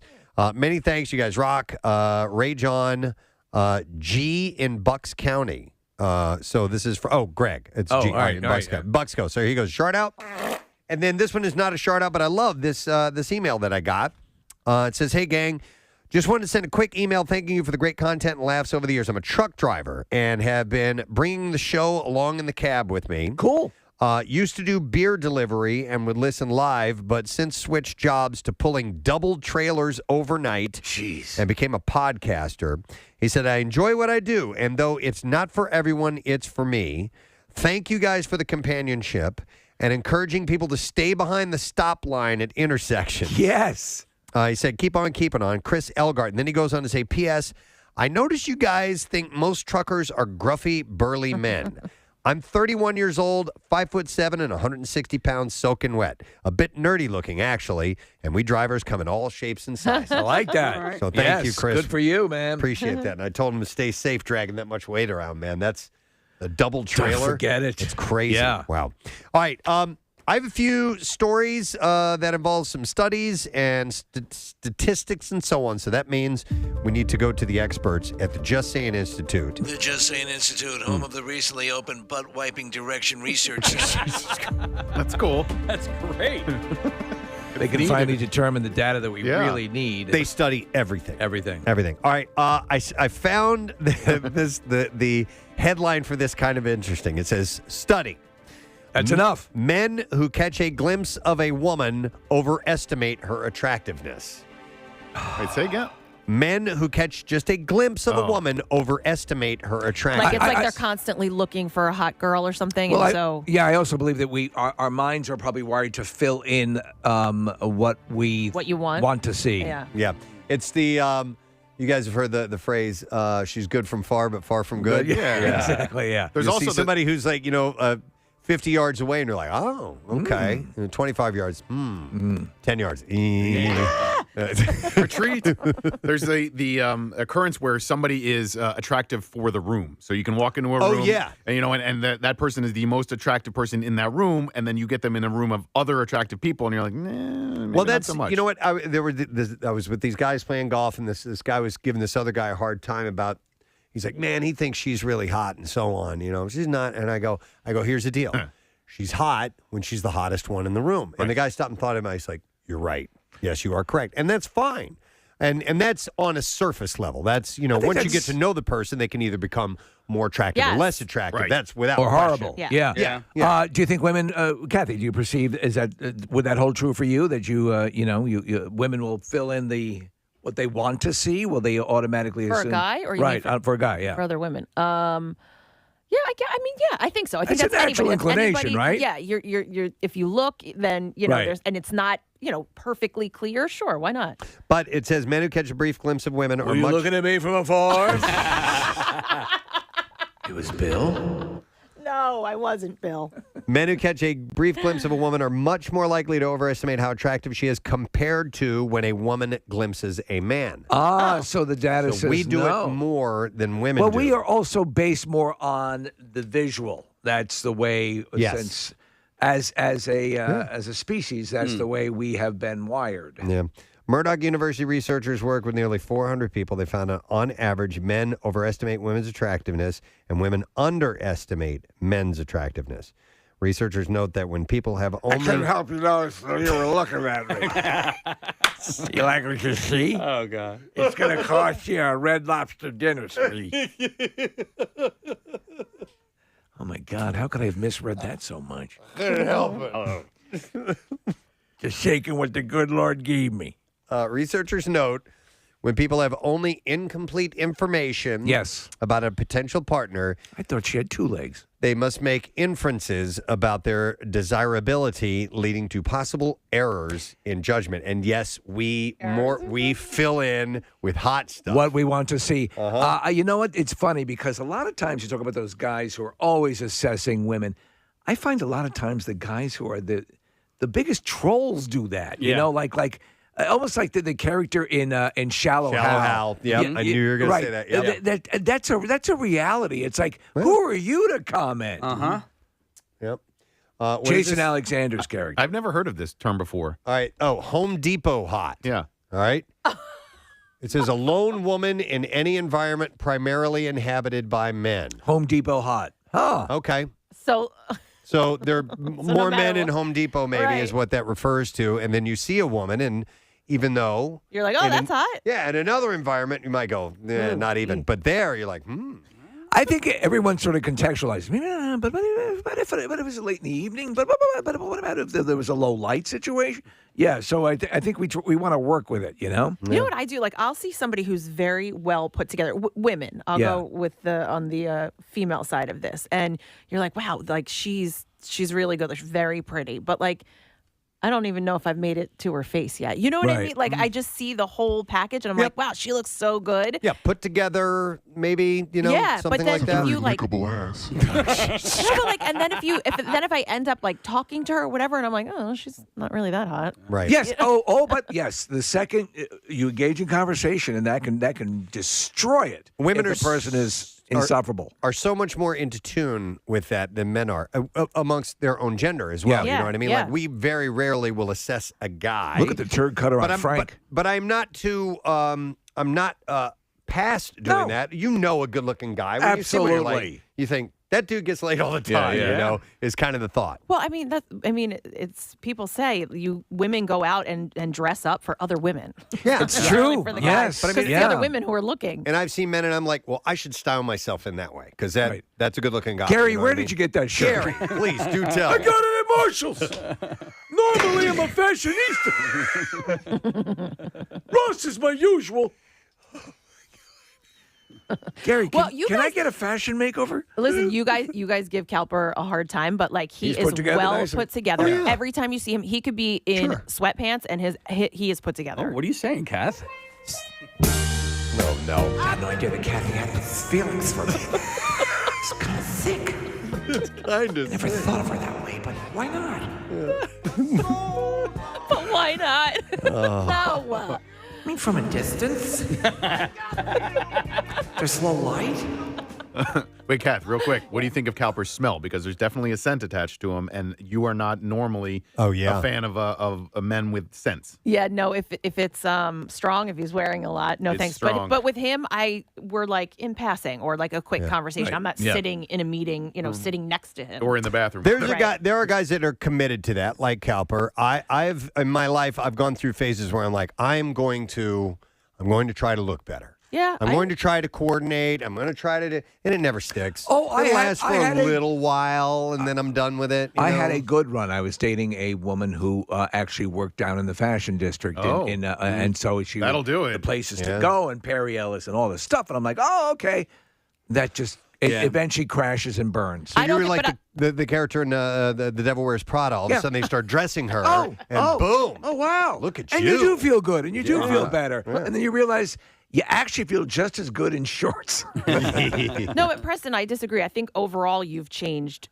Many thanks. You guys rock. Ray John G in Bucks County. So this is for, Greg. It's G all right, in Bucks County. Bucksco. So here he goes. Shout out. And then this one is not a shout out, but I love this email that I got. It says, hey, gang. Just wanted to send a quick email thanking you for the great content and laughs over the years. I'm a truck driver and have been bringing the show along in the cab with me. Cool. Used to do beer delivery and would listen live, but since switched jobs to pulling double trailers overnight and became a podcaster. He said, I enjoy what I do, and though it's not for everyone, it's for me. Thank you guys for the companionship. and encouraging people to stay behind the stop line at intersections. Yes. He said, keep on keeping on. Chris Elgart. And then he goes on to say, P.S. I notice you guys think most truckers are gruffy, burly men. I'm 31 years old, 5'7", and 160 pounds soaking wet. A bit nerdy looking, actually. And we drivers come in all shapes and sizes. I like that. So thank you, Chris. Good for you, man. Appreciate that. And I told him to stay safe dragging that much weight around, man. That's a double trailer. Don't forget it. It's crazy. Yeah. Wow. All right. I have a few stories that involve some studies and statistics and so on. So that means we need to go to the experts at the Just Saying Institute. The Just Saying Institute, home of the recently opened butt wiping direction research. That's cool. That's great. They can finally determine the data that we really need. They study everything. Everything. All right. I found the headline for this kind of interesting. It says, study. That's enough. Men who catch a glimpse of a woman overestimate her attractiveness. Wait, say again. Men who catch just a glimpse of a woman overestimate her attractiveness. Like it's they're constantly looking for a hot girl or something. Well, and I also believe that our minds are probably wired to fill in what you want to see. Yeah. It's the you guys have heard the phrase she's good from far but far from good. Yeah. Exactly. Yeah. There's also somebody who's like 50 yards away, and you're like, oh, okay. 25 yards, 10 yards. Retreat. There's the occurrence where somebody is attractive for the room. So you can walk into a room. Oh, yeah. And that person is the most attractive person in that room, and then you get them in a room of other attractive people, and you're like, maybe well, not so much. You know what? I was with these guys playing golf, and this guy was giving this other guy a hard time about. He's like, man, he thinks she's really hot and so on. She's not. And I go, here's the deal. She's hot when she's the hottest one in the room. And the guy stopped and thought about it. He's like, you're right. Yes, you are correct. And that's fine. And that's on a surface level. That's, once you get to know the person, they can either become more attractive or less attractive. Right. That's without or question. horrible. Yeah. Do you think women, Kathy, do you perceive, would that hold true for you, that you women will fill in what they want to see? Will they automatically for assume? a guy, or you right mean for a guy? Yeah, for other women. I think so. I think It's that's a natural inclination, right? Yeah, you're. If you look, then Right. and it's not perfectly clear. Sure, why not? But it says men who catch a brief glimpse of women Were are you much. looking at me from afar? It was Bill. No, I wasn't, Bill. Men who catch a brief glimpse of a woman are much more likely to overestimate how attractive she is compared to when a woman glimpses a man. So the data says we do no. it more than women Well, do. we are also based more on the visual. That's the way. Yes. Since as a species, that's the way we have been wired. Yeah. Murdoch University researchers work with nearly 400 people. They found that on average, men overestimate women's attractiveness and women underestimate men's attractiveness. Researchers note that when people have only... I couldn't help you notice that you were looking at me. You like what you see? Oh, God. It's going to cost you a Red Lobster dinner suite. Oh, my God. How could I have misread that so much? Couldn't help it. Just shaking what the good Lord gave me. Researchers note when people have only incomplete information about a potential partner. I thought she had two legs. They must make inferences about their desirability, leading to possible errors in judgment. And yes, we fill in with hot stuff. What we want to see. You know what? It's funny because a lot of times you talk about those guys who are always assessing women. I find a lot of times the guys who are the biggest trolls do that. You know, like almost like the character in Shallow Hal. Yep, I knew you were going to say that. Yep. That's a reality. It's like, who are you to comment? Yep. Jason Alexander's character. I've never heard of this term before. All right. Oh, Home Depot hot. Yeah. All right. It says a lone woman in any environment primarily inhabited by men. Home Depot hot. Huh. Okay. So there are more men in Home Depot, maybe, is what that refers to. And then you see a woman, and even though you're like, oh, that's hot. Yeah, in another environment, you might go, not even. But there, you're like, I think everyone sort of contextualizes. But if it was late in the evening? But what about if there was a low light situation? Yeah, so I think we want to work with it, you know? You know what I do? Like, I'll see somebody who's very well put together. Women. I'll go with on the female side of this. And you're like, wow, like she's she's really good. She's very pretty, but like, I don't even know if I've made it to her face yet. You know what I mean? Like, I just see the whole package, and I'm like, wow, she looks so good. Yeah, put together, maybe, something but then like that. if you like, ass. no, but like, and then if I end up like talking to her or whatever, and I'm like, oh, she's not really that hot. Right. Yes. But yes, the second you engage in conversation, and that can destroy it. Women if the person is are insufferable. Are so much more into tune with that than men are amongst their own gender as well. Yeah. You know what I mean? Yeah. Like we very rarely will assess a guy. Look at the turd cutter on Frank. But I'm not too. I'm not past doing that. You know, a good-looking guy. When Absolutely. You see what you're like, you think that dude gets laid all the time. Yeah. You know, is kind of the thought. Well, it's people say women go out and dress up for other women. Yeah, it's true. For the Yes, guys, because it's the other women who are looking. And I've seen men, and I'm like, well, I should style myself in that way because that's a good-looking guy. Gary, you know where what I mean? did you get that shirt? Gary, please do tell. I got it at Marshall's. Normally, I'm a fashionista. Ross is my usual. Gary, Well, can I get a fashion makeover? Listen, you guys give Calper a hard time, but like he He's is put together well nicely. put together. Oh, yeah. Every time you see him, he could be in sweatpants, and he is put together. Oh, what are you saying, Kath? No. I had no idea that Kathy had these feelings for me. It's kind of sick. It's kind of. Never thought of her that way, but why not? But why not? No. I mean, from a distance. There's low light. Wait, Kath, real quick. What do you think of Calper's smell? Because there's definitely a scent attached to him, and you are not normally a fan of men with scents. Yeah, no. If it's strong, if he's wearing a lot, no It's thanks. strong. But with him, we're like in passing or like a quick conversation. Right. I'm not sitting in a meeting, sitting next to him Or in the bathroom. There are guys that are committed to that, like Calper. I've in my life, I've gone through phases where I'm like, I'm going to try to look better. Yeah, I'm going to try to coordinate. I'm going to try to, and it never sticks. Oh, it lasts for a little while, and then I'm done with it. I had a good run. I was dating a woman who actually worked down in the fashion district, and so she That'll do it. The places to go and Perry Ellis and all this stuff, and I'm like, oh, okay. That just eventually crashes and burns. So you were like the character in the Devil Wears Prada. All of a sudden, they start dressing her, and boom! Oh, wow! Look at and you. you do feel good, and you do feel better, Yeah. and then you realize you actually feel just as good in shorts. No, but Preston, I disagree. I think overall you've changed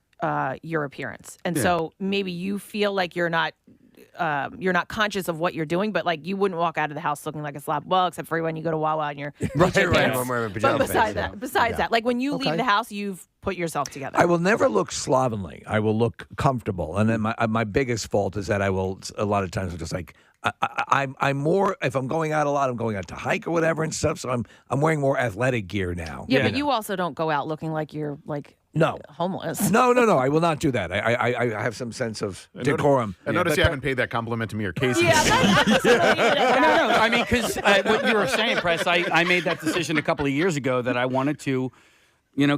your appearance, and so maybe you feel like you're not conscious of what you're doing, but like you wouldn't walk out of the house looking like a slob. Well, except for when you go to Wawa and you're right. pants. I'm wearing pajama But pants, besides that, like when you leave the house, you've put yourself together. I will never look slovenly. I will look comfortable, and then my biggest fault is that I will a lot of times I'm just like I'm more if I'm going out a lot, I'm going out to hike or whatever and stuff. So I'm wearing more athletic gear now. Yeah, but you also don't go out looking like you're like homeless. No. I will not do that. I have some sense of decorum. I notice you haven't paid that compliment to me or Casey. No. I mean, because what you were saying, Press, I made that decision a couple of years ago that I wanted to,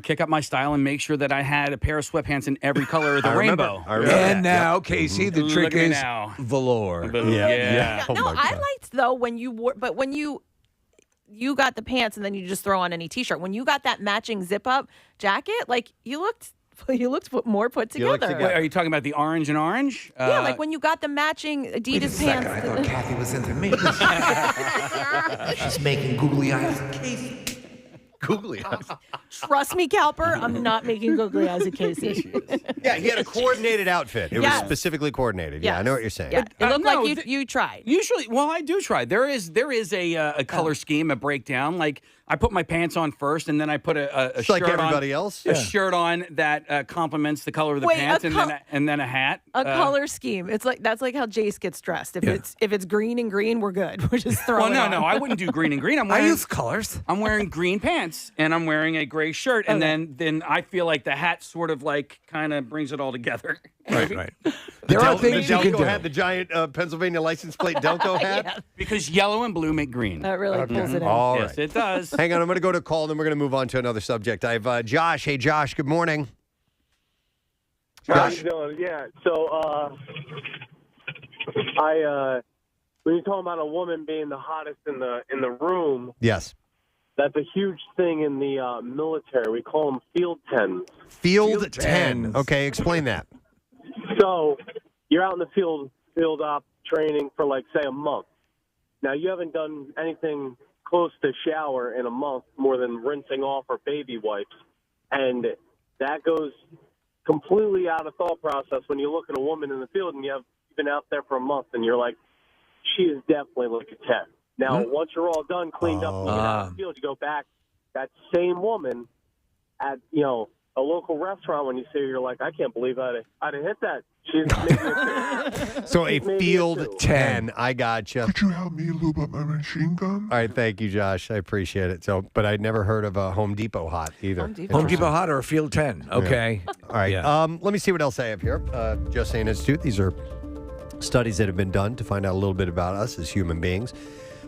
kick up my style and make sure that I had a pair of sweatpants in every color of the rainbow. I remember And that. now, Casey, the trick Look at me is now. velour. Yeah. Oh No, my I God. liked though when you wore, but when you got the pants and then you just throw on any t-shirt. When you got that matching zip up jacket, like you looked more put You looked together. together. Wait, are you talking about the orange and orange? Yeah, like when you got the matching Adidas Second, I pants. thought Kathy was into me. She's making googly eyes at Casey. Googly eyes. Trust me, Calper, I'm not making googly eyes at Casey. Yeah, he had a coordinated outfit. It was specifically coordinated. Yeah, I know what you're saying. Yeah, it looked no, like you tried. Usually, well, I do try. There is a color scheme, a breakdown. Like I put my pants on first, and then I put a It's shirt like everybody else. a shirt on that complements the color of the Wait, pants, a and then a hat. A color scheme. It's like that's like how Jace gets dressed. If it's green and green, we're good. We're just throwing. Well, it on. no, I wouldn't do green and green. I use colors. I'm wearing green pants and I'm wearing a gray shirt, and then I feel like the hat sort of like kind of brings it all together. Right. There are things the you can Delco do. hat, the giant Pennsylvania license plate Delco hat. Because yellow and blue make green. That really pulls it in. All right. Yes, it does. Hang on, I'm going to go to a call, then we're going to move on to another subject. I have Josh. Hey, Josh, good morning. How you doing? Yeah. So, when you're talking about a woman being the hottest in the room, Yes. that's a huge thing in the military. We call them field 10s. Field 10. Okay, explain that. So you're out in the field op training for, like, say, a month. Now, you haven't done anything close to shower in a month more than rinsing off or baby wipes. And that goes completely out of thought process when you look at a woman in the field and you've been out there for a month and you're like, she is definitely like a 10. Now, once you're all done, cleaned up, and you get out of the field, you go back, that same woman at, a local restaurant, when you see her, you're like, I can't believe I'd have hit that. She's maybe So a field 10. I gotcha. Could you help me lube up my machine gun? All right, thank you, Josh. I appreciate it. So, but I'd never heard of a Home Depot hot either. Home Depot hot or a field 10. Okay. Yeah. All right. Let me see what else I have here. Just Saying Institute. These are studies that have been done to find out a little bit about us as human beings.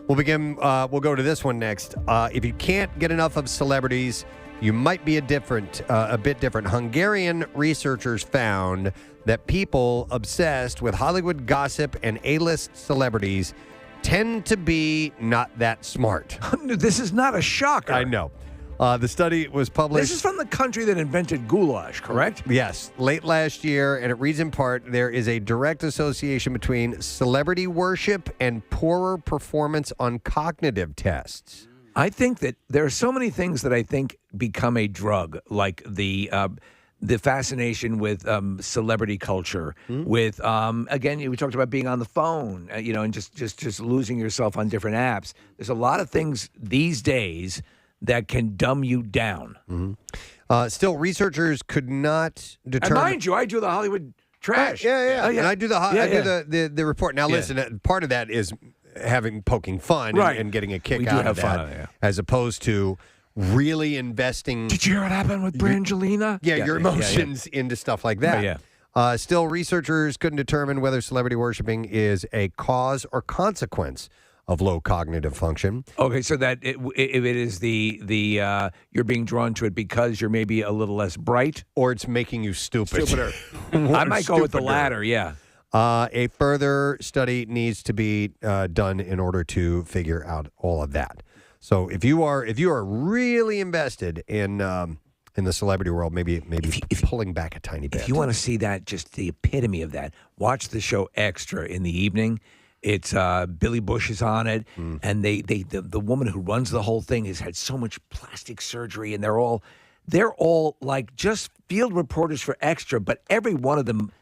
We'll begin. We'll go to this one next. If you can't get enough of celebrities, you might be a bit different. Hungarian researchers found that people obsessed with Hollywood gossip and A-list celebrities tend to be not that smart. This is not a shocker. I know. The study was published. This is from the country that invented goulash, correct? Yes, late last year, and it reads in part, there is a direct association between celebrity worship and poorer performance on cognitive tests. I think that there are so many things that I think become a drug, like the fascination with celebrity culture, with, again, we talked about being on the phone, and just losing yourself on different apps. There's a lot of things these days that can dumb you down. Still, researchers could not determine. And mind you, I do the Hollywood trash. Yeah. And I do the report. Now, listen, part of that is poking fun and getting a kick out of that, as opposed to really investing. Did you hear what happened with Brangelina? Your emotions into stuff like that. Still, researchers couldn't determine whether celebrity worshiping is a cause or consequence of low cognitive function. Okay, so that if it is the you're being drawn to it because you're maybe a little less bright, or it's making you stupider. I might go with the latter. Yeah. A further study needs to be done in order to figure out all of that. So if you are really invested in the celebrity world, maybe pulling back a tiny bit. If you want to see that, just the epitome of that, watch the show Extra in the evening. It's Billy Bush is on it, and the woman who runs the whole thing has had so much plastic surgery, and they're all like just field reporters for Extra, but every one of them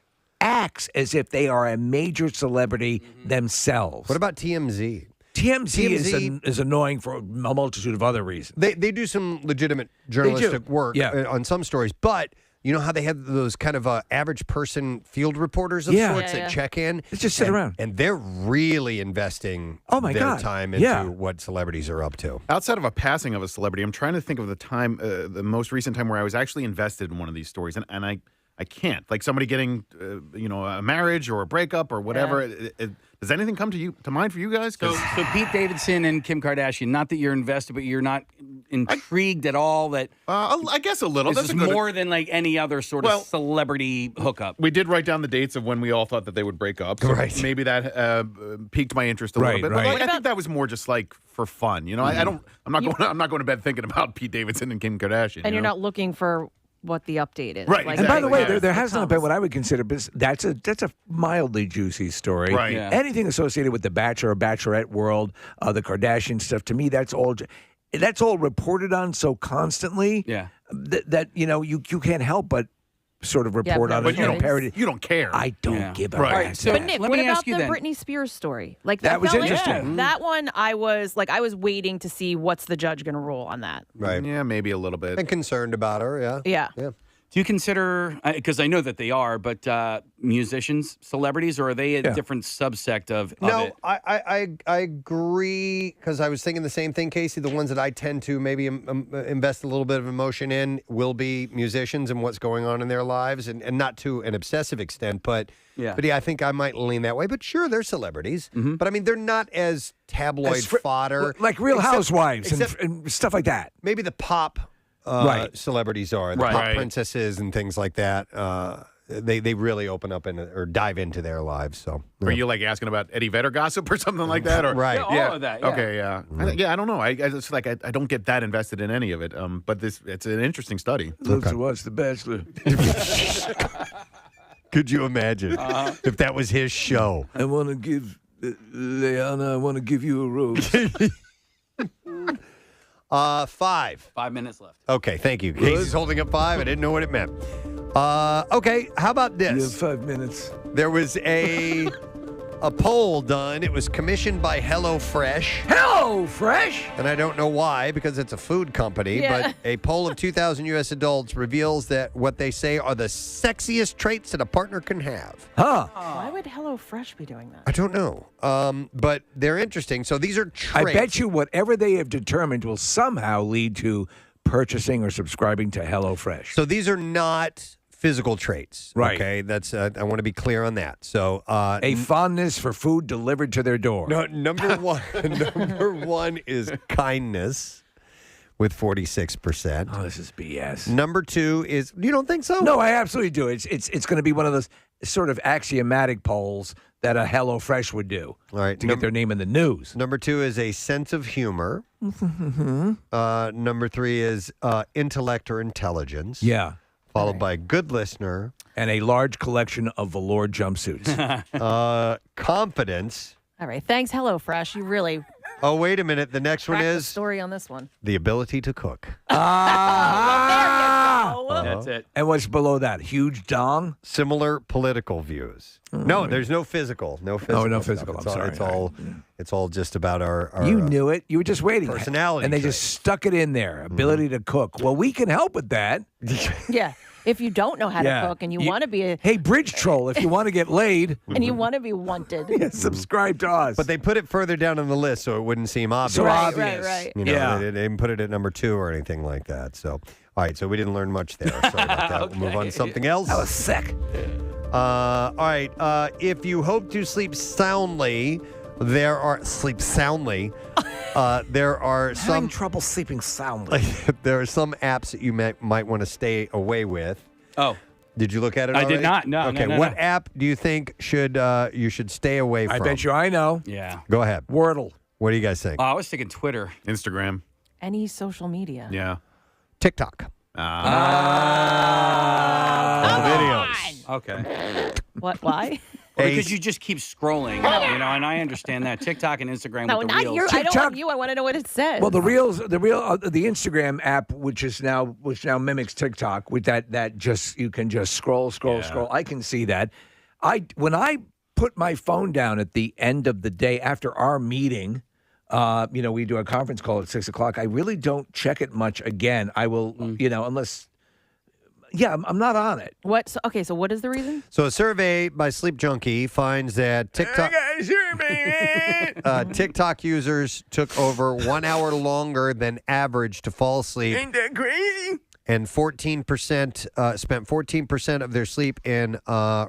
acts as if they are a major celebrity themselves. What about TMZ? TMZ is annoying for a multitude of other reasons. They do some legitimate journalistic work on some stories, but you know how they have those kind of average person field reporters of sorts that check in? They just sit around. And they're really investing their time into what celebrities are up to. Outside of a passing of a celebrity, I'm trying to think of the time, the most recent time where I was actually invested in one of these stories, and I can't. Like somebody getting, a marriage or a breakup or whatever. Does anything come to mind for you guys? So Pete Davidson and Kim Kardashian. Not that you're invested, but you're not intrigued at all. That I guess a little. This is more than like any other sort of celebrity hookup. We did write down the dates of when we all thought that they would break up. So maybe that piqued my interest a little bit. But I think that was more just like for fun. I'm not going to bed thinking about Pete Davidson and Kim Kardashian. And you're not looking for what the update is. Right. Like, And by the way, there has not been what I would consider, that's a mildly juicy story. Right. Yeah. Anything associated with the Bachelor or Bachelorette world, the Kardashian stuff, to me, that's all reported on so constantly that you can't help but sort of report on it. You don't care. I don't give a right. rat's So, But Nick, let what me about ask you the then. Britney Spears story? Like That was felt like- interesting. that one, I was waiting to see what's the judge going to rule on that. Right. Yeah, maybe a little bit. And concerned about her, Yeah. Do you consider, because I know that they are, but musicians, celebrities, or are they a different subsect of it? I agree, because I was thinking the same thing, Casey. The ones that I tend to maybe invest a little bit of emotion in will be musicians and what's going on in their lives, and not to an obsessive extent, but I think I might lean that way. But sure, they're celebrities, but I mean, they're not as tabloid fodder. Like Real Housewives and stuff like that. Maybe the pop celebrities are, the pop princesses and things like that. They really open up or dive into their lives. So, Are you like asking about Eddie Vedder gossip or something like that? Or right? All of that. Yeah. Okay, yeah. I don't know. I just like I don't get that invested in any of it. But it's an interesting study. Lives to watch The Bachelor. Could you imagine if that was his show? I want to give Leanna. I want to give you a rose. 5. 5 minutes left. Okay, thank you. Casey's holding up 5. I didn't know what it meant. Okay, how about this? You have 5 minutes. There was a poll done. It was commissioned by HelloFresh. HelloFresh? And I don't know why, because it's a food company, but a poll of 2,000 U.S. adults reveals that what they say are the sexiest traits that a partner can have. Huh. Why would HelloFresh be doing that? I don't know. But they're interesting. So these are traits. I bet you whatever they have determined will somehow lead to purchasing or subscribing to HelloFresh. So these are not physical traits. Right. Okay. That's I want to be clear on that. So a fondness for food delivered to their door. No, number one is kindness with 46%. Oh, this is BS. Number 2 is, you don't think so? No, I absolutely do. It's going to be one of those sort of axiomatic polls that a HelloFresh would do. All right, to get their name in the news. Number 2 is a sense of humor. Number 3 is intellect or intelligence. Yeah. Followed by good listener. And a large collection of velour jumpsuits. Confidence. All right. Thanks, HelloFresh. You really Oh, wait a minute. The next one cracked the is story on this one. the ability to cook. That's it. And what's below that? Huge dong? Similar political views. No, there's no physical. No physical. Oh, no stuff. physical. It's I'm all, sorry. it's all just about our You knew it. You were just waiting. personality And they traits. just stuck it in there. Ability to cook. Well, we can help with that. Yeah. If you don't know how to cook and you want to be Hey, Bridge Troll, if you want to get laid. and you want to be wanted. Subscribe to us. But they put it further down on the list so it wouldn't seem obvious. So Right, obvious. right. You know, Yeah. they didn't put it at number 2 or anything like that. So, all right, so we didn't learn much there. Sorry about that. We'll move on to something else. That was sick. All right, if you hope to sleep soundly, there are some Having trouble sleeping soundly. there are some apps that you might want to stay away with. Oh. Did you look at it I already? did not. No, Okay, no, what no. app do you think you should stay away from? I bet you I know. Yeah. Go ahead. Wordle. What do you guys think? I was thinking Twitter. Instagram. Any social media. Yeah. TikTok. Videos. Okay. What? Why? Well, because you just keep scrolling, you know, and I understand that. TikTok and Instagram No, with the not reels. you. I don't want you. I want to know what it says. Well, the Instagram app, which now mimics TikTok, with that just you can just scroll. I can see that. When I put my phone down at the end of the day after our meeting, we do a conference call at 6:00. I really don't check it much again. I will, unless. Yeah, I'm not on it. What? So what is the reason? So a survey by Sleep Junkie finds that TikTok users took over 1 hour longer than average to fall asleep. Ain't that crazy? And 14% spent 14% of their sleep in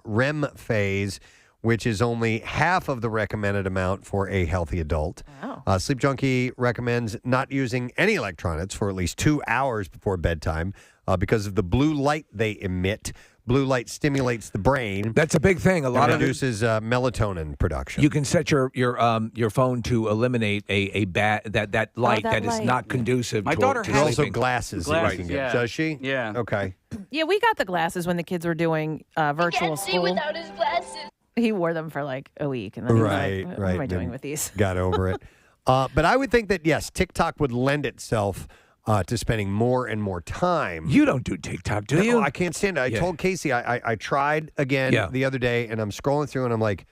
REM phase, which is only half of the recommended amount for a healthy adult. Wow. Sleep Junkie recommends not using any electronics for at least 2 hours before bedtime because of the blue light they emit. Blue light stimulates the brain. That's a big thing. A lot of reduces melatonin production. You can set your phone to eliminate that light that is not conducive. My to daughter to has also sleeping. glasses that you can get. yeah. Does she? Yeah. Okay. Yeah, we got the glasses when the kids were doing virtual school. without his glasses. He wore them for like a week, and then he was Right, like, right. What am I doing Then with these? Got over it. But I would think that, yes, TikTok would lend itself to spending more and more time. You don't do TikTok, do you? No, I can't stand it. I told Casey I tried again the other day, and I'm scrolling through, and I'm like,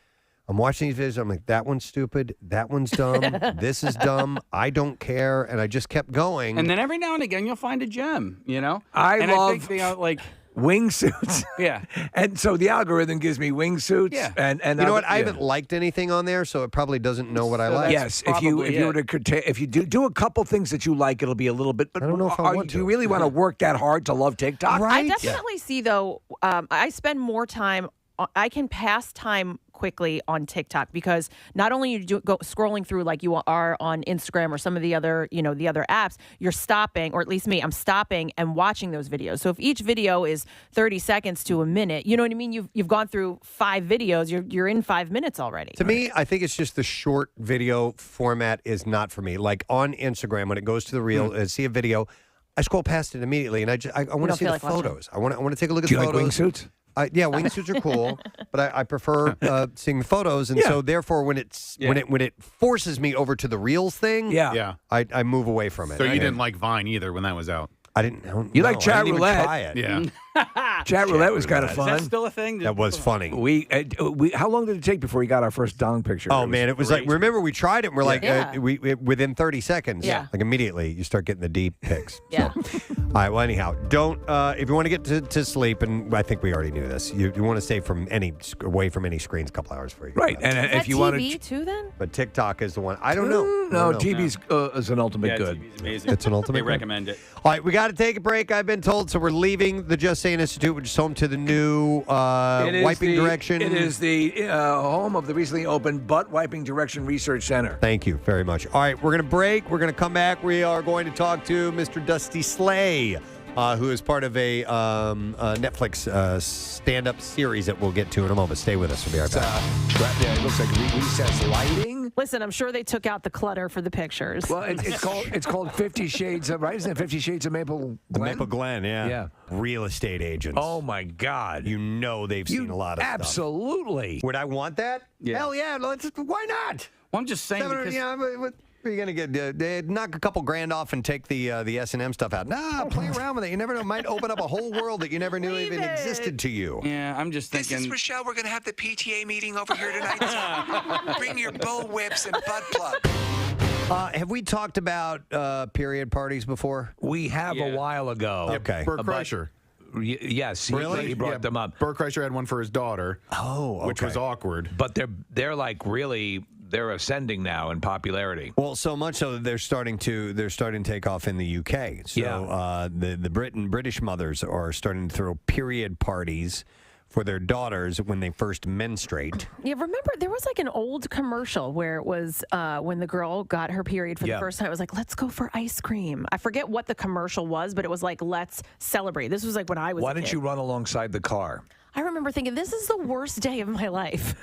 I'm watching these videos. I'm like, that one's stupid. That one's dumb. This is dumb. I don't care. And I just kept going. And then every now and again, you'll find a gem, you know? I think they like wingsuits. Yeah. And so the algorithm gives me wingsuits. Yeah. And you know what? I haven't liked anything on there, so it probably doesn't know what I like. Yes, if you were to if you do a couple things that you like, it'll be a little bit. But I don't know if I want do you really want to work that hard to love TikTok? I definitely see, though, I spend more time. I can pass time quickly on TikTok because not only you go scrolling through like you are on Instagram or some of the other, the other apps, you're stopping, or at least me, I'm stopping and watching those videos. So if each video is 30 seconds to a minute, you know what I mean? You've gone through 5 videos, you're in 5 minutes already. To me, I think it's just the short video format is not for me. Like on Instagram, when it goes to the reel and see a video, I scroll past it immediately, and I want to see the photos. I want to take a look at Do the you like photos. wingsuits? wingsuits are cool, but I prefer seeing the photos, and so therefore when it forces me over to the reels thing, I move away from it. So you didn't like Vine either when that was out. I didn't. You like chat roulette? Try it. Yeah. Chat roulette was kind of fun. Is that still a thing? That was funny. We how long did it take before we got our first dong picture? Oh man, it was like, remember we tried it and we're like we within 30 seconds, like immediately you start getting the deep pics. Yeah. So. All right. Well, anyhow, don't if you want to get to sleep, and I think we already knew this. You want to stay away from any screens a couple hours before you go right. to bed. And if you TV want to too, then. But TikTok is the one. I don't know. No, TV's is an ultimate good. TV's amazing. It's an ultimate. They good. recommend it. All right, we got to take a break. I've been told, so we're leaving the Just Saying Institute, which is home to the new wiping direction. It is the home of the recently opened Butt Wiping Direction Research Center. Thank you very much. All right, we're going to break. We're going to come back. We are going to talk to Mr. Dusty Slay, who is part of a Netflix stand-up series that we'll get to in a moment. Stay with us. We'll be right back. It looks like recessed lighting. Listen, I'm sure they took out the clutter for the pictures. Well, it's called 50 Shades of, right? Isn't it 50 Shades of Maple Glen? Maple Glen, yeah. Real estate agents. Oh, my God. You know they've seen a lot of stuff. Absolutely. Would I want that? Yeah. Hell yeah. Why not? Well, I'm just saying because... What are you going to get? They knock a couple grand off and take the S&M stuff out. Nah, play around with it. You never know. It might open up a whole world that you never knew even existed to you. Yeah, I'm just thinking... This is Rochelle. We're going to have the PTA meeting over here tonight. Bring your bull whips and butt plugs. Have we talked about period parties before? We have a while ago. Okay. Bert Kreischer. Yes, Really? he brought them up. Bert Kreischer had one for his daughter. Oh, okay. Which was awkward. But they're like really... They're ascending now in popularity. Well, so much so that they're starting to take off in the UK. So the British mothers are starting to throw period parties for their daughters when they first menstruate. Yeah, remember there was like an old commercial where it was when the girl got her period for the first time. It was like, let's go for ice cream. I forget what the commercial was, but it was like, let's celebrate. This was like when I was Why a didn't kid. you run alongside the car? I remember thinking, this is the worst day of my life.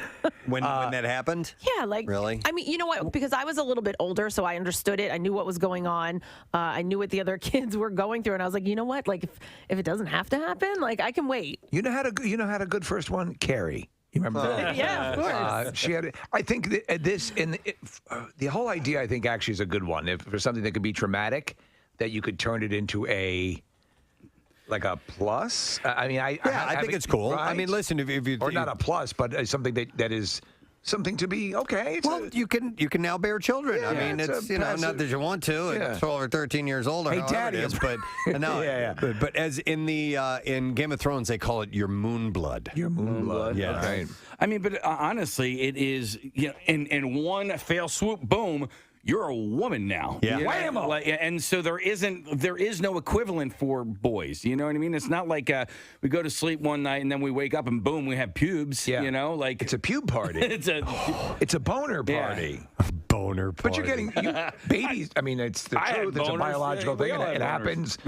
When that happened? Yeah, like... Really? I mean, you know what? Because I was a little bit older, so I understood it. I knew what was going on. I knew what the other kids were going through, and I was like, you know what? Like, if it doesn't have to happen, like, I can wait. You know how a good first one? Carrie. You remember that? Yeah, of course. She had. I think the whole idea, I think, actually is a good one. If for something that could be traumatic, that you could turn it into a plus. I mean, I think it's cool. Right? I mean, listen, if you or not a plus, but something that is something to be okay. You can now bear children. Yeah, I mean, it's not that you want to. It's 12 or 13 years old or hey, however Daddy, it is, but no. But as in the in Game of Thrones, they call it your moon blood. Your moon blood. Yeah. Okay. I mean, but honestly, it is, in one fell swoop, boom, you're a woman now. Yeah. Whammo. And so there is no equivalent for boys. You know what I mean? It's not like we go to sleep one night and then we wake up and boom, we have pubes. Yeah. You know, like it's a pube party. it's a boner party. A boner party. But you're getting babies. I mean, it's the truth. It's a biological thing. It happens.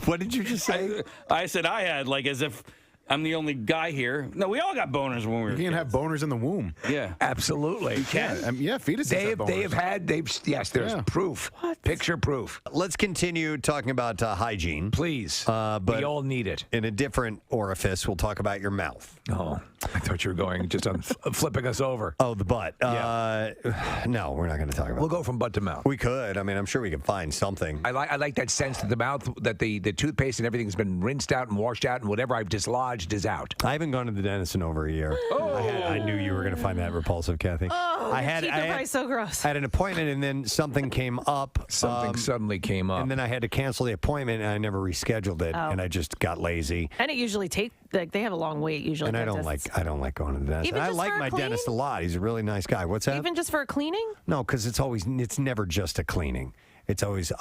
What did you just say? I said I had, like, as if I'm the only guy here. No, we all got boners when we were You can have boners in the womb. Yeah. Absolutely. You can. Fetuses have boners. Yes, there's proof. What? Picture proof. Let's continue talking about hygiene. Please. But we all need it. In a different orifice, we'll talk about your mouth. Oh, I thought you were going just on flipping us over. Oh, the butt. No, we're not going to talk about We'll go from butt to mouth. We could. I mean, I'm sure we could find something. I like that sense that the mouth, that the toothpaste and everything's been rinsed out and washed out and whatever I've dislodged is out. I haven't gone to the dentist in over a year. Oh. I knew you were going to find that repulsive, Kathy. Oh, teeth are probably so gross. I had an appointment and then something came up. Something suddenly came up. And then I had to cancel the appointment and I never rescheduled it and I just got lazy. And it usually takes, like, they have a long wait usually. And I don't like going to the dentist. Even And I just like for a my clean? dentist a lot. He's a really nice guy. What's that? Even just for a cleaning? No, because it's never just a cleaning. It's always,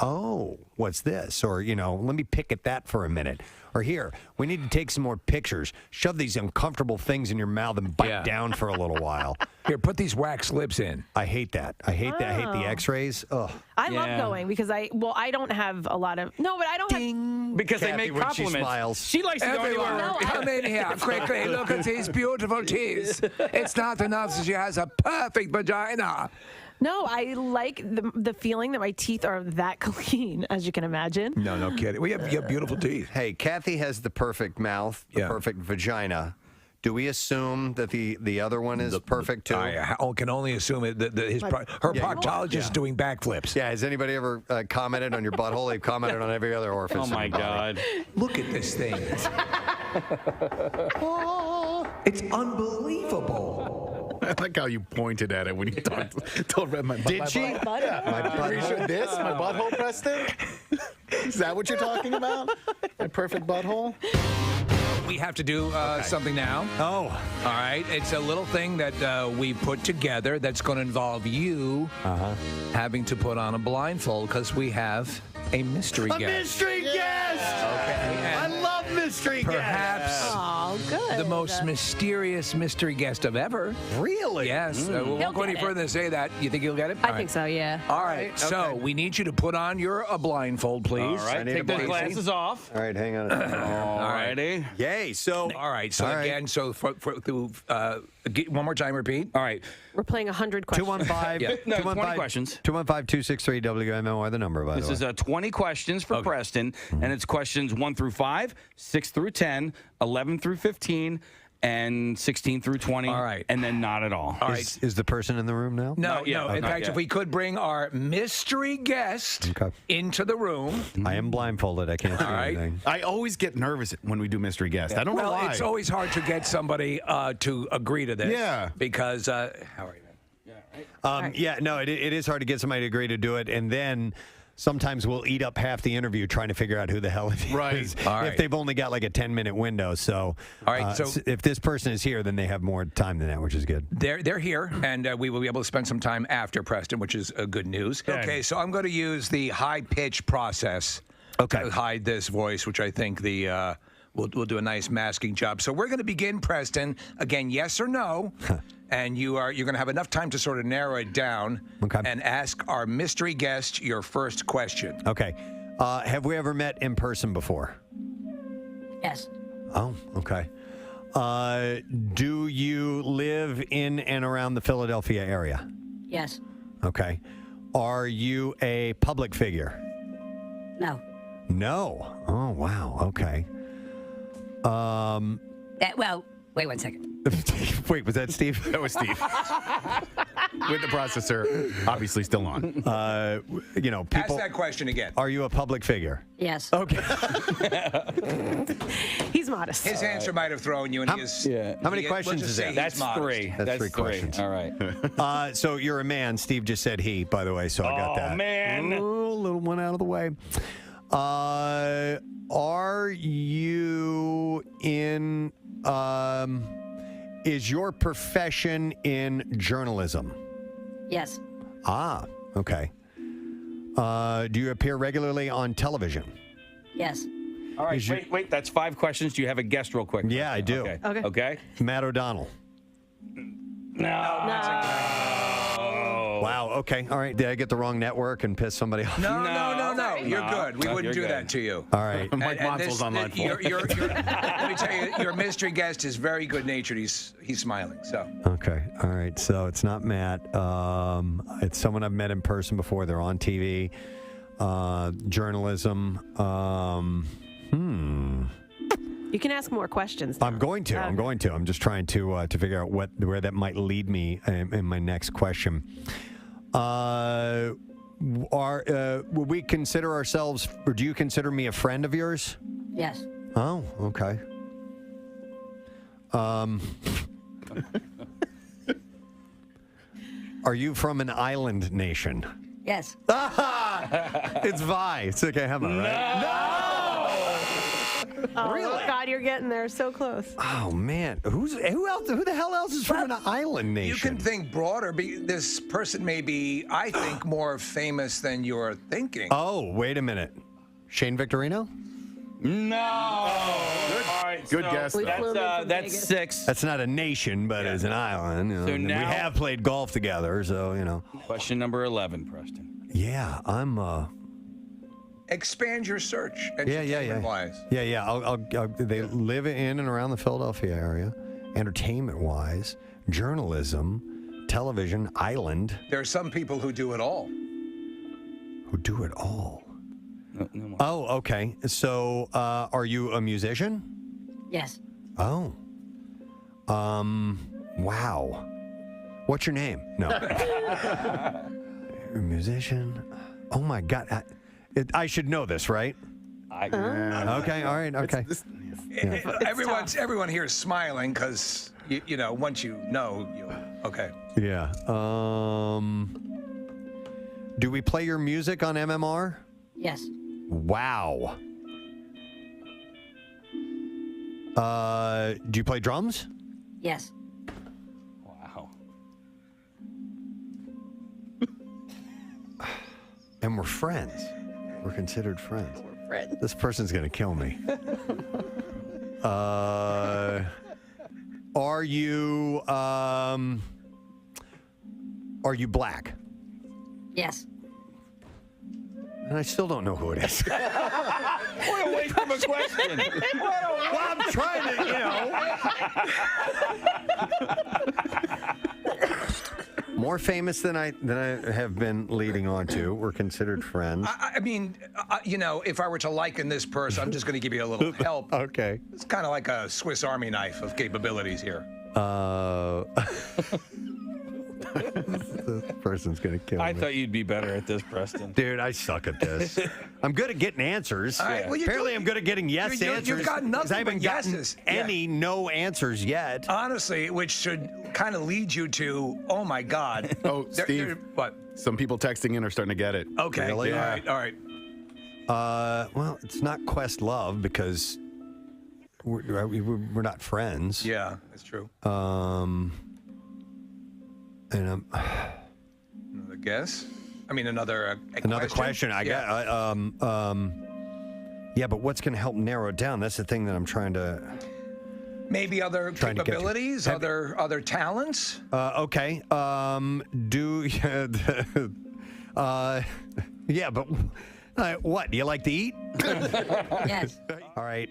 what's this? Or, let me pick at that for a minute. Or here, we need to take some more pictures. Shove these uncomfortable things in your mouth and bite down for a little while. Here, put these wax lips in. I hate that. I hate that. I hate the x-rays. Ugh. I love going because I don't have a lot of, no, but I don't have. Because Kathy, they make when compliments. she smiles. She likes to go Everyone, anywhere. come in here quickly. Look at these beautiful teeth. It's not enough that she has a perfect vagina. No, I like the feeling that my teeth are that clean, as you can imagine. No kidding. You have beautiful teeth. Hey, Kathy has the perfect mouth, the perfect vagina, Do we assume that the other one is perfect too? I can only assume it, that her proctologist is doing backflips. Yeah, has anybody ever commented on your butthole? They've commented on every other orifice. Oh my God! Look at this thing. It's unbelievable. I like how you pointed at it when you told Red my butt. Did she? Yeah. My butthole? This? My butthole, Preston? Is that what you're talking about? My perfect butthole? We have to do something now. Oh. All right. It's a little thing that we put together that's going to involve you having to put on a blindfold because we have a mystery guest. Mystery guest! Okay. I love mystery guests. Perhaps the most mysterious mystery guest of ever. Really? Yes. We won't go any further than say that. You think he'll get it? I think so, yeah. All right. So we need you to put on your blindfold, please. All right, take those glasses off. All right, hang on. All righty. Yay. So. All right. So again, so one more time, repeat. All right. We're playing 100 questions. 215. 20 questions. 215-263 WMMR, the number, by the way. This is 20 questions for Preston, and it's questions 1 through 5, 6 through 10, 11 through 15, and 16 through 20. All right. And then not at all. All right. Is the person in the room now? No. In fact, if we could bring our mystery guest into the room. I am blindfolded. I can't see anything. I always get nervous when we do mystery guest. I don't know why. It's always hard to get somebody to agree to this. Yeah. Because, how are you? It is hard to get somebody to agree to do it, and then sometimes we'll eat up half the interview trying to figure out who the hell it is. Right. All right. If they've only got like a 10-minute window. So, all right, so if this person is here, then they have more time than that, which is good. They're here, and we will be able to spend some time after Preston, which is good news. Okay, so I'm going to use the high-pitch process to hide this voice, which I think we'll do a nice masking job. So we're going to begin, Preston. Again, yes or no. And you're going to have enough time to sort of narrow it down and ask our mystery guest your first question. Okay. Have we ever met in person before? Yes. Oh, okay. Do you live in and around the Philadelphia area? Yes. Okay. Are you a public figure? No. No. Oh, wow. Okay. Wait 1 second. Wait, was that Steve? That was Steve. With the processor obviously still on. People. Ask that question again. Are you a public figure? Yes. Okay. He's modest. His answer might have thrown you, and How many questions is that? That's three. That's three questions. All right. So you're a man. Steve just said he, by the way, so I got that. Oh, man. Ooh, little one out of the way. Are you in... is your profession in journalism? Yes. Ah, okay. Do you appear regularly on television? Yes. All right, wait. That's 5 questions. Do you have a guest real quick? Yeah, I do. Okay. Matt O'Donnell. No. Wow, okay. All right. Did I get the wrong network and piss somebody off? No. You're good. We wouldn't do that to you. All right. Mike Monsel's on line 4. Let me tell you, your mystery guest is very good-natured. He's smiling, so. Okay. All right. So it's not Matt. It's someone I've met in person before. They're on TV. Journalism. You can ask more questions. I'm going to. I'm just trying to figure out where that might lead me in my next question. Would we consider ourselves, or do you consider me a friend of yours? Yes. Oh, okay. Are you from an island nation? Yes. It's Vi. It's okay, how about right? Oh, Really? God, you're getting there so close. Oh man, who the hell else is from an island nation? You can think broader. This person may be, I think, more famous than you're thinking. Oh, wait a minute. Shane Victorino? No. All right. Good guess, though. That's 6. That's not a nation, but it's an island. You know, So and now- we have played golf together, so you know. Question number 11, Preston. Yeah, I'm. Expand your search. Wise. Yeah. I'll, they live in and around the Philadelphia area. Entertainment-wise, journalism, television, island. There are some people who do it all. Who do it all? No more. Oh, okay. So, are you a musician? Yes. Oh. Wow. What's your name? No. You're a musician. Oh my God. I should know this, right? Okay. All right. Okay. Everyone here is smiling because you know once you know you. Okay. Yeah. Do we play your music on MMR? Yes. Wow. Do you play drums? Yes. Wow. And we're friends. We're considered friends. We're friends. This person's going to kill me. Are you black? Yes. And I still don't know who it is. What a waste of a question. Well, I'm trying to, More famous than I have been leading on to. We're considered friends. I mean, if I were to liken this person, I'm just going to give you a little help. Okay. It's kind of like a Swiss Army knife of capabilities here. This person's going to kill me. I thought you'd be better at this, Preston. Dude, I suck at this. I'm good at getting answers. All right, well, Apparently, I'm good at getting yes answers. You've got nothing I haven't but gotten yeses. any no answers yet. Honestly, which should kind of lead you to, oh my God. Oh, Steve. What? Some people texting in are starting to get it. Okay. Really? Yeah. All right. Well, it's not Questlove because we're not friends. Yeah, that's true. And Another guess? I mean, another question. I got. Yeah, but what's going to help narrow it down? That's the thing that I'm trying to. Maybe other Trying to get to. capabilities, other talents. Okay. Yeah, but what? Do you like to eat? Yes. All right.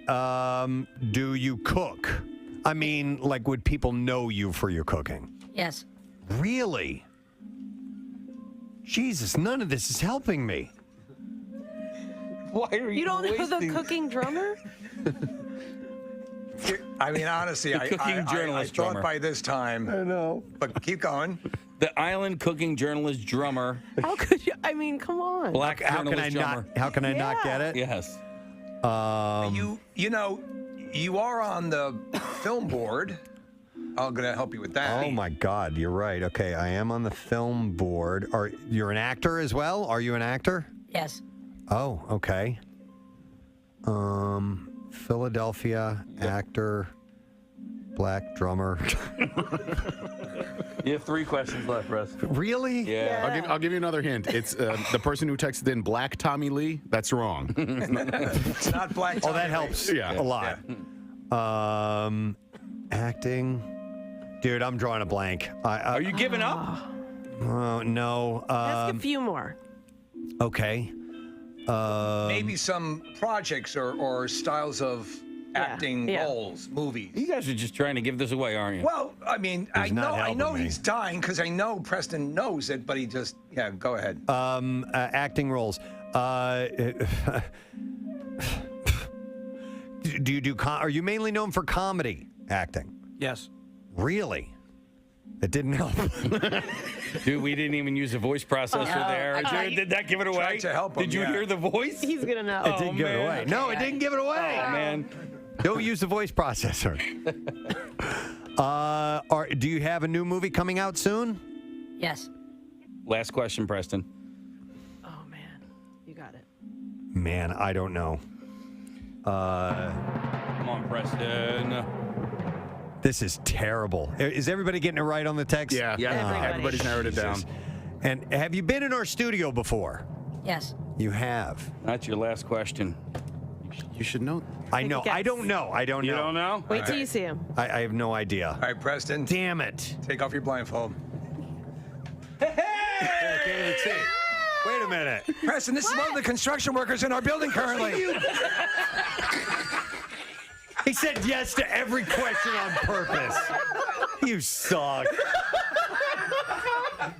Do you cook? I mean, like, would people know you for your cooking? Yes. Really? Jesus, none of this is helping me. Why are you don't know the cooking drummer? I mean, honestly, I journalist thought drummer. by this time. I know. But keep going. The island cooking journalist drummer. How could you? I mean, come on. Black How can I drummer. not? How can I not get it? Yes. You are on the film board. I'm going to help you with that. Oh my God, you're right. Okay, I am on the film board. You're an actor as well? Are you an actor? Yes. Oh, okay. Philadelphia actor, black drummer. You have 3 questions left, Russ. Really? Yeah. I'll give you another hint. It's the person who texted in Black Tommy Lee. That's wrong. It's not Black Tommy. Oh, that helps a lot. Yeah. Acting. Dude, I'm drawing a blank. Are you giving up? No. Ask a few more. Okay. Maybe some projects or styles of acting roles, movies. You guys are just trying to give this away, aren't you? Well, I mean, I know me. he's dying because I know Preston knows it, but he just go ahead. Acting roles. Do you do? Are you mainly known for comedy acting? Yes. Really? It didn't help. Dude, we didn't even use a voice processor there. Did that give it away? Tried to help him, Did you hear the voice? He's gonna know. It didn't give it away. No, it didn't give it away. Oh, man. Don't use the voice processor. Do you have a new movie coming out soon? Yes. Last question, Preston. Oh man, you got it. Man, I don't know. Come on, Preston. This is terrible. Is everybody getting it right on the text? Yeah. Everybody's narrowed it down. And have you been in our studio before? Yes. You have. That's your last question. You should know. I know. I don't know. I don't know. You don't know? Wait till you see him. I have no idea. All right, Preston. Damn it. Take off your blindfold. I can't even see. Wait a minute. Preston, this is one of the construction workers in our building currently. He said yes to every question on purpose. You suck. I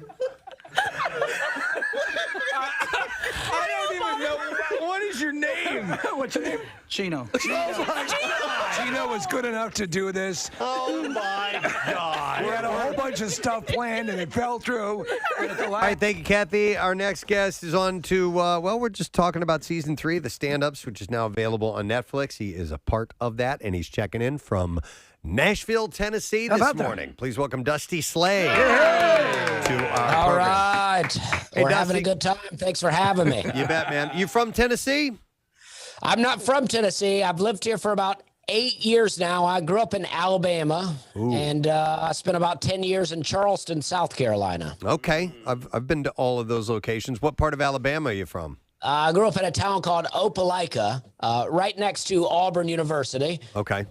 don't even know. What is your name? What's your name? Chino. Chino was good enough to do this. Oh, my God. We had a whole bunch of stuff planned, and it fell through. All right, thank you, Kathy. Our next guest is on to, we're just talking about Season 3, The Stand-Ups, which is now available on Netflix. He is a part of that, and he's checking in from Nashville, Tennessee this morning. Please welcome Dusty Slade to our All program. right. Hey, We're having a Dusty. good time. Thanks for having me. You bet, man. You from Tennessee? I'm not from Tennessee. I've lived here for about 8 years now. I grew up in Alabama, and I spent about 10 years in Charleston, South Carolina. Okay. I've been to all of those locations. What part of Alabama are you from? I grew up in a town called Opelika, right next to Auburn University. Okay.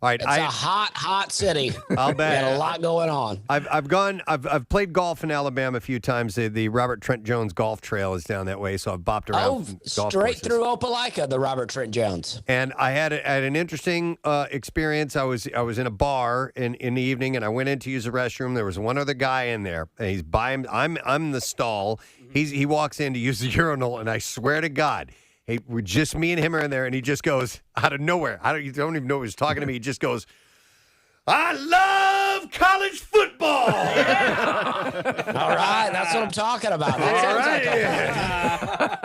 All right, It's a hot city. I'll bet. Got a lot going on. I've played golf in Alabama a few times. The Robert Trent Jones golf trail is down that way, so I've bopped around. Golf Straight courses. through Opelika, the Robert Trent Jones. And I had an interesting experience. I was in a bar in the evening, and I went in to use the restroom. There was one other guy in there, and he's by him. I'm in the stall. He walks in to use the urinal, and I swear to God, hey, we're just me and him are in there, and he just goes out of nowhere. You don't even know he was talking to me. He just goes, "I love college football." All right, that's what I'm talking about. That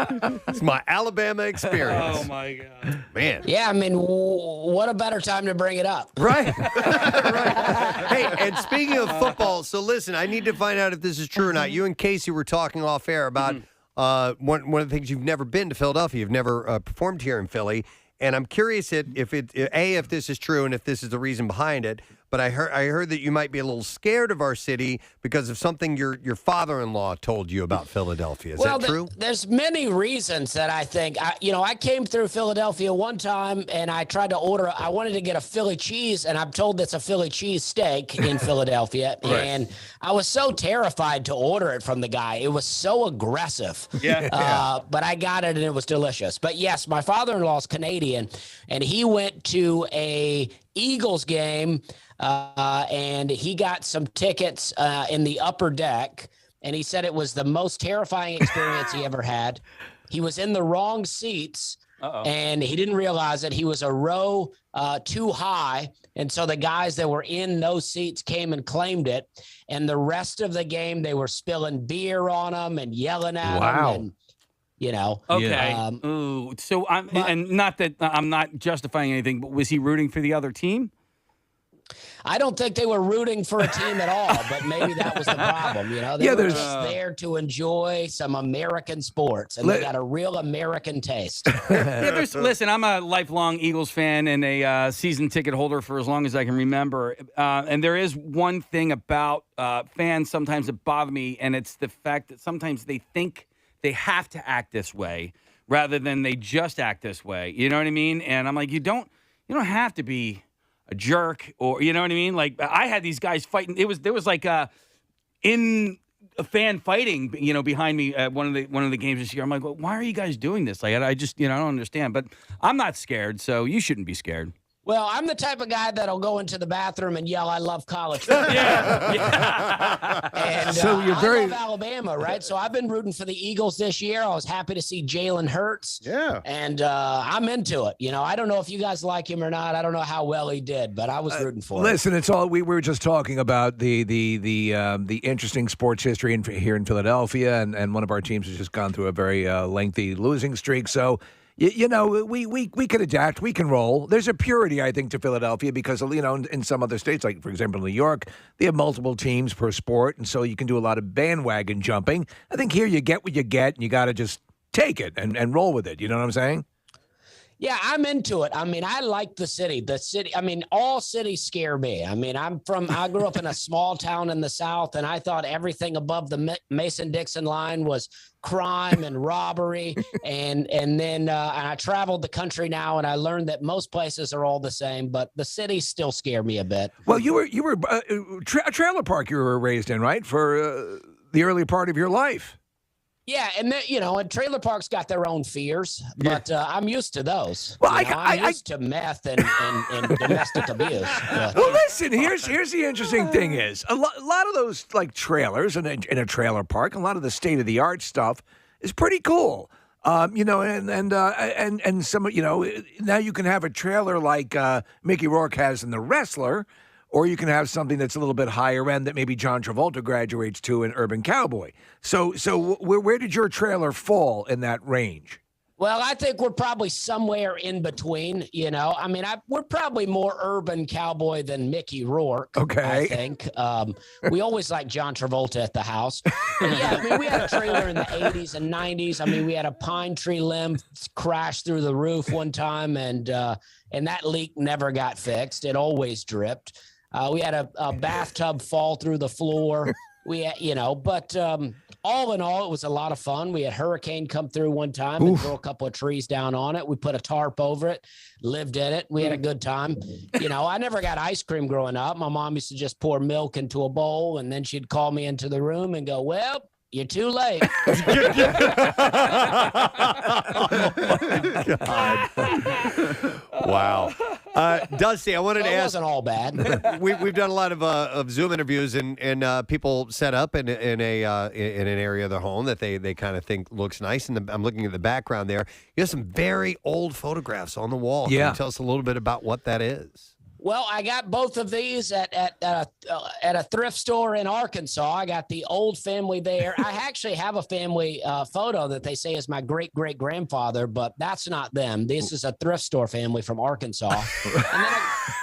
sounds like It's my Alabama experience. Oh, my God. Man. Yeah, I mean, what a better time to bring it up. Right. Right. Hey, and speaking of football, so listen, I need to find out if this is true or not. You and Casey were talking off air about one of the things, you've never been to Philadelphia. You've never performed here in Philly. And I'm curious if this is true and if this is the reason behind it. But I heard that you might be a little scared of our city because of something your father-in-law told you about Philadelphia. Is that true? There's many reasons that I think. I came through Philadelphia one time and I tried to order. I wanted to get a Philly cheese, and I'm told it's a Philly cheese steak in Philadelphia. Right. And I was so terrified to order it from the guy. It was so aggressive. Yeah. But I got it and it was delicious. But yes, my father-in-law is Canadian, and he went to a Eagles game. And he got some tickets in the upper deck, and he said it was the most terrifying experience he ever had. He was in the wrong seats, and he didn't realize that he was a row too high, and so the guys that were in those seats came and claimed it, and the rest of the game they were spilling beer on him and yelling at him. And, Okay. Ooh. So and not that I'm not justifying anything, but was he rooting for the other team? I don't think they were rooting for a team at all, but maybe that was the problem. They were just there to enjoy some American sports, and they got a real American taste. Listen, I'm a lifelong Eagles fan and a season ticket holder for as long as I can remember. And there is one thing about fans sometimes that bother me, and it's the fact that sometimes they think they have to act this way rather than they just act this way. You know what I mean? And I'm like, you don't have to be a jerk, or you know what I mean? Like, I had these guys fighting. There was like a fan fighting, behind me at one of the games this year. I'm like, well, why are you guys doing this? Like, I just, I don't understand. But I'm not scared, so you shouldn't be scared. Well, I'm the type of guy that'll go into the bathroom and yell, "I love college football." And so you're I love Alabama, right? So I've been rooting for the Eagles this year. I was happy to see Jalen Hurts. Yeah. And I'm into it. I don't know if you guys like him or not. I don't know how well he did, but I was rooting for him. Listen, it's all we were just talking about the interesting sports history here in Philadelphia, and one of our teams has just gone through a very lengthy losing streak. So. We can adapt. We can roll. There's a purity, I think, to Philadelphia because, in some other states, like, for example, New York, they have multiple teams per sport, and so you can do a lot of bandwagon jumping. I think here you get what you get, and you got to just take it and roll with it. You know what I'm saying? Yeah, I'm into it. I mean, I like the city. All cities scare me. I mean, I grew up in a small town in the South, and I thought everything above the Mason-Dixon line was crime and robbery. and then I traveled the country now, and I learned that most places are all the same, but the cities still scare me a bit. Well, you were a trailer park you were raised in, right, for the early part of your life. Yeah, and and trailer parks got their own fears, but I'm used to those. Well, I'm used to meth and domestic abuse. But. Well, listen, here's the interesting thing is a lot of those like trailers in a trailer park, a lot of the state of the art stuff is pretty cool. And some, now you can have a trailer like Mickey Rourke has in The Wrestler, or you can have something that's a little bit higher end that maybe John Travolta graduates to in Urban Cowboy. So where did your trailer fall in that range? Well, I think we're probably somewhere in between, I mean, we're probably more Urban Cowboy than Mickey Rourke. Okay. I think. We always like John Travolta at the house. But yeah, I mean, we had a trailer in the 80s and 90s. I mean, we had a pine tree limb crash through the roof one time, and that leak never got fixed. It always dripped. We had a bathtub fall through the floor. We had, but all in all, it was a lot of fun. We had hurricane come through one time and throw a couple of trees down on it. We put a tarp over it, lived in it. We had a good time. I never got ice cream growing up. My mom used to just pour milk into a bowl, and then she'd call me into the room and go, "Well, you're too late." Wow. Dusty, I wanted to ask. It wasn't all bad. We've done a lot of Zoom interviews, and people set up in an area of their home that they kind of think looks nice. And I'm looking at the background there. You have some very old photographs on the wall. Yeah. Can you tell us a little bit about what that is? Well, I got both of these at a thrift store in Arkansas. I got the old family there. I actually have a family photo that they say is my great-great-grandfather, but that's not them. This is a thrift store family from Arkansas.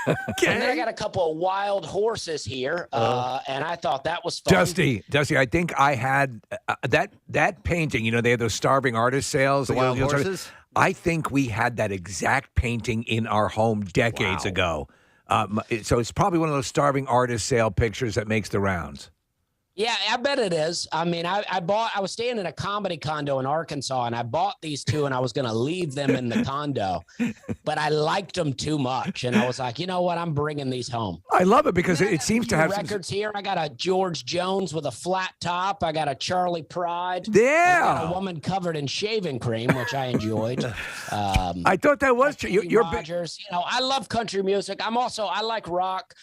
And then I got a couple of wild horses here, and I thought that was fun. Dusty, I think I had that painting. They have those starving artist sales. The wild horses? I think we had that exact painting in our home decades ago. So it's probably one of those starving artist sale pictures that makes the rounds. Yeah, I bet it is. I mean, I was staying in a comedy condo in Arkansas, and I bought these two, and I was going to leave them in the condo, but I liked them too much, and I was like, you know what? I'm bringing these home. I love it because it seems to have records here. I got a George Jones with a flat top. I got a Charlie Pride. Yeah, I got a woman covered in shaving cream, which I enjoyed. I thought that was you're Rogers. I love country music. I like rock.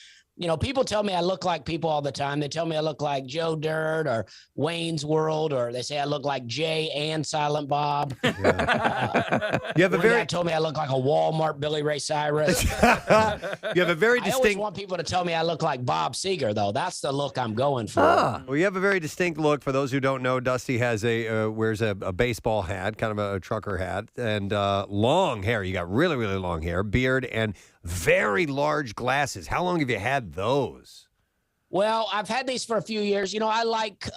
People tell me I look like people all the time. They tell me I look like Joe Dirt or Wayne's World, or they say I look like Jay and Silent Bob. Yeah. You have a guy told me I look like a Walmart Billy Ray Cyrus. You have a very I always want people to tell me I look like Bob Seger, though. That's the look I'm going for. Well, you have a very distinct look. For those who don't know, Dusty wears a baseball hat, kind of a trucker hat, and long hair. You got really, really long hair, beard, and very large glasses. How long have you had those? Well, I've had these for a few years. I like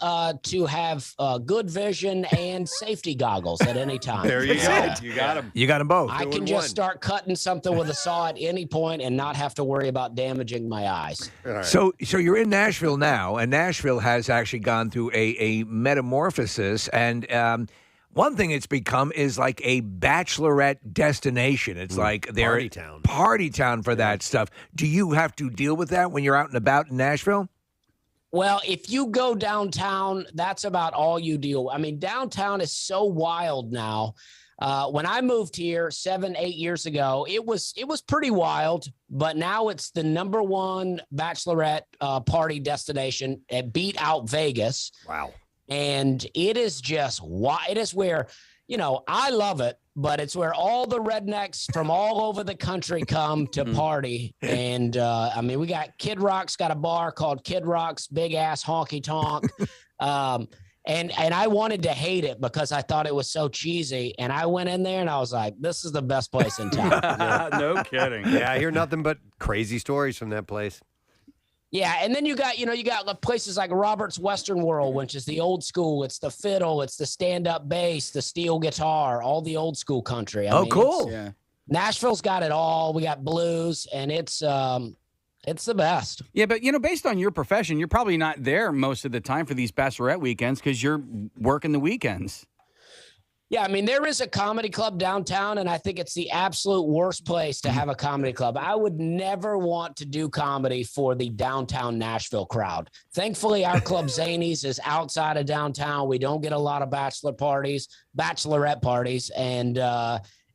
to have good vision and safety goggles at any time. There you go. You got them. You got them both. I can just start cutting something with a saw at any point and not have to worry about damaging my eyes. Right. So you're in Nashville now, and Nashville has actually gone through a metamorphosis, and one thing it's become is like a bachelorette destination. It's like they're party town for that stuff. Do you have to deal with that when you're out and about in Nashville? Well, if you go downtown, that's about all you deal with. I mean, downtown is so wild now. When I moved here 7-8 years ago, it was pretty wild, but now it's the number one bachelorette party destination. It beat out Vegas. Wow. And it is just it is where, I love it, but it's where all the rednecks from all over the country come to party. And we got Kid Rock's got a bar called Kid Rock's Big Ass Honky Tonk. And I wanted to hate it because I thought it was so cheesy. And I went in there and I was like, this is the best place in town. No kidding. Yeah, I hear nothing but crazy stories from that place. Yeah, and then you got places like Robert's Western World, which is the old school. It's the fiddle, it's the stand-up bass, the steel guitar, all the old school country. I mean, cool. Nashville's got it all. We got blues, and it's the best. Yeah, but based on your profession, you're probably not there most of the time for these bachelorette weekends because you're working the weekends. Yeah, I mean, there is a comedy club downtown, and I think it's the absolute worst place to have a comedy club. I would never want to do comedy for the downtown Nashville crowd. Thankfully, our club Zanies is outside of downtown. We don't get a lot of bachelorette parties, and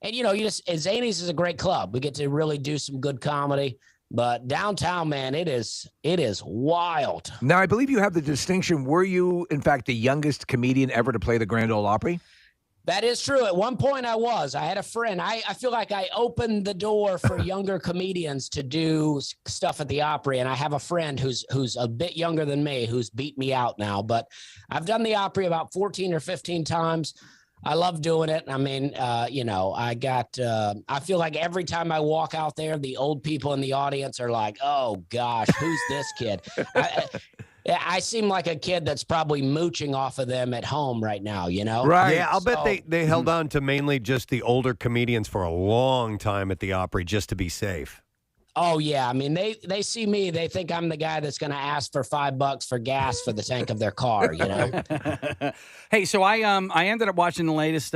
Zanies is a great club. We get to really do some good comedy. But downtown, man, it is wild. Now, I believe you have the distinction. Were you, in fact, the youngest comedian ever to play the Grand Ole Opry? That is true. At one point I was. I had a friend. I feel like I opened the door for younger comedians to do stuff at the Opry, and I have a friend who's a bit younger than me who's beat me out now. But I've done the Opry about 14 or 15 times. I love doing it. I mean, I feel like every time I walk out there, the old people in the audience are like, oh, gosh, who's this kid? I seem like a kid that's probably mooching off of them at home right now, you know? Right. Yeah, I'll bet they held on to mainly just the older comedians for a long time at the Opry just to be safe. Oh, yeah. I mean, they see me. They think I'm the guy that's going to ask for $5 for gas for the tank of their car, you know? Hey, so I ended up watching the latest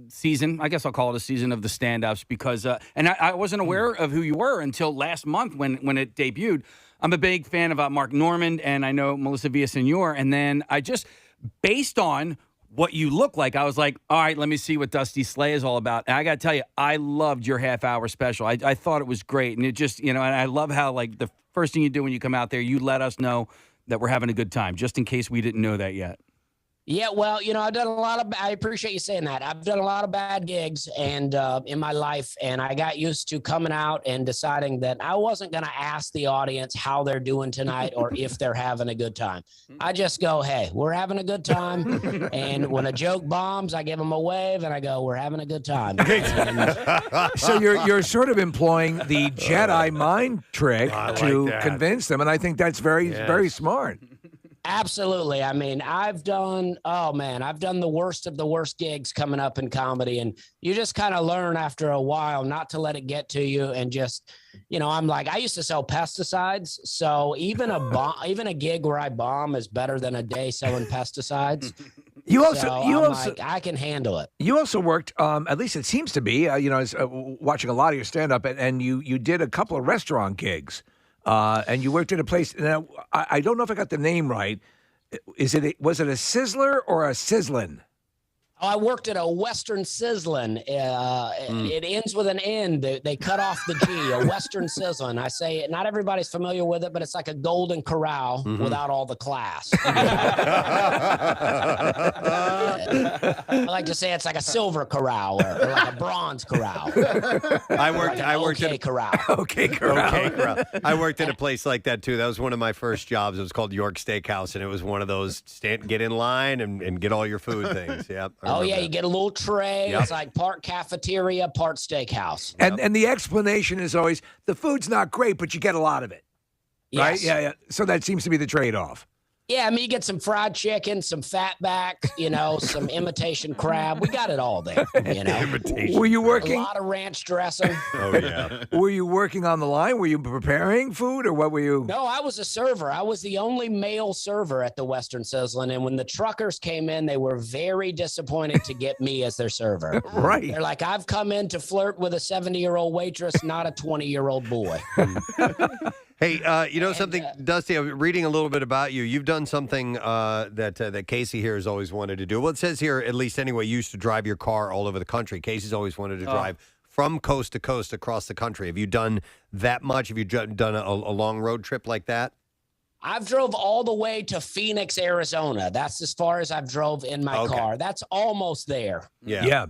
season. I guess I'll call it a season of the stand-ups because and I wasn't aware of who you were until last month when it debuted. I'm a big fan of Mark Norman, and I know Melissa Villasenor. And then I just, based on what you look like, I was like, all right, let me see what Dusty Slay is all about. And I got to tell you, I loved your half-hour special. I thought it was great. And it just, and I love how, like, the first thing you do when you come out there, you let us know that we're having a good time, just in case we didn't know that yet. Yeah, well, I've done a lot of, I appreciate you saying that. I've done a lot of bad gigs and in my life, and I got used to coming out and deciding that I wasn't going to ask the audience how they're doing tonight or if they're having a good time. I just go, hey, we're having a good time. And when a joke bombs, I give them a wave and I go, we're having a good time. So you're sort of employing the Jedi mind trick to convince them, and I think that's very smart. Absolutely. I mean, I've done the worst of the worst gigs coming up in comedy. And you just kind of learn after a while not to let it get to you. And just, I'm like, I used to sell pesticides. So even a gig where I bomb is better than a day selling pesticides. I can handle it. You also worked, at least it seems to be, I was watching a lot of your stand-up, and you did a couple of restaurant gigs. And you worked at a place. Now, I don't know if I got the name right. Was it a Sizzler or a Sizzlin'? Oh, I worked at a Western Sizzlin'. It ends with an N. They cut off the G. A Western Sizzlin'. I say not everybody's familiar with it, but it's like a Golden Corral without all the class. I like to say it's like a silver corral or like a bronze corral. I worked at a corral. Okay, corral. I worked at a place like that too. That was one of my first jobs. It was called York Steakhouse, and it was one of those get in line and get all your food things. Yep. Oh, yeah, you get a little tray. Yep. It's like part cafeteria, part steakhouse. And the explanation is always, the food's not great, but you get a lot of it. Right? Yes. Yeah. So that seems to be the trade-off. Yeah, I mean, you get some fried chicken, some fatback, some imitation crab. We got it all there, Were you working? A lot of ranch dressing. Oh, yeah. Were you working on the line? Were you preparing food, or what were you? No, I was a server. I was the only male server at the Western Sizzlin', and when the truckers came in, they were very disappointed to get me as their server. Right. They're like, I've come in to flirt with a 70-year-old waitress, not a 20-year-old boy. Hey, something, Dusty, I'm reading a little bit about you. You've done something that Casey here has always wanted to do. Well, it says here, at least anyway, you used to drive your car all over the country. Casey's always wanted to drive from coast to coast across the country. Have you done that much? Have you done a long road trip like that? I've drove all the way to Phoenix, Arizona. That's as far as I've drove in my car. That's almost there. Yeah.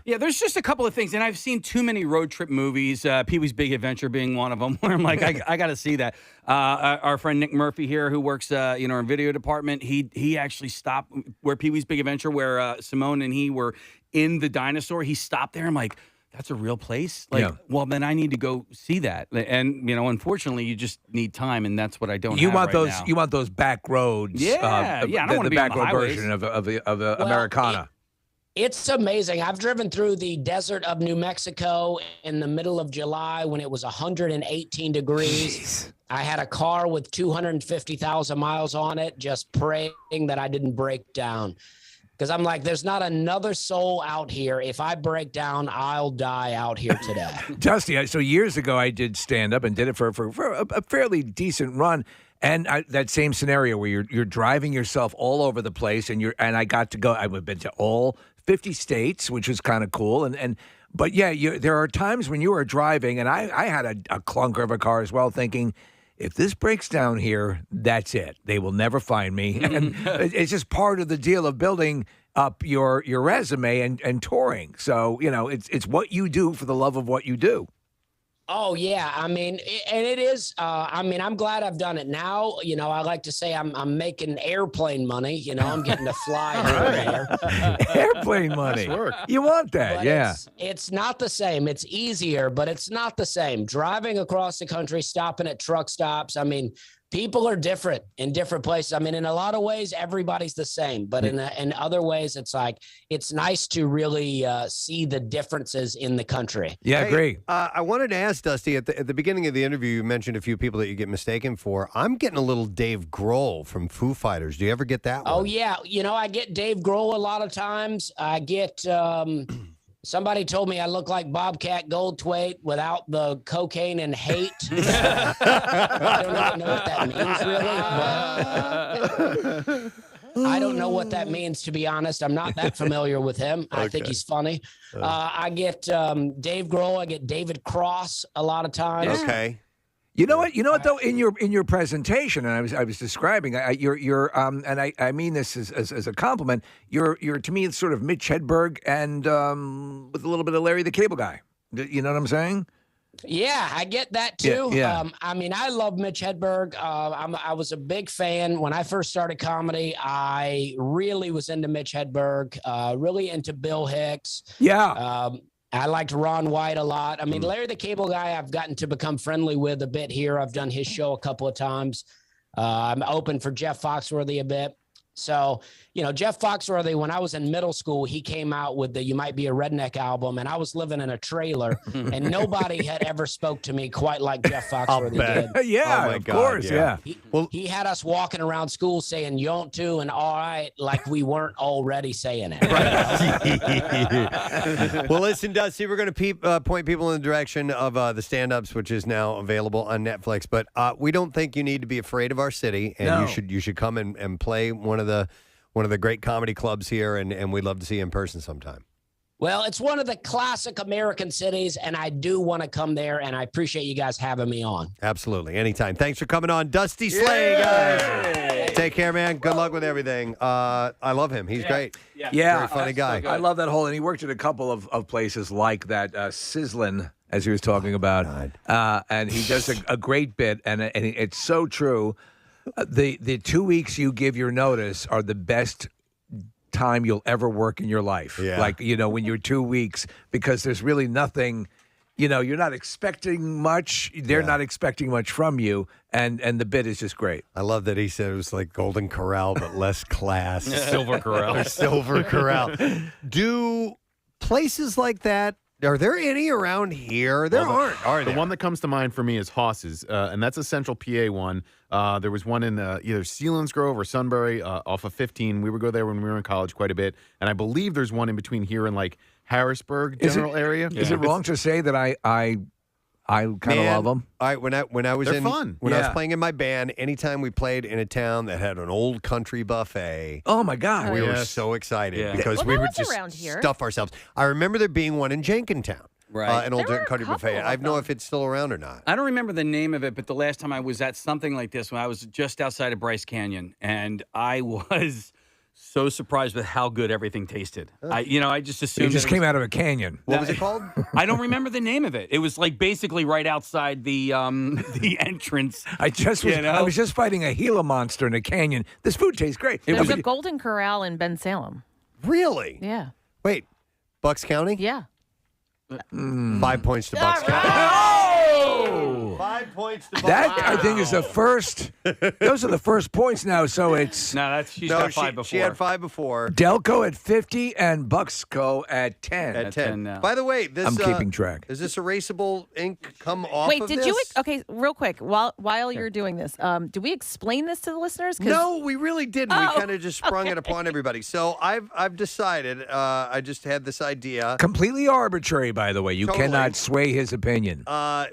There's just a couple of things, and I've seen too many road trip movies, Pee-wee's Big Adventure being one of them, where I'm like, I got to see that. Our friend Nick Murphy here, who works, in video department, he actually stopped where Pee-wee's Big Adventure, where Simone and he were in the dinosaur. He stopped there. I'm like, that's a real place? Well, then I need to go see that. And, unfortunately, you just need time, and that's what I don't have right now. You want those back roads. I don't want to be back on the road highways. version of Americana. It's amazing. I've driven through the desert of New Mexico in the middle of July when it was 118 degrees. Jeez. I had a car with 250,000 miles on it, just praying that I didn't break down. Because I'm like, there's not another soul out here. If I break down, I'll die out here today. Dusty, so years ago I did stand-up and did it for a fairly decent run. And that same scenario where you're driving yourself all over the place, and I got to go. I've been to all 50 states, which was kind of cool. But there are times when you are driving, and I had a clunker of a car as well, thinking, if this breaks down here, that's it. They will never find me. And it's just part of the deal of building up your resume and touring. So, it's what you do for the love of what you do. Oh yeah, I mean, and it is. I'm glad I've done it now. I like to say I'm making airplane money. I'm getting to fly here and there. Airplane money. You want that, But yeah. It's not the same. It's easier, but it's not the same. Driving across the country, stopping at truck stops. I mean, people are different in different places. I mean, in a lot of ways, everybody's the same. But in other ways, it's nice to really see the differences in the country. Yeah, agree. I wanted to ask Dusty at the beginning of the interview. You mentioned a few people that you get mistaken for. I'm getting a little Dave Grohl from Foo Fighters. Do you ever get that one? Oh yeah, I get Dave Grohl a lot of times. I get. Somebody told me I look like Bobcat Goldthwait without the cocaine and hate. I don't even know what that means, really. But I don't know what that means, to be honest. I'm not that familiar with him. I think he's funny. I get Dave Grohl. I get David Cross a lot of times. Okay. You know what though, in your presentation, and I was describing, and I mean this as a compliment. You're to me, it's sort of Mitch Hedberg and with a little bit of Larry the Cable Guy. You know what I'm saying? Yeah, I get that too. Yeah. I mean, I love Mitch Hedberg. I was a big fan when I first started comedy. I really was into Mitch Hedberg, really into Bill Hicks. Yeah. I liked Ron White a lot. I mean, Larry the Cable Guy, I've gotten to become friendly with a bit here. I've done his show a couple of times. I'm open for Jeff Foxworthy a bit. So, Jeff Foxworthy, when I was in middle school, he came out with the You Might Be a Redneck album, and I was living in a trailer, and nobody had ever spoke to me quite like Jeff Foxworthy did. Yeah, Oh, my of God, course, yeah. He had us walking around school saying "yont to" and "all right," like we weren't already saying it. Well, listen, Dusty, we're going to point people in the direction of the stand-ups, which is now available on Netflix. But we don't think you need to be afraid of our city, and you should come and play one of the great comedy clubs here, and we'd love to see you in person sometime. Well, it's one of the classic American cities, and I do want to come there, and I appreciate you guys having me on. Absolutely. Anytime. Thanks for coming on. Dusty Slay, guys. Take care, man. Good luck with everything. I love him. He's great. Yeah. Very funny guy. I love that whole, and he worked at a couple of places like that, Sizzlin', as he was talking about. And he does a great bit, and it's so true. The 2 weeks you give your notice are the best time you'll ever work in your life. Yeah. Like, when you're 2 weeks, because there's really nothing, you're not expecting much. They're not expecting much from you. And the bit is just great. I love that he said it was like Golden Corral, but less class. Silver Corral. Or Silver Corral. Do places like that, are there any around here? There aren't, are there? The one that comes to mind for me is Hoss's, and that's a Central PA one. There was one in either Selinsgrove or Sunbury off of 15. We would go there when we were in college quite a bit. And I believe there's one in between here and like Harrisburg general area. Is it wrong to say that I kind of love them? When I was They're fun. When I was playing in my band, anytime we played in a town that had an old country buffet, oh my God, we were so excited because Well, we that would was just around here. stuff ourselves. I remember there being one in Jenkintown, Right. an old There were a country buffet. couple I of don't know them. if it's still around or not. I don't remember the name of it, but the last time I was at something like this, when I was just outside of Bryce Canyon, and I was so surprised with how good everything tasted. I just assumed It just came out of a canyon. What was it called? I don't remember the name of it. It was like basically right outside the entrance. I was just fighting a Gila monster in a canyon. This food tastes great. There's a Golden Corral in Ben Salem. Really? Yeah. Wait, Bucks County? Yeah. 5 points to Bucks County. Oh! 5 points to Bucks That, County. I think, is the first. Those are the first points now. So it's No, she's got five before. She had 5 before. Delco at 50 and Bucksco at 10. At 10 now. By the way, this I'm keeping track. Is this erasable ink come off Wait, of did this? you? Okay, real quick, while you're doing this, do we explain this to the listeners? 'Cause- No, we really didn't. Oh, We kind of just sprung it upon everybody. So I've decided. I just had this idea. Completely arbitrary, by the way. You Totally. cannot sway his opinion.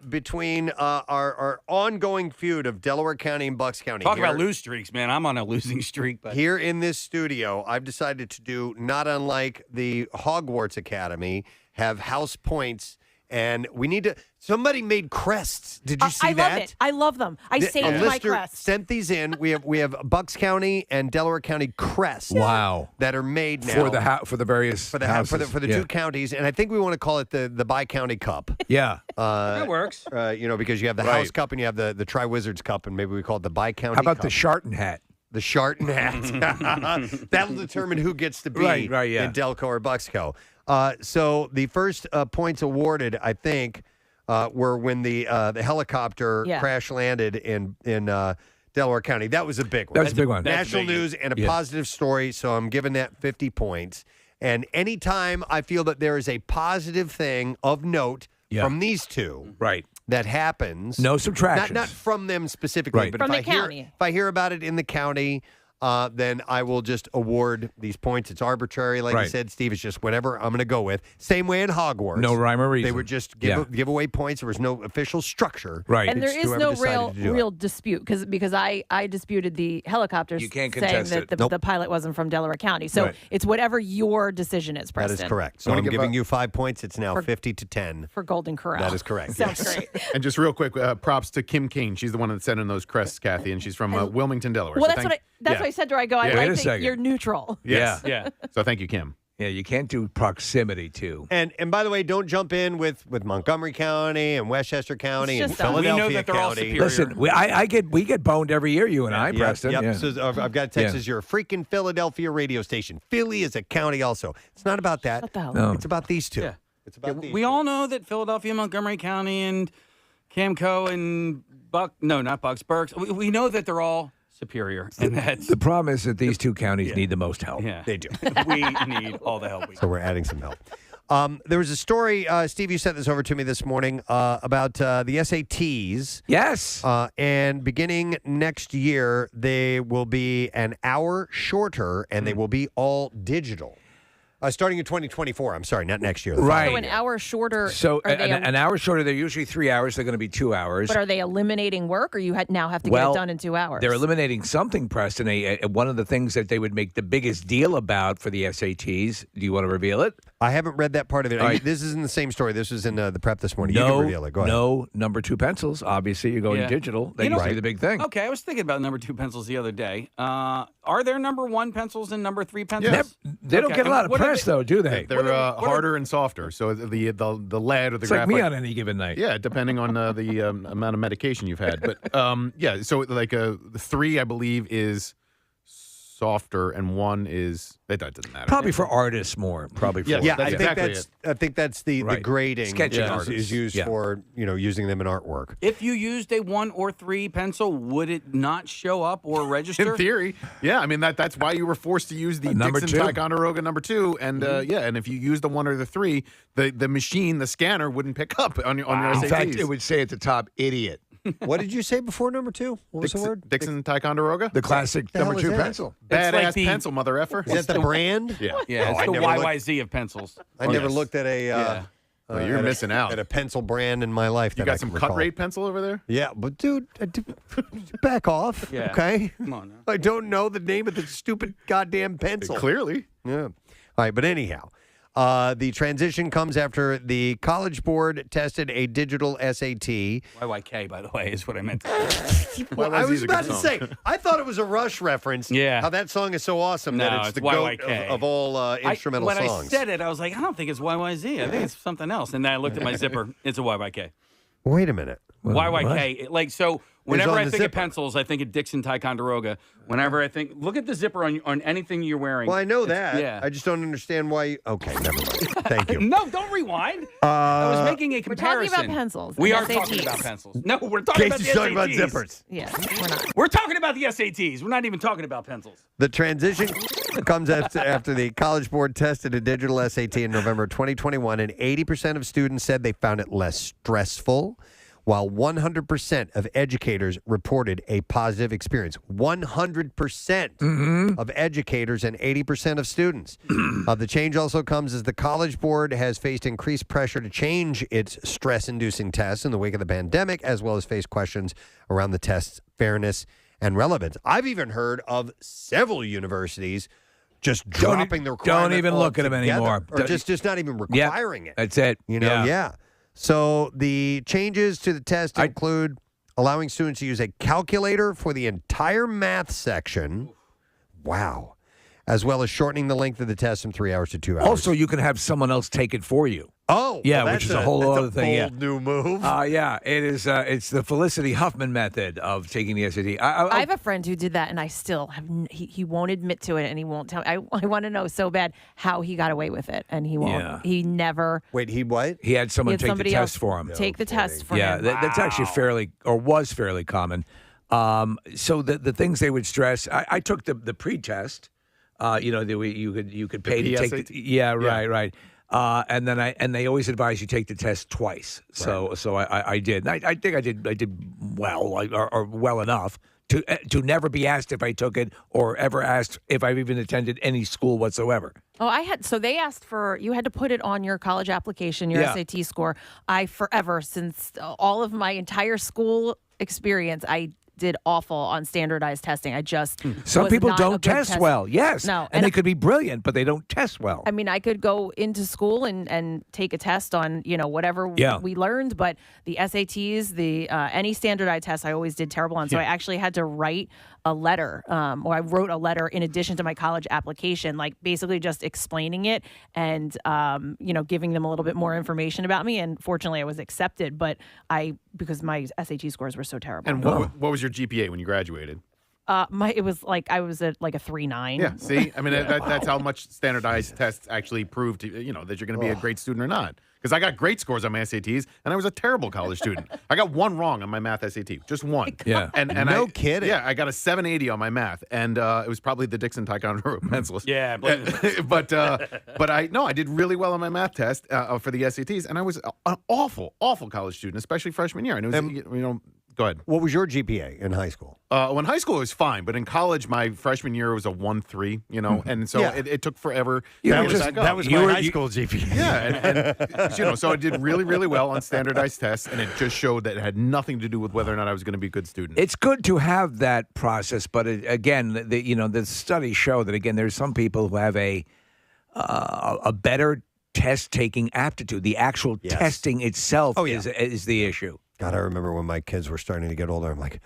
Between our ongoing feud of Delaware County and Bucks County. Talk Here- about lose streaks, man. I'm on a losing streak. But Here in this studio, I've decided to do not unlike the Hogwarts Academy, have house points And we need to. Somebody made crests. Did you see that? I love it. I love them. I saved my listener crest. Sent these in. We have Bucks County and Delaware County crests. Wow. That are made now for the various for the houses. for the two counties, and I think we want to call it the Bi-County Cup. Yeah, that works. Because you have the House Cup and you have the Tri-Wizards Cup, and maybe we call it the Bi-County. How about Cup. the Sharton hat? The Sharton hat. That'll determine who gets to be in Delco or Bucksco. So the first points awarded, I think, were when the helicopter crash landed in Delaware County. That was a big one. That was a big one. National news and a positive story. So I'm giving that 50 points. And anytime I feel that there is a positive thing of note from these two, that happens, no subtractions, not from them specifically, but from if I hear about it in the county. Then I will just award these points. It's arbitrary, like you said, Steve. It's just whatever I'm going to go with. Same way in Hogwarts. No rhyme or reason. They would just give away points. There was no official structure. Right. And there is no real dispute because I disputed the helicopters saying that the pilot wasn't from Delaware County. So it's whatever your decision is, Preston. That is correct. So I'm giving you 5 points. It's now 50-10. For Golden Corral. That is correct. Sounds great. And just real quick, props to Kim Kane. She's the one that sent in those crests, Kathy, and she's from Wilmington, Delaware. Well, so that's what I said to her. I go, I like that you're neutral. Yes. Yeah. So thank you, Kim. Yeah, you can't do proximity too. And by the way, don't jump in with Montgomery County and Westchester County and Philadelphia we know that they're County. all superior. Listen, we get boned every year, you and I, Preston. Yep. Yeah. So I've got Texas. You're a freaking Philadelphia radio station. Philly is a county also. It's not about that. What the hell? No. It's about these two. Yeah. It's about these we all know that Philadelphia, Montgomery County, and Camco and not Bucks, Berks. We know that they're all superior. And that's The problem is that these two counties need the most help. Yeah. They do. We need all the help we can. So we're adding some help. There was a story, Steve, you sent this over to me this morning about the SATs. Yes. And beginning next year, they will be an hour shorter and they will be all digital. Starting in 2024. I'm sorry, not next year. Right. So an hour shorter. So are they an hour shorter. They're usually 3 hours. They're going to be 2 hours. But are they eliminating work, or you now have to get it done in 2 hours? They're eliminating something, Preston. One of the things that they would make the biggest deal about for the SATs. Do you want to reveal it? I haven't read that part of it. Right. This is in the same story. This was in the prep this morning. You can reveal it. Go ahead. No number 2 pencils. Obviously, you're going digital. That used to be the big thing. Okay, I was thinking about number 2 pencils the other day. Are there number 1 pencils and number 3 pencils? Yes. They don't get a lot of press, though, do they? They're harder and softer. So the lead or the it's graphite. like me on any given night. Yeah, depending on the amount of medication you've had. But so like the 3, I believe, is softer, and 1 is that doesn't matter. Probably for artists more. Probably for Yeah, that's exactly I think that's the grading Sketching is used for using them in artwork. If you used a 1 or 3 pencil, would it not show up or register? In theory, yeah. I mean that's why you were forced to use the number Dixon 2. Ticonderoga number 2, and and if you used the 1 or the 3, the machine, the scanner, wouldn't pick up on your SATs. In fact, it would say at the top, "idiot." What did you say before number 2? What was the word? Dixon Ticonderoga, The classic The number hell 2 is that? pencil. badass like the- pencil, mother effer. Is that the brand? Yeah. Yeah, it's I the never looked- YYZ of pencils. I never looked at a. You're missing out. At a pencil brand in my life. You got some cut rate pencil over there? Yeah, but dude, back off. Yeah. Okay. Come on now. I don't know the name of the stupid goddamn pencil. Clearly. Yeah. All right, but anyhow, the transition comes after the College Board tested a digital SAT. YYK, by the way, is what I meant. Well, I was about to say, I thought it was a Rush reference. Yeah. How that song is so awesome No, that it's it's the goat YYK. of all instrumental when songs. I said it, I was like, I don't think it's YYZ. I think it's something else. And then I looked at my zipper. It's a YYK. Wait a minute. YYK. Like, so whenever on I the think of zipper. pencils, I think of Dixon Ticonderoga. Whenever I think, look at the zipper on anything you're wearing. Well, I know that. Yeah. I just don't understand why. Okay, never mind. Thank you. No, don't rewind. I was making a We're comparison. talking about pencils. We and are talking SATs. about pencils. No, we're talking about the Casey's talking about SATs. zippers. Yeah, we're not. We're talking about the SATs. We're not even talking about pencils. The transition comes after the College Board tested a digital SAT in November 2021, and 80% of students said they found it less stressful, while 100% of educators reported a positive experience. 100% of educators and 80% of students. The change also comes as the College Board has faced increased pressure to change its stress-inducing tests in the wake of the pandemic, as well as face questions around the test's fairness and relevance. I've even heard of several universities just dropping the requirement Don't even look at them altogether, anymore. or just not even requiring it. That's it. You know, yeah. So the changes to the test include allowing students to use a calculator for the entire math section. Wow. As well as shortening the length of the test from 3 hours to 2 hours. Also, you can have someone else take it for you. Oh, yeah, well, which is that's a whole other bold thing. New move. Yeah, it is. It's the Felicity Huffman method of taking the SAT. I have a friend who did that, and I still have. He won't admit to it, and he won't tell me. I want to know so bad how he got away with it, and he won't. Yeah. He never. Wait, he what? He had someone He had take the somebody test else for him. Take the test for Yeah, him. that's actually was fairly common. So the things they would stress. I took the pre-test. You could pay to take. Right. And then they always advise you take the test twice. So I did. I think I did well, or well enough to never be asked if I took it or ever asked if I've even attended any school whatsoever. Oh, I had. So they asked you had to put it on your college application, your SAT score. Since all of my entire school experience, I did awful on standardized testing. I just some people not a don't good test well. Yes, no, and they could be brilliant, but they don't test well. I mean, I could go into school and take a test on whatever we learned, but the SATs, any standardized test, I always did terrible on. So I actually had to write a letter, or I wrote a letter in addition to my college application, like basically just explaining it and giving them a little bit more information about me. And fortunately, I was accepted, but because my SAT scores were so terrible. And what was your GPA when you graduated? It was like I was at like a 3.9. Yeah, see, I mean that's how much standardized tests actually prove to that you're going to be a great student or not. Because I got great scores on my SATs, and I was a terrible college student. I got one wrong on my math SAT, just one. Yeah, and no kidding. Yeah, I got a 780 on my math, and it was probably the Dixon Ticonderoga pencils. Yeah, but I did really well on my math test for the SATs, and I was an awful college student, especially freshman year. And it was Go ahead. What was your GPA in high school? Well, in high school, it was fine. But in college, my freshman year was a 1.3, and so it took forever. That was my high school GPA. Yeah, and so I did really, really well on standardized tests, and it just showed that it had nothing to do with whether or not I was going to be a good student. It's good to have that process, but again, the studies show that, again, there's some people who have a better test-taking aptitude. The actual testing itself is the issue. God, I remember when my kids were starting to get older, I'm like,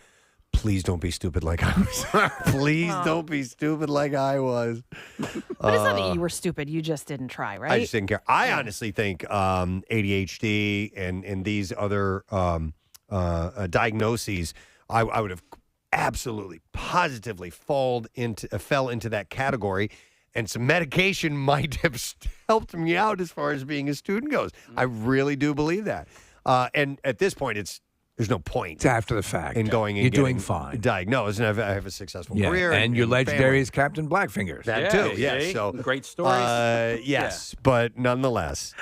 please don't be stupid like I was. Please don't be stupid like I was. But it's not that you were stupid. You just didn't try, right? I just didn't care. I honestly think ADHD and these other diagnoses, I would have absolutely, positively fell into that category. And some medication might have helped me out as far as being a student goes. I really do believe that. And at this point, there's no point. It's after the fact. In going and You're doing getting fine. Diagnosed, and I have a successful career. And you're legendary as Captain Blackfingers. That too, yes. So great stories. Yes, but nonetheless,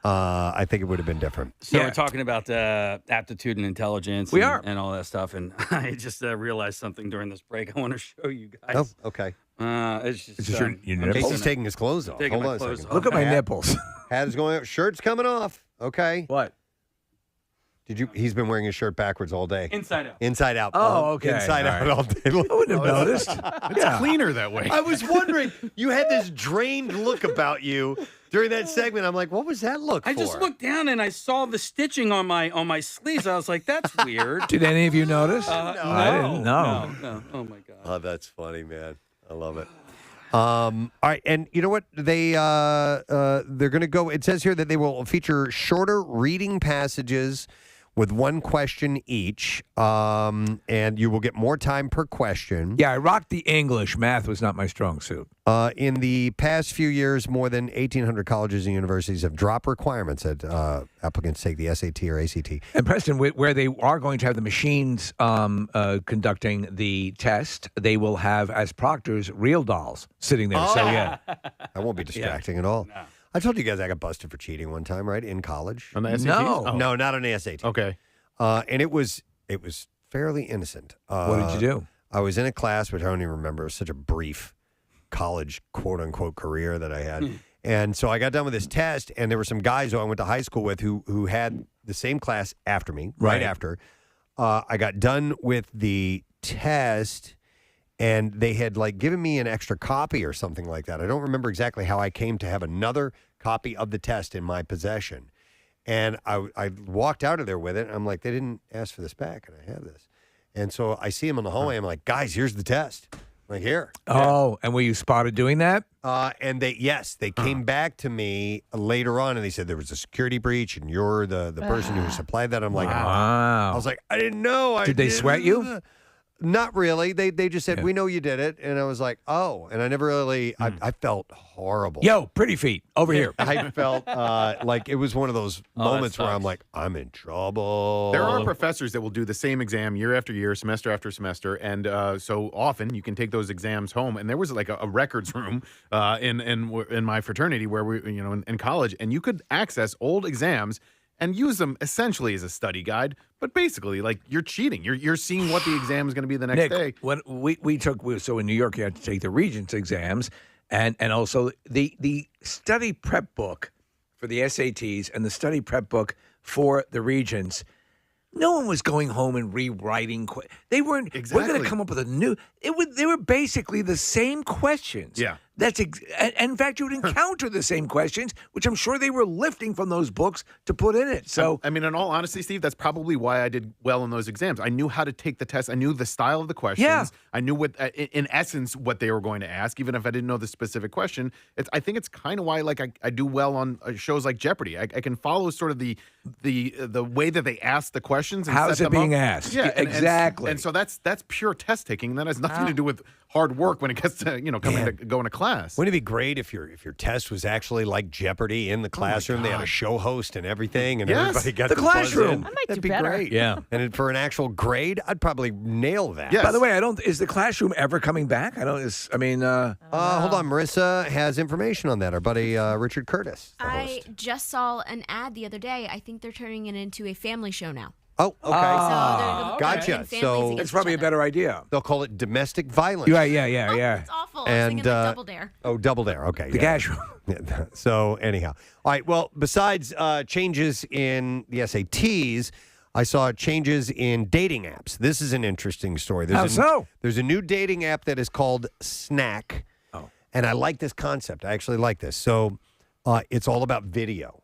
I think it would have been different. So we're talking about aptitude and intelligence and all that stuff. And I just realized something during this break I want to show you guys. Oh, okay. It's just your nipples? He's taking his clothes off. Hold on a second. Look at my nipples. Hat is going up. Shirt's coming off. Okay. What? He's been wearing his shirt backwards all day. Inside out. Inside out. Oh, okay. Inside out all day. I wouldn't have noticed. It's cleaner that way. I was wondering, you had this drained look about you during that segment. I'm like, what was that look for? I just looked down and I saw the stitching on my sleeves. I was like, that's weird. Did any of you notice? No. I didn't. No. Oh my god. Oh, that's funny, man. I love it. All right, and you know what? They're going to go. It says here that they will feature shorter reading passages with one question each, and you will get more time per question. Yeah, I rocked the English. Math was not my strong suit. In the past few years, more than 1,800 colleges and universities have dropped requirements that applicants take the SAT or ACT. And Preston, where they are going to have the machines conducting the test, they will have, as proctors, real dolls sitting there. Oh. So, yeah. That won't be distracting at all. No. I told you guys I got busted for cheating one time, right, in college. On the SATs? No. No, not on the SAT. Okay. And it was fairly innocent. What did you do? I was in a class, which I don't even remember. It was such a brief college, quote-unquote, career that I had. And so I got done with this test, and there were some guys who I went to high school with who had the same class after me, right after. I got done with the test, and they had given me an extra copy or something like that. I don't remember exactly how I came to have another copy of the test in my possession. And I walked out of there with it, and I'm like, they didn't ask for this back, and I have this. And so I see him in the hallway. I'm like, guys, here's the test. I'm like, here. Oh, and were you spotted doing that? And they came back to me later on, and they said there was a security breach, and you're the person who supplied that. I'm like, wow. I was like, I didn't know. Did they sweat you? Not really. They just said, we know you did it. And I was like, oh. And I never really, I felt horrible. Yo, pretty feet, over here. I felt like it was one of those moments where I'm like, I'm in trouble. There are professors that will do the same exam year after year, semester after semester. And so often you can take those exams home. And there was like a records room in my fraternity where we, in college, and you could access old exams and use them essentially as a study guide, but basically, like, you're cheating. You're seeing what the exam is going to be the next Nick, day. When so in New York you had to take the Regents exams, and also the study prep book for the SATs and the study prep book for the Regents. No one was going home and rewriting. They weren't. Exactly. We're going to come up with a new. They were basically the same questions. Yeah. And in fact, you would encounter the same questions, which I'm sure they were lifting from those books to put in it. So, I mean, in all honesty, Steve, that's probably why I did well in those exams. I knew how to take the test. I knew the style of the questions. Yeah. I knew what, in essence, what they were going to ask, even if I didn't know the specific question. I think it's kind of why, like, I do well on shows like Jeopardy. I can follow sort of the way that they ask the questions. And how's set it them being up. asked? Yeah, exactly. And so that's pure test taking. That has nothing to do with hard work when it gets to going to class. Wouldn't it be great if your test was actually like Jeopardy in the classroom? They had a show host and everything, and everybody got the to buzz classroom. in. I might That'd do be better. great. Yeah. And for an actual grade, I'd probably nail that. Yes. By the way, is the classroom ever coming back? hold on, Marissa has information on that. Our buddy Richard Curtis. I just saw an ad the other day. I think they're turning it into a family show now. Oh, okay. Gotcha. So it's probably a better idea. They'll call it domestic violence. Yeah. That's awful. I was thinking like Double Dare. Oh, Double Dare. Okay. The cash room. So anyhow, all right. Well, besides changes in the SATs, I saw changes in dating apps. This is an interesting story. There's a new dating app that is called Snack. Oh. And I like this concept. I actually like this. So it's all about video.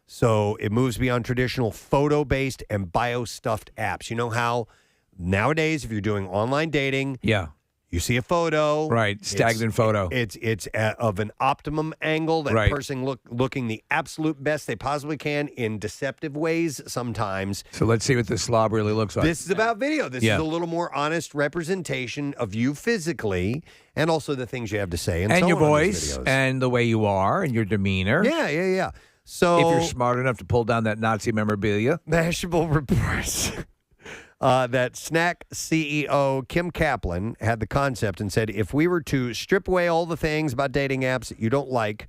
So it moves beyond traditional photo-based and bio-stuffed apps. You know how nowadays, if you're doing online dating, you see a photo, right? Stagnant photo. It's of an optimum angle. That person looking the absolute best they possibly can in deceptive ways sometimes. So let's see what the slob really looks like. This is about video. This is a little more honest representation of you physically, and also the things you have to say, and so your on in these voice, videos. and the way you are, and your demeanor. Yeah. So if you're smart enough to pull down that Nazi memorabilia. Mashable reports that Snack CEO Kim Kaplan had the concept and said, if we were to strip away all the things about dating apps that you don't like,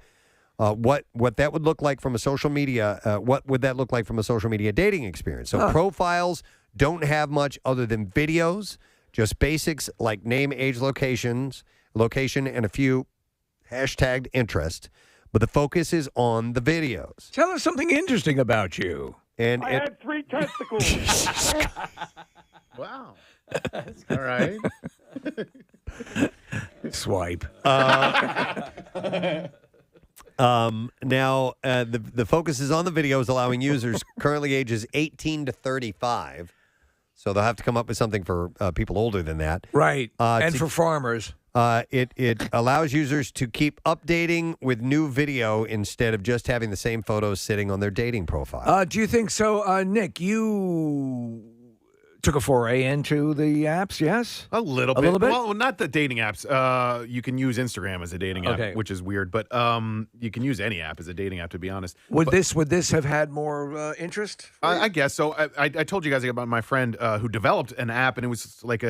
what that would look like from a social media, what would that look like from a social media dating experience? So profiles don't have much other than videos, just basics like name, age, location, and a few hashtagged interest. But the focus is on the videos. Tell us something interesting about you. And I had 3 testicles. Wow. All right. Swipe. Now, the focus is on the videos, allowing users currently ages 18 to 35. So they'll have to come up with something for people older than that. Right. And for farmers. It allows users to keep updating with new video instead of just having the same photos sitting on their dating profile. Do you think so, Nick? You took a foray into the apps, yes? A little bit. A little bit? Well, not the dating apps. You can use Instagram as a dating app, which is weird, but you can use any app as a dating app, to be honest. Would this have had more interest? I guess so. I told you guys about my friend who developed an app, and it was like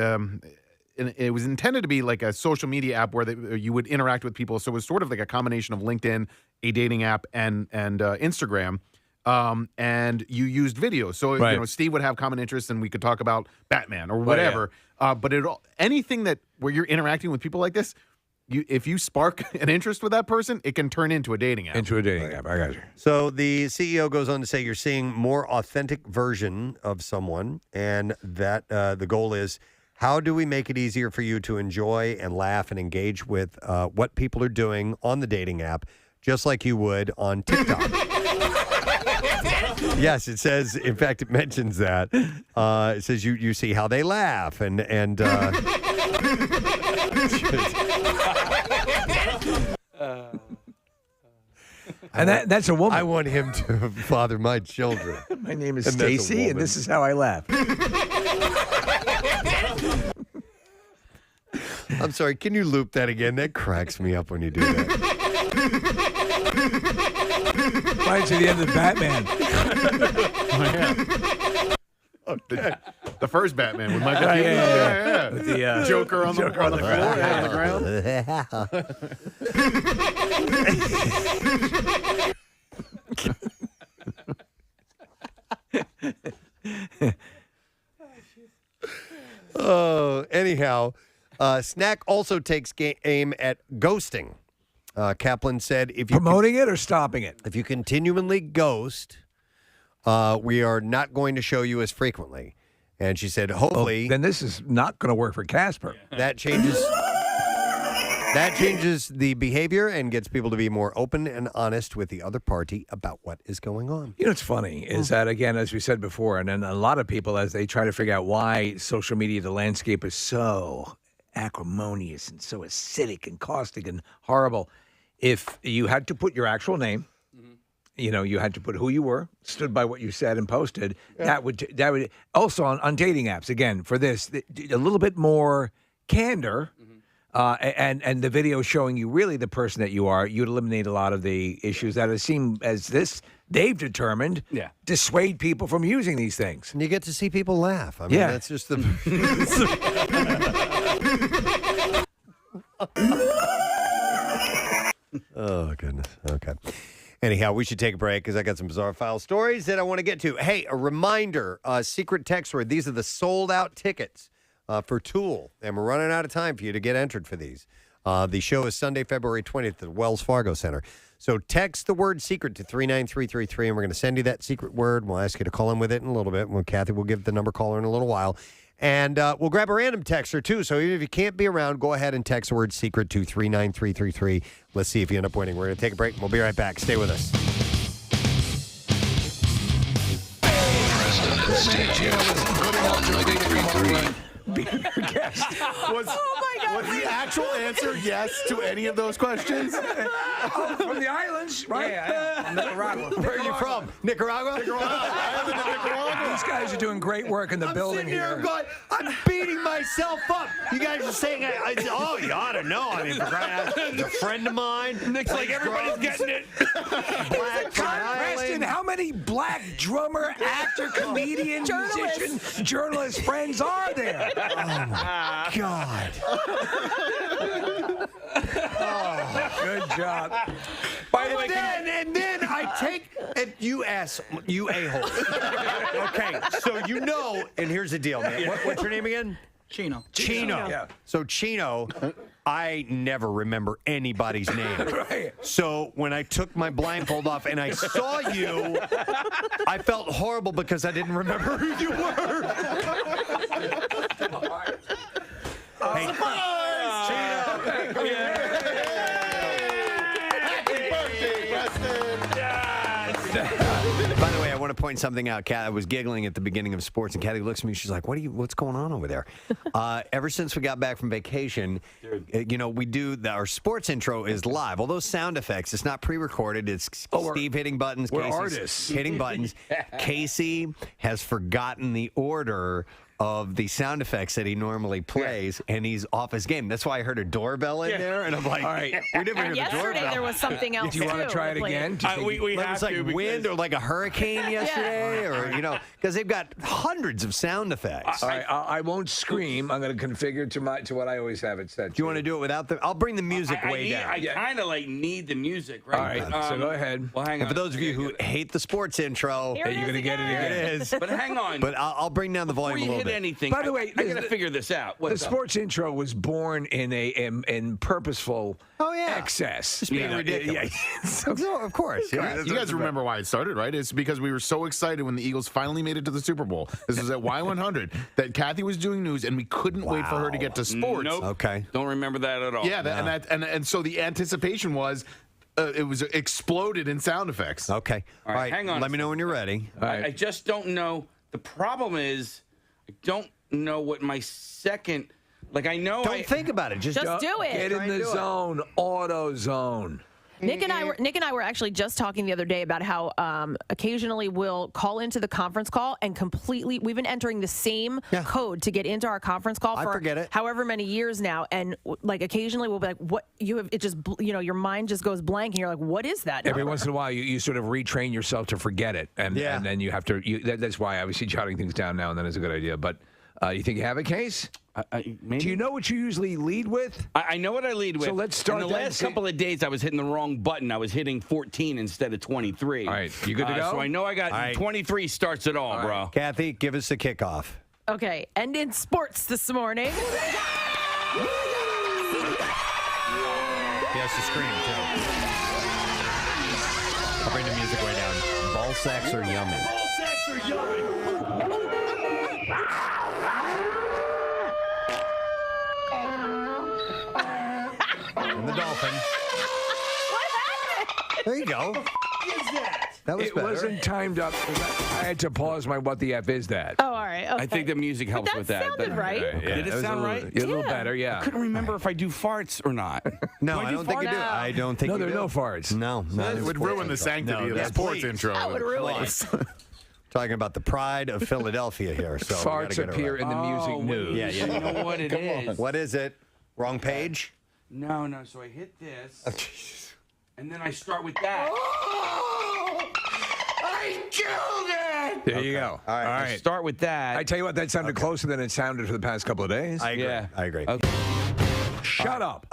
it was intended to be like a social media app where you would interact with people. So it was sort of like a combination of LinkedIn, a dating app, and Instagram. And you used videos. So Steve would have common interests, and we could talk about Batman or whatever. But anything where you're interacting with people like this, if you spark an interest with that person, it can turn into a dating app. I got you. So the CEO goes on to say you're seeing more authentic version of someone, and that the goal is, how do we make it easier for you to enjoy and laugh and engage with what people are doing on the dating app, just like you would on TikTok? Yes, it says. In fact, it mentions that. It says you see how they laugh and. And that's a woman. I want him to father my children. My name is And that's a Stacy, and woman. this is how I laugh. I'm sorry. Can you loop that again? That cracks me up when you do that. Reminds me of the end of Batman. The first Batman with Michael Keaton. Yeah. With the Joker on the floor, on the ground. Oh, anyhow, Snack also takes aim at ghosting. Kaplan said, "If you promoting it or stopping it, if you continually ghost, we are not going to show you as frequently." And she said, "Hopefully, then this is not going to work for Casper. That changes the behavior and gets people to be more open and honest with the other party about what is going on." You know what's funny is that, again, as we said before, and then a lot of people, as they try to figure out why social media, the landscape is so acrimonious and so acidic and caustic and horrible, if you had to put your actual name, you know, you had to put who you were, stood by what you said and posted, that would also on dating apps, again, for this, a little bit more candor, and the video showing you really the person that you are, you'd eliminate a lot of the issues that it seem as this they've determined dissuade people from using these things. And you get to see people laugh. I mean, that's just the... Oh, goodness. Okay. Anyhow, we should take a break because I got some bizarre file stories that I want to get to. Hey, a reminder, secret text word. These are the sold-out tickets for Tool, and we're running out of time for you to get entered for these. The show is Sunday, February 20th at the Wells Fargo Center. So text the word secret to 39333, and we're going to send you that secret word. We'll ask you to call in with it in a little bit. Well, Kathy will give the number caller in a little while. And we'll grab a random texter, too. So even if you can't be around, go ahead and text the word secret to 39333. Let's see if you end up winning. We're going to take a break, and we'll be right back. Stay with us. Preston and Steve on 93.3. Was the actual answer yes to any of those questions? From the islands, right? Yeah, Nicaragua. Where are you from? Nicaragua? These guys are doing great work in the building here. I'm beating myself up. You guys are saying, oh, you ought to know. I mean, for crying out loud, a friend of mine. Nick's like, everybody's getting it. Preston, how many black drummer, actor, comedian, musician, journalist friends are there? Oh, my God. Good job. By the way, and then I take and you a-hole. Okay, so you know, and here's the deal, man. What's your name again? Chino. Yeah. So Chino, I never remember anybody's name. Right. So when I took my blindfold off and I saw you, I felt horrible because I didn't remember who you were. Hey, Chino. Happy birthday, Preston. By the way, I want to point something out. Kat, I was giggling at the beginning of sports, and Kathy looks at me. She's like, "What's going on over there?" Ever since we got back from vacation, we do our sports intro is live. All those sound effects, it's not pre-recorded. It's Steve hitting buttons. We're Casey's artists. hitting buttons. Casey has forgotten the order of the sound effects that he normally plays, and he's off his game. That's why I heard a doorbell in there, and I'm like, all right. We didn't hear the Yesterday doorbell. there was something else. Do you want to try it again? We It have was like to wind or like a hurricane yesterday, or because they've got hundreds of sound effects. All right, I won't scream. I'm going to configure to what I always have it set. Do you want to do it without the? I'll bring the music way down. I kind of need the music, right? All right, so go ahead. Well, hang And on. for those of you who hate the sports intro, Here it you're going to get it there again. it is. But hang on. But I'll bring down the Before volume a you little hit bit. anything, By the way, I got to figure this out. The What's up? sports intro was born in purposeful excess. Just being ridiculous. No, of course. You guys remember why it started, right? It's because we were so excited when the Eagles finally made it to the Super Bowl. This was at Y100 that Kathy was doing news, and we couldn't wait for her to get to sports. Nope. Okay. Don't remember that at all. Yeah, and so the anticipation was exploded in sound effects. Okay. All right, hang on. Let me know when you're ready. I just don't know. The problem is, I don't know what my second. Like I know. Don't think about it. Just do it. Get in the zone. Auto zone. Nick and I were actually just talking the other day about how occasionally we'll call into the conference call and we've been entering the same code to get into our conference call for however many years now, and like occasionally we'll be like, what you have, it just, your mind just goes blank and you're like, what is that? Every once in a while you sort of retrain yourself to forget it, and then you have to, that's why obviously jotting things down now and then is a good idea, but you think you have a case? Maybe. Do you know what you usually lead with? I know what I lead with. So let's start. In the last couple of days, I was hitting the wrong button. I was hitting 14 instead of 23. All right, you good to go? So I know I got 23 starts it all, bro. Kathy, give us the kickoff. Okay, and in sports this morning. He has to scream, too. I'll bring the music way down. Ball sacks are yummy. Ball sacks are yummy. And the dolphin. What happened? There you go. What is that? That was it better. wasn't timed up. I had to pause my what the F is that. Oh, all right. Okay. I think the music helps with that. Sounded right. Yeah, Did it sound right? A little better, yeah. I couldn't remember if I do farts or not. No, I don't think you do. I don't think you do. No, there are no farts. No. It would ruin the sanctity of the sports intro. That would ruin it. Talking about the pride of Philadelphia here. So farts appear in the music news. Yeah. You know what it is. What is it? Wrong page? No. So I hit this, and then I start with that. I killed it! There you go. All right. I start with that. I tell you what, that sounded closer than it sounded for the past couple of days. I agree. Yeah. I agree. Okay. Shut up.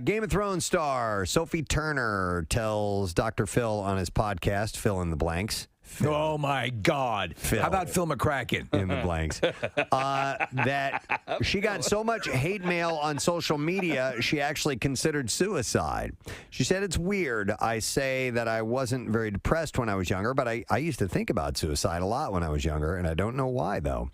Game of Thrones star Sophie Turner tells Dr. Phil on his podcast, Fill in the Blanks. Oh, my God. Phil. How about Phil McCracken? In the blanks. That she got so much hate mail on social media, she actually considered suicide. She said, it's weird. I say that I wasn't very depressed when I was younger, but I used to think about suicide a lot when I was younger, and I don't know why, though.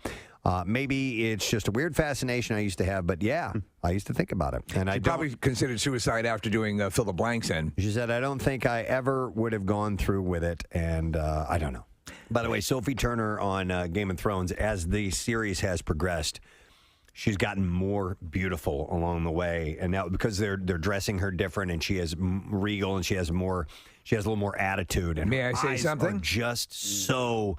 Maybe it's just a weird fascination I used to have, but yeah, I used to think about it. And I probably considered suicide after doing Fill the Blanks in. She said, I don't think I ever would have gone through with it, and I don't know. By the way, Sophie Turner on Game of Thrones, as the series has progressed, she's gotten more beautiful along the way, and now because they're dressing her different, and she is regal, and she has a little more attitude. And may I say something? Are just so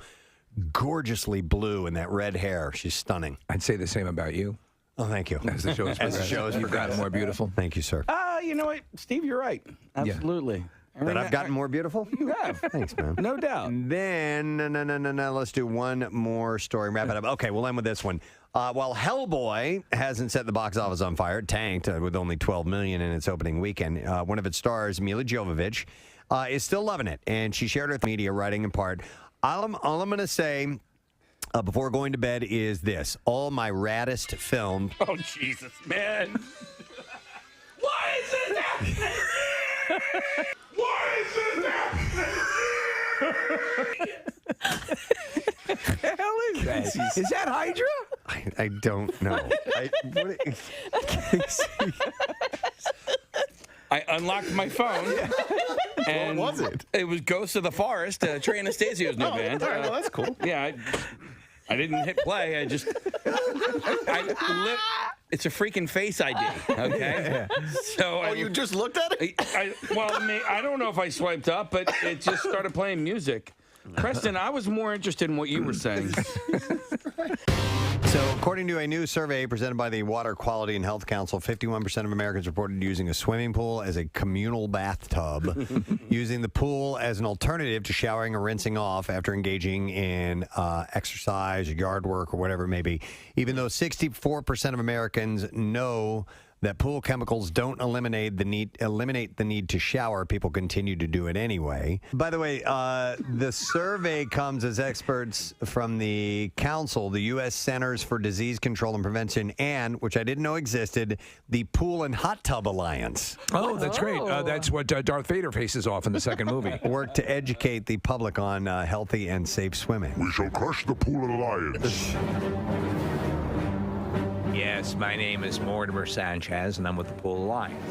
gorgeously blue in that red hair. She's stunning. I'd say the same about you. Oh, thank you. As the show has you've gotten more beautiful. Thank you, sir. You know what, Steve, you're right. Absolutely. That I've gotten more beautiful? You have. Thanks, man. No doubt. And then, no, let's do one more story. Wrap it up. Okay, we'll end with this one. While Hellboy hasn't set the box office on fire, it tanked with only $12 million in its opening weekend. One of its stars, Mila Jovovich, is still loving it, and she shared with media, writing in part, all I'm going to say before going to bed is this. All my raddest films... Oh, Jesus, man. Why is it happening? Why is it happening? The hell is that? Is that Hydra? I don't know. I unlocked my phone. And what was it? It was Ghosts of the Forest, Trey Anastasio's new band. All right, well, that's cool. Yeah, I didn't hit play. It's a freaking Face ID, okay? So you just looked at it? I don't know if I swiped up, but it just started playing music. Preston, I was more interested in what you were saying. So, according to a new survey presented by the Water Quality and Health Council, 51% of Americans reported using a swimming pool as a communal bathtub, using the pool as an alternative to showering or rinsing off after engaging in exercise or yard work or whatever it may be. Even though 64% of Americans know that pool chemicals don't eliminate the need to shower, people continue to do it anyway. By the way, the survey comes as experts from the council, the U.S. Centers for Disease Control and Prevention, and, which I didn't know existed, the Pool and Hot Tub Alliance. Oh, that's great. That's what Darth Vader faces off in the second movie. Work to educate the public on healthy and safe swimming. We shall crush the Pool Alliance. Yes, my name is Mortimer Sanchez, and I'm with the Pool Alliance.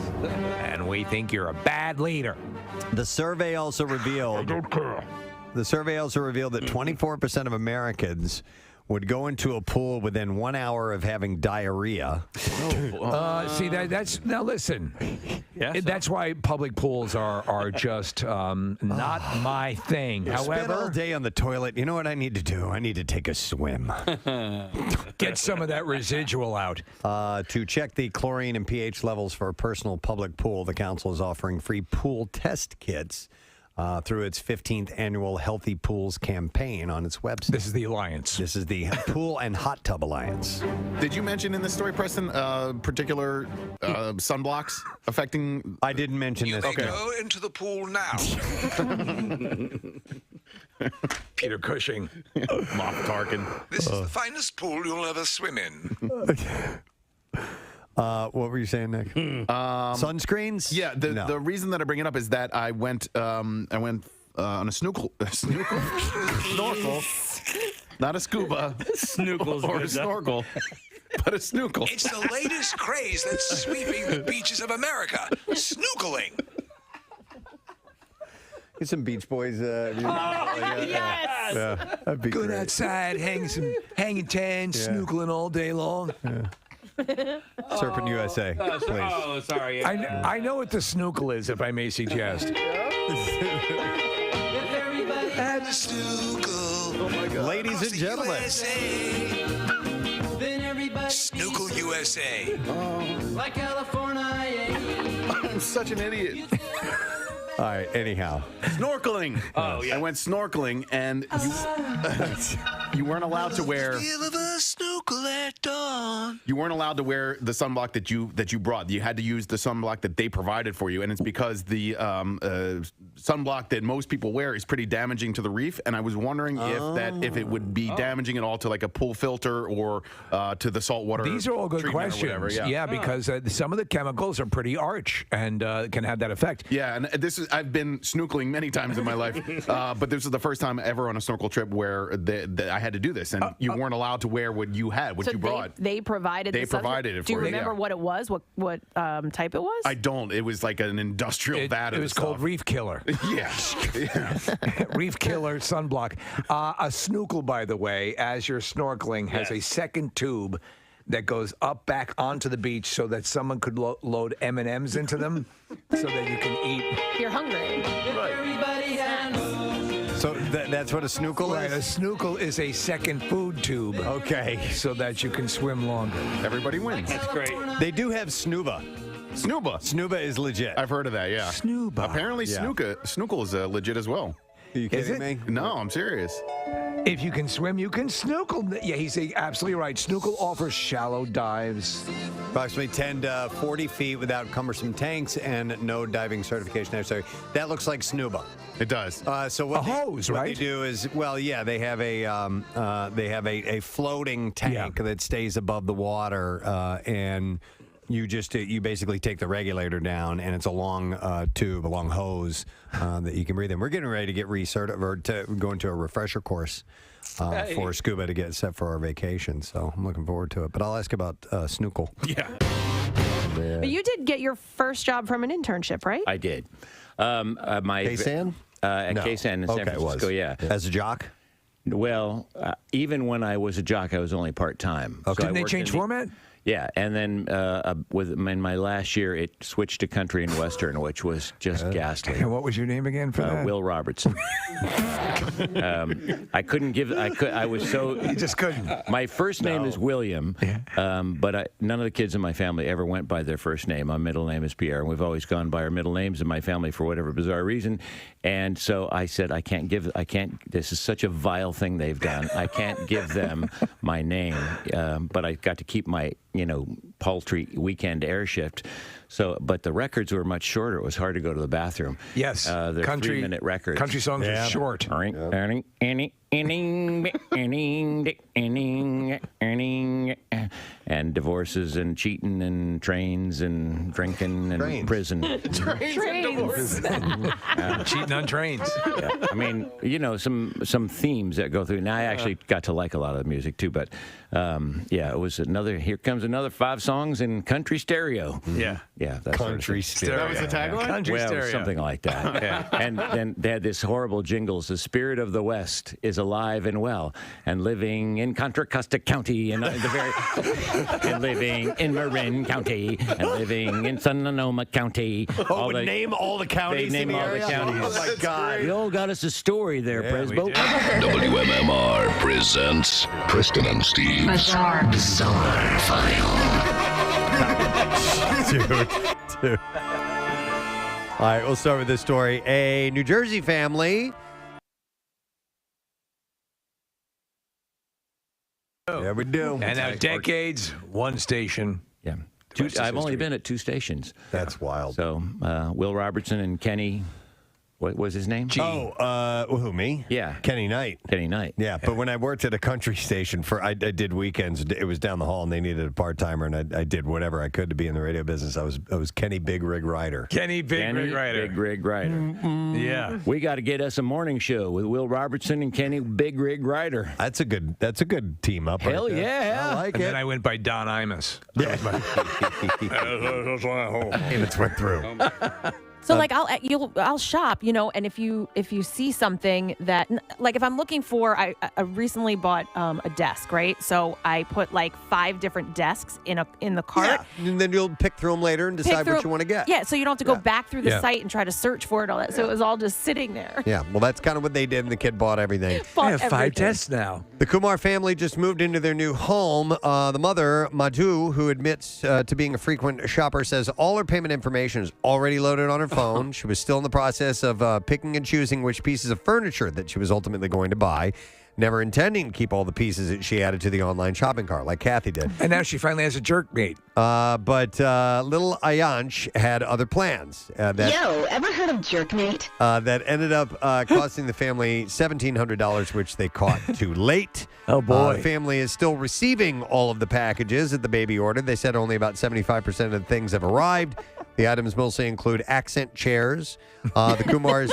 And we think you're a bad leader. The survey also revealed. The survey also revealed that 24% of Americans would go into a pool within 1 hour of having diarrhea. See, that's now listen. That's why public pools are just not my thing. Spend all day on the toilet. You know what I need to do? I need to take a swim. Get some of that residual out. To check the chlorine and pH levels for a personal public pool, the council is offering free pool test kits through its 15th annual Healthy Pools campaign on its website. This is the Alliance. This is the Pool and Hot Tub Alliance. Did you mention in this story, Preston, particular sunblocks affecting? I didn't mention this. Okay. Go into the pool now. Peter Cushing. Moff Tarkin. This is the finest pool you'll ever swim in. What were you saying, Nick? Sunscreens? Yeah, the reason that I bring it up is that I went on a snorkel, not a scuba, Snookle's or a good, snorkel, but a snorkel. It's the latest craze that's sweeping the beaches of America. Snookling. Get some Beach Boys. Yes. Yeah, that'd be Good great. outside, hanging tan, snookling all day long. Surfing USA, please. Oh, sorry. I know what the snookel is, if I may suggest. At the snookel. Oh my God. Ladies and gentlemen. Snookel USA. Like California. I'm such an idiot. All right, anyhow. Snorkeling. Oh, yeah. I went snorkeling, and you weren't allowed to wear. Feel of a snorkel at dawn. You weren't allowed to wear the sunblock that you brought. You had to use the sunblock that they provided for you, and it's because the sunblock that most people wear is pretty damaging to the reef. And I was wondering if it would be damaging at all to like a pool filter or to the saltwater. These are all good questions. Yeah, because some of the chemicals are pretty arch and can have that effect. Yeah, and I've been snorkeling many times in my life, but this is the first time ever on a snorkel trip where I had to do this, and you weren't allowed to wear what you had, what you brought. They provided. They provided it for you. Do you remember what it was? What type it was? I don't. It was like an industrial vat. It was called Reef Killer. Yeah. Reef Killer sunblock. A snorkel, by the way, as you're snorkeling, has a second tube that goes up back onto the beach so that someone could load M&Ms into them so that you can eat. You're hungry. So that's what a snorkel Right, is? a snorkel is a second food tube. Okay. So that you can swim longer. Everybody wins. That's great. They do have snuba. Snuba. Snuba is legit. I've heard of that, yeah. Snuba. Apparently snorkel is legit as well. Are you kidding me? No, I'm serious. If you can swim, you can snorkel. Yeah, he's absolutely right. Snorkel offers shallow dives. Approximately 10 to 40 feet without cumbersome tanks and no diving certification necessary. That looks like snuba. It does. So what hose, what right? they do is, they have a floating tank that stays above the water, and you basically take the regulator down, and it's a long tube, a long hose that you can breathe in. We're getting ready to get recertified to go into a refresher course for scuba to get set for our vacation. So I'm looking forward to it. But I'll ask about snorkel. Yeah. But you did get your first job from an internship, right? I did. KSAN? At No. KSAN in San Okay, it Francisco, was. yeah. As a jock? Well, even when I was a jock, I was only part-time. Okay. Didn't they change format? Yeah, and then in my last year, it switched to country and western, which was just ghastly. And what was your name again for that? Will Robertson. I couldn't give. I was so. You just couldn't. My first name is William, but none of the kids in my family ever went by their first name. My middle name is Pierre, and we've always gone by our middle names in my family for whatever bizarre reason. And so I said, I can't. This is such a vile thing they've done. I can't give them my name, but I got to keep my paltry weekend air shift. So, but the records were much shorter. It was hard to go to the bathroom. Yes, they're 3-minute records. Country songs are short. And divorces and cheating and trains and drinking and prison. Trains. Cheating on trains. Yeah. I mean, some themes that go through. Now, I actually got to like a lot of the music, too, but it was here comes another 5 songs in country stereo. Yeah. Yeah. That's country stereo. That was the tagline? Country stereo. Something like that. And then they had this horrible jingles. The spirit of the West is alive and well and living in Contra Costa County and living in Marin County and living in Sonoma County. Name all the counties. They name all the counties. Oh my God! You all got us a story there, Presbo. WMMR presents Preston and Steve's Bizarre File. Dude. All right, we'll start with this story. A New Jersey family. There we do. And now decades, one station. Yeah. I've only been at 2 stations. That's wild. So, Will Robertson and Kenny, what was his name? Who, me? Yeah. Kenny Knight. Kenny Knight. Yeah, but when I worked at a country station I did weekends. It was down the hall, and they needed a part-timer, and I did whatever I could to be in the radio business. I was Kenny Big Rig Rider. Kenny Big Rig Rider. Big Rig Rider. Yeah. We got to get us a morning show with Will Robertson and Kenny Big Rig Rider. That's a good team up. Hell right there. yeah. I like And it. then I went by Don Imus. Yeah. Payments went through. So like I'll shop, and if you see something that like if I'm looking for I recently bought a desk, right? So I put like 5 different desks in the cart. Yeah, and then you'll pick through them later and decide what you want to get. Yeah, so you don't have to go back through the site and try to search for it all that. So it was all just sitting there. Yeah, well, that's kind of what they did, and the kid bought everything. I have 5 desks now. The Kumar family just moved into their new home. The mother, Madhu, who admits to being a frequent shopper, says all her payment information is already loaded on her phone. She was still in the process of picking and choosing which pieces of furniture that she was ultimately going to buy, never intending to keep all the pieces that she added to the online shopping cart like Kathy did. And now she finally has a jerk mate. But little Ayansh had other plans. Yo, ever heard of Jerkmate? That ended up costing the family $1,700, which they caught too late. Oh, boy. The family is still receiving all of the packages that the baby ordered. They said only about 75% of the things have arrived. The items mostly include accent chairs. The Kumars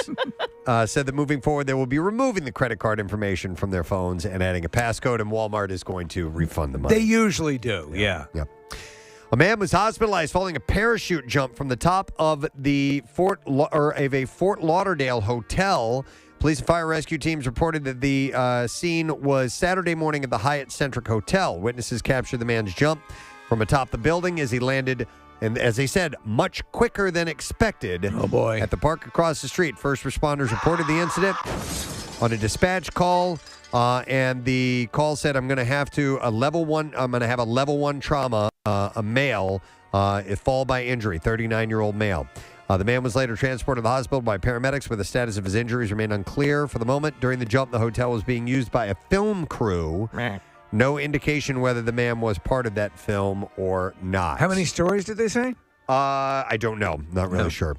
said that moving forward, they will be removing the credit card information from their phones and adding a passcode, and Walmart is going to refund the money. They usually do, yeah. Yep. A man was hospitalized following a parachute jump from the top of the Fort Lauderdale hotel. Police and fire rescue teams reported that the scene was Saturday morning at the Hyatt Centric Hotel. Witnesses captured the man's jump from atop the building as he landed, and as they said, much quicker than expected. Oh, boy. At the park across the street, first responders reported the incident on a dispatch call. And the call said, I'm going to have a level 1 trauma, a male, fall by injury, 39-year-old male. The man was later transported to the hospital by paramedics, where the status of his injuries remained unclear for the moment. During the jump, the hotel was being used by a film crew. No indication whether the man was part of that film or not. How many stories did they say? I don't know. Not really sure.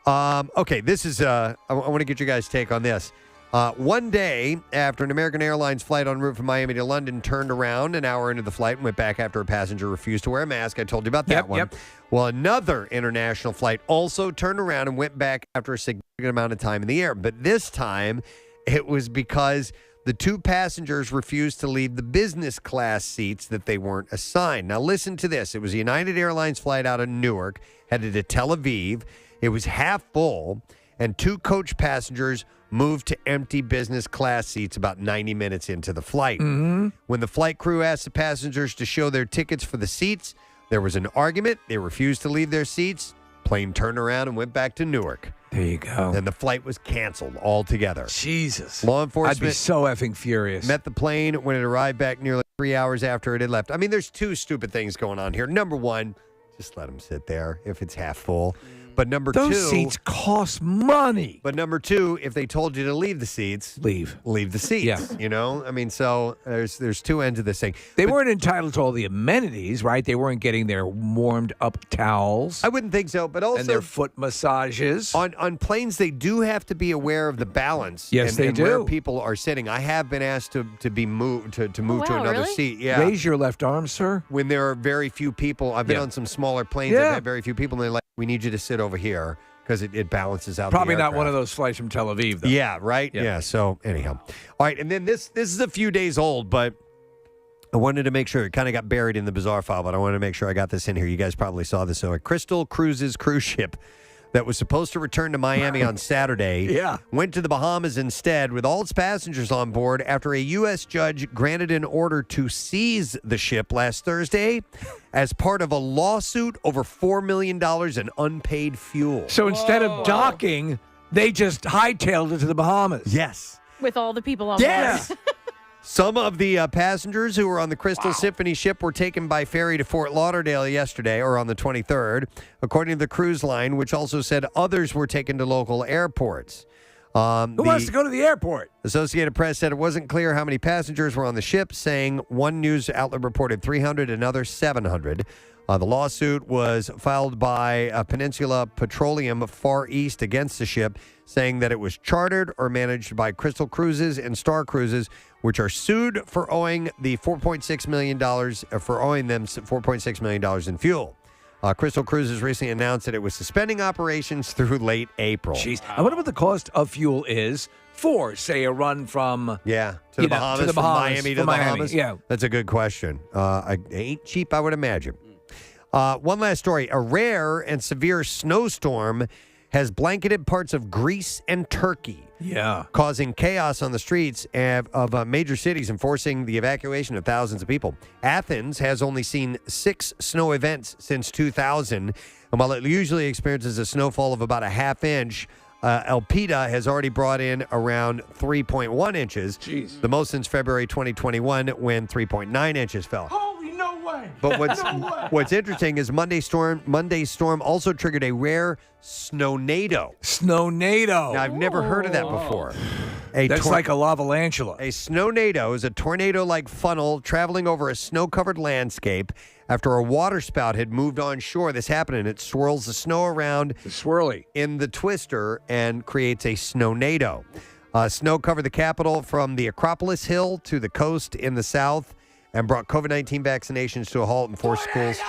Okay, this is, I want to get your guys' take on this. One day after an American Airlines flight en route from Miami to London turned around an hour into the flight and went back after a passenger refused to wear a mask. I told you about that one. Yep. Well, another international flight also turned around and went back after a significant amount of time in the air. But this time, it was because the 2 passengers refused to leave the business class seats that they weren't assigned. Now, listen to this. It was a United Airlines flight out of Newark, headed to Tel Aviv. It was half full, and 2 coach passengers moved to empty business class seats about 90 minutes into the flight. Mm-hmm. When the flight crew asked the passengers to show their tickets for the seats, there was an argument. They refused to leave their seats. Plane turned around and went back to Newark. There you go. And the flight was canceled altogether. Jesus. Law enforcement I'd be so effing furious. met the plane when it arrived back nearly 3 hours after it had left. I mean, there's 2 stupid things going on here. Number one, just let them sit there if it's half full. But number Those two, seats cost money. But number two, if they told you to leave the seats, leave the seats. Yeah. You know, I mean, so there's two ends of this thing. They weren't entitled to all the amenities, right? They weren't getting their warmed up towels. I wouldn't think so, but also and their foot massages. On planes, they do have to be aware of the balance. Yes, they and where do. people are sitting. I have been asked to be moved to move to wow, another really? seat. Yeah, Raise your left arm, sir. When there are very few people, I've been on some smaller planes. Yeah. I've had very few people, and they're like, "We need you to sit over here." Because it balances out. Probably the not one aircraft. of those flights from Tel Aviv, though. Yeah, right? Yeah. So, anyhow. All right. And then this is a few days old, but I wanted to make sure. It kind of got buried in the bizarre file, but I wanted to make sure I got this in here. You guys probably saw this. So, a Crystal Cruises cruise ship that was supposed to return to Miami on Saturday went to the Bahamas instead with all its passengers on board after a U.S. judge granted an order to seize the ship last Thursday as part of a lawsuit over $4 million in unpaid fuel. So instead of docking, they just hightailed it to the Bahamas. Yes. With all the people on Yes. board. Some of the passengers who were on the Crystal Symphony ship were taken by ferry to Fort Lauderdale yesterday, or on the 23rd, according to the cruise line, which also said others were taken to local airports. Who wants to go to the airport? Associated Press said it wasn't clear how many passengers were on the ship, saying one news outlet reported 300, another 700. The lawsuit was filed by Peninsula Petroleum Far East against the ship, saying that it was chartered or managed by Crystal Cruises and Star Cruises, which are sued for owing the $4.6 million $4.6 million in fuel. Crystal Cruises recently announced that it was suspending operations through late April. Jeez, I wonder what the cost of fuel is for, say, a run from to the Bahamas, from Miami to the Bahamas. Yeah, that's a good question. It ain't cheap, I would imagine. One last story: a rare and severe snowstorm has blanketed parts of Greece and Turkey. Yeah. Causing chaos on the streets of major cities and forcing the evacuation of thousands of people. Athens has only seen 6 snow events since 2000. And while it usually experiences a snowfall of about a half inch, Elpida has already brought in around 3.1 inches. Jeez. The most since February 2021 when 3.9 inches fell. Holy no way. But what's interesting is Monday's storm also triggered a rare snownado. Snownadoe. Now, I've never heard of that before. That's like a lavalantula. A snownadoe is a tornado-like funnel traveling over a snow-covered landscape after a water spout had moved on shore. This happened, and it swirls the snow around in the twister and creates a snownadoe. Snow covered the capital from the Acropolis Hill to the coast in the south and brought COVID-19 vaccinations to a halt and forced schools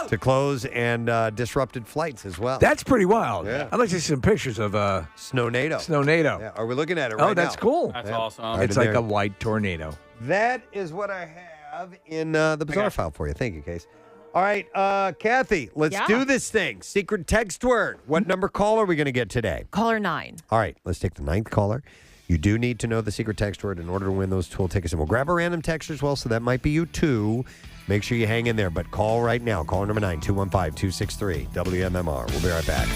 to close and disrupted flights as well. That's pretty wild. Yeah. I'd like to see some pictures of Snownadoe. Snownadoe. Yeah, are we looking at it right now? Oh, that's cool. That's awesome. Right It's in like there. a light tornado. That is what I have in the bizarre file for you. Thank you, Case. All right, Kathy, let's do this thing. Secret text word. What number call are we going to get today? Caller 9. All right, let's take the 9th caller. You do need to know the secret text word in order to win those tool tickets. And we'll grab a random text as well, so that might be you too. Make sure you hang in there, but call right now. Caller number 9, 215-263 WMMR. We'll be right back.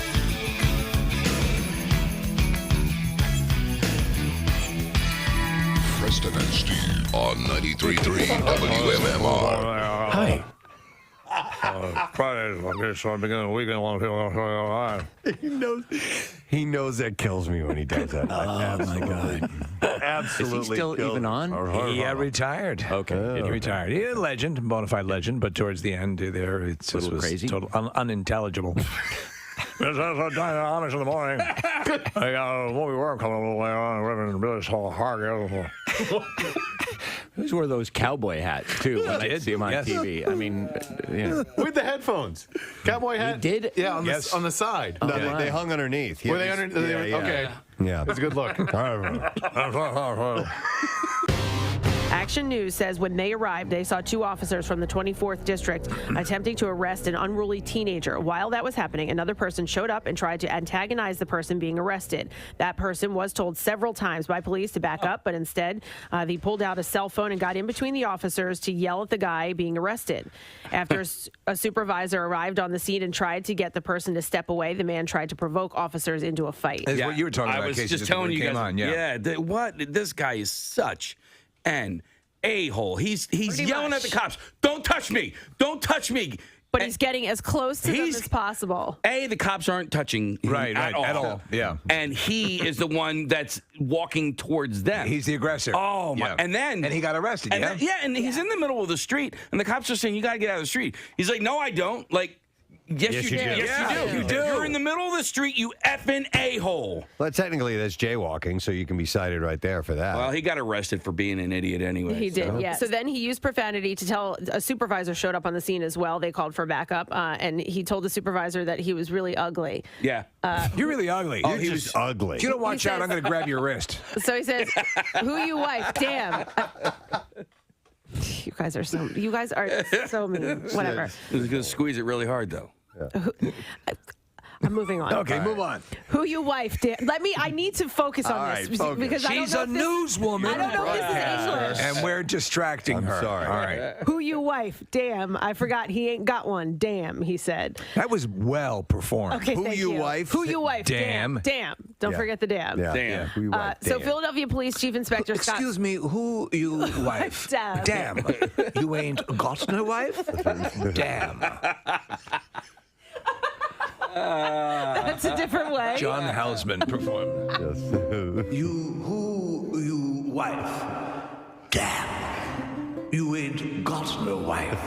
Preston and Steve on 93.3 WMMR. Hi. Friday, okay, so I begin the weekend. A lot of people are He knows that kills me when he does that. Oh, my God. Absolutely. Is he still kills even me. on? He retired. Okay. He retired. He's a legend, bona fide legend, but towards the end there, it's A little crazy. total unintelligible. It's honest in the morning. I got a movie work coming a little later on. Reverend Billy saw Harg. Those were those cowboy hats, too, when I see him on TV. I mean, you know. With the headphones. Cowboy hat. He did? Yeah, on, Yes. on the side. No, Yeah. they hung underneath. Were they underneath? Yeah. Okay. Yeah. That's a good look. Action News says when they arrived, they saw 2 officers from the 24th District attempting to arrest an unruly teenager. While that was happening, another person showed up and tried to antagonize the person being arrested. That person was told several times by police to back up, but instead they pulled out a cell phone and got in between the officers to yell at the guy being arrested. After a supervisor arrived on the scene and tried to get the person to step away, the man tried to provoke officers into a fight. That's what you were talking about, I was Casey, just just telling before you it guys. came on, yeah. This guy is such an a-hole. He's Pretty yelling much. at the cops. Don't touch me. Don't touch me. But he's getting as close to them as possible. The cops aren't touching him at all. Yeah. And he is the one that's walking towards them. He's the aggressor. Oh, my. Yeah. And he got arrested, and and he's in the middle of the street, and the cops are saying, you got to get out of the street. He's like, no, I don't. Like, yes, you do. Yes, you do. You're in the middle of the street, you effing a-hole. Well, technically, that's jaywalking, so you can be cited right there for that. Well, he got arrested for being an idiot anyway. He did, yeah. So then he used profanity to tell a supervisor showed up on the scene as well. They called for backup, and he told the supervisor that he was really ugly. Yeah. You're really ugly. Oh, he was ugly. If you don't watch out, I'm going to grab your wrist. So he says, who you wife? Damn. You guys are so mean. Whatever. He's going to squeeze it really hard, though. I'm moving on. Okay, move on. Who you wife? I need to focus on this because she's a newswoman. I don't know if this is English. And we're distracting her. Sorry. All right. Who you wife? Damn, I forgot he ain't got one. Damn, he said. That was well performed. Okay, Who thank you you. wife? Who you wife? Damn. Damn. Don't forget the damn. Yeah. Damn. Who you wife? So Damn. Philadelphia Police Chief Inspector Scott. Excuse me, who you wife? Damn. You ain't got no wife? Damn. That's a different way. John Houseman performed. Yes. You wife. Damn. You ain't got no wife.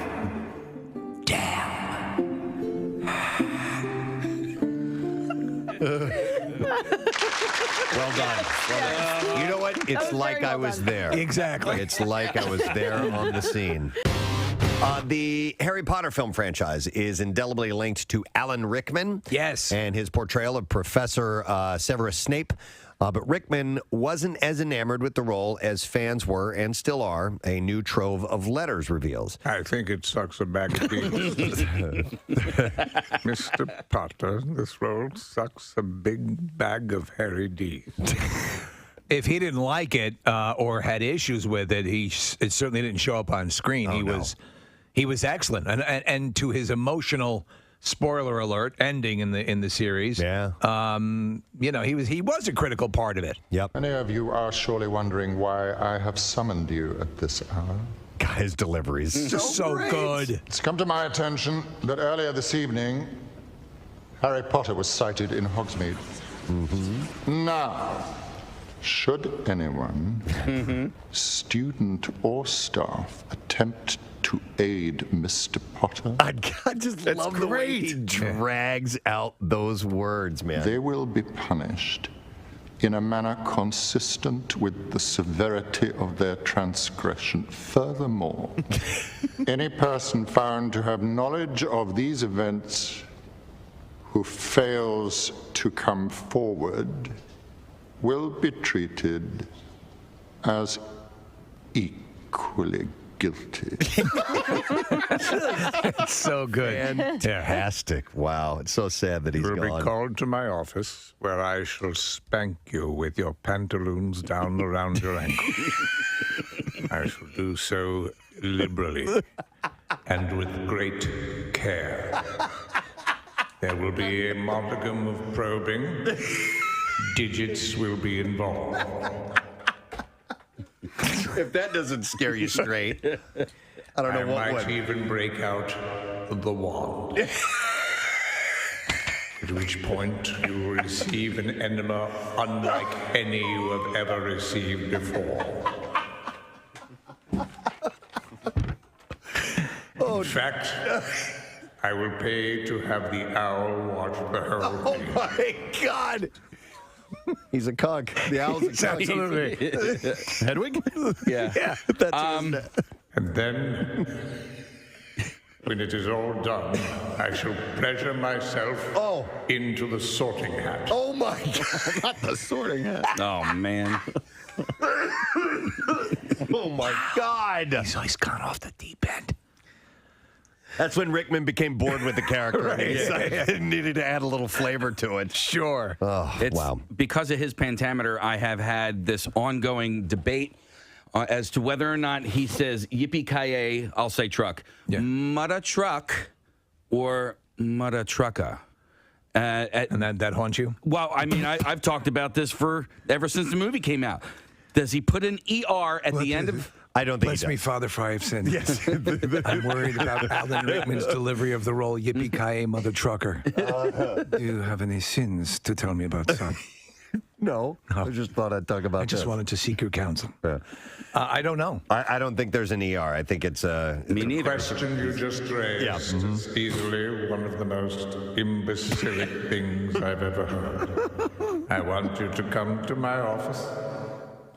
Damn. Well done. You know what? It's like I was there. Exactly. It's like I was there on the scene. The Harry Potter film franchise is indelibly linked to Alan Rickman. Yes. And his portrayal of Professor Severus Snape. But Rickman wasn't as enamored with the role as fans were and still are, a new trove of letters reveals. I think it sucks a bag of beans. Mr. Potter, this role sucks a big bag of Harry D. If he didn't like it or had issues with it, it certainly didn't show up on screen. He was excellent, and to his emotional, spoiler alert, ending in the series. Yeah. He was a critical part of it. Yep. Many of you are surely wondering why I have summoned you at this hour. His deliveries. So good. It's come to my attention that earlier this evening, Harry Potter was sighted in Hogsmeade. Mm-hmm. Now, should anyone, student or staff, attempt to aid Mr. Potter, I just love the way he drags out those words, man. they will be punished in a manner consistent with the severity of their transgression. Furthermore, any person found to have knowledge of these events who fails to come forward will be treated as equally guilty. It's so good. Fantastic. Wow. It's so sad that he's You will gone. be called to my office, where I shall spank you with your pantaloons down around your ankle. I shall do so liberally and with great care. There will be a modicum of probing. Digits will be involved. If that doesn't scare you straight, I don't know what I might would. even break out the wand. At which point you will receive an enema unlike any you have ever received before. In fact, I will pay to have the owl watch the herald. Oh my God! He's a cuck. The owl's a cuck. Absolutely. Hedwig? Yeah. That's his And then, when it is all done, I shall pleasure myself into the sorting hat. Oh my God! Not the sorting hat. Oh, man. Oh my God! He's gone off the deep end. That's when Rickman became bored with the character. Right. He decided he needed to add a little flavor to it. Sure. Oh, wow. Because of his pentameter, I have had this ongoing debate as to whether or not he says yippee-ki-yay, I'll say truck, mutta truck or mutta trucka. And that haunts you? Well, I mean, I've talked about this ever since the movie came out. Does he put an ER at the end of I don't think Bless he me, does. Father, for I have sinned. Yes. I'm worried about Alan Rickman's delivery of the role Yippee-ki-yay, Mother Trucker. Do you have any sins to tell me about, son? No. I just thought I'd talk about I just this. wanted to seek your counsel. Yeah. I don't know. I don't think there's an ER. I think it's Me neither. question you just raised is easily one of the most imbecilic things I've ever heard. I want you to come to my office,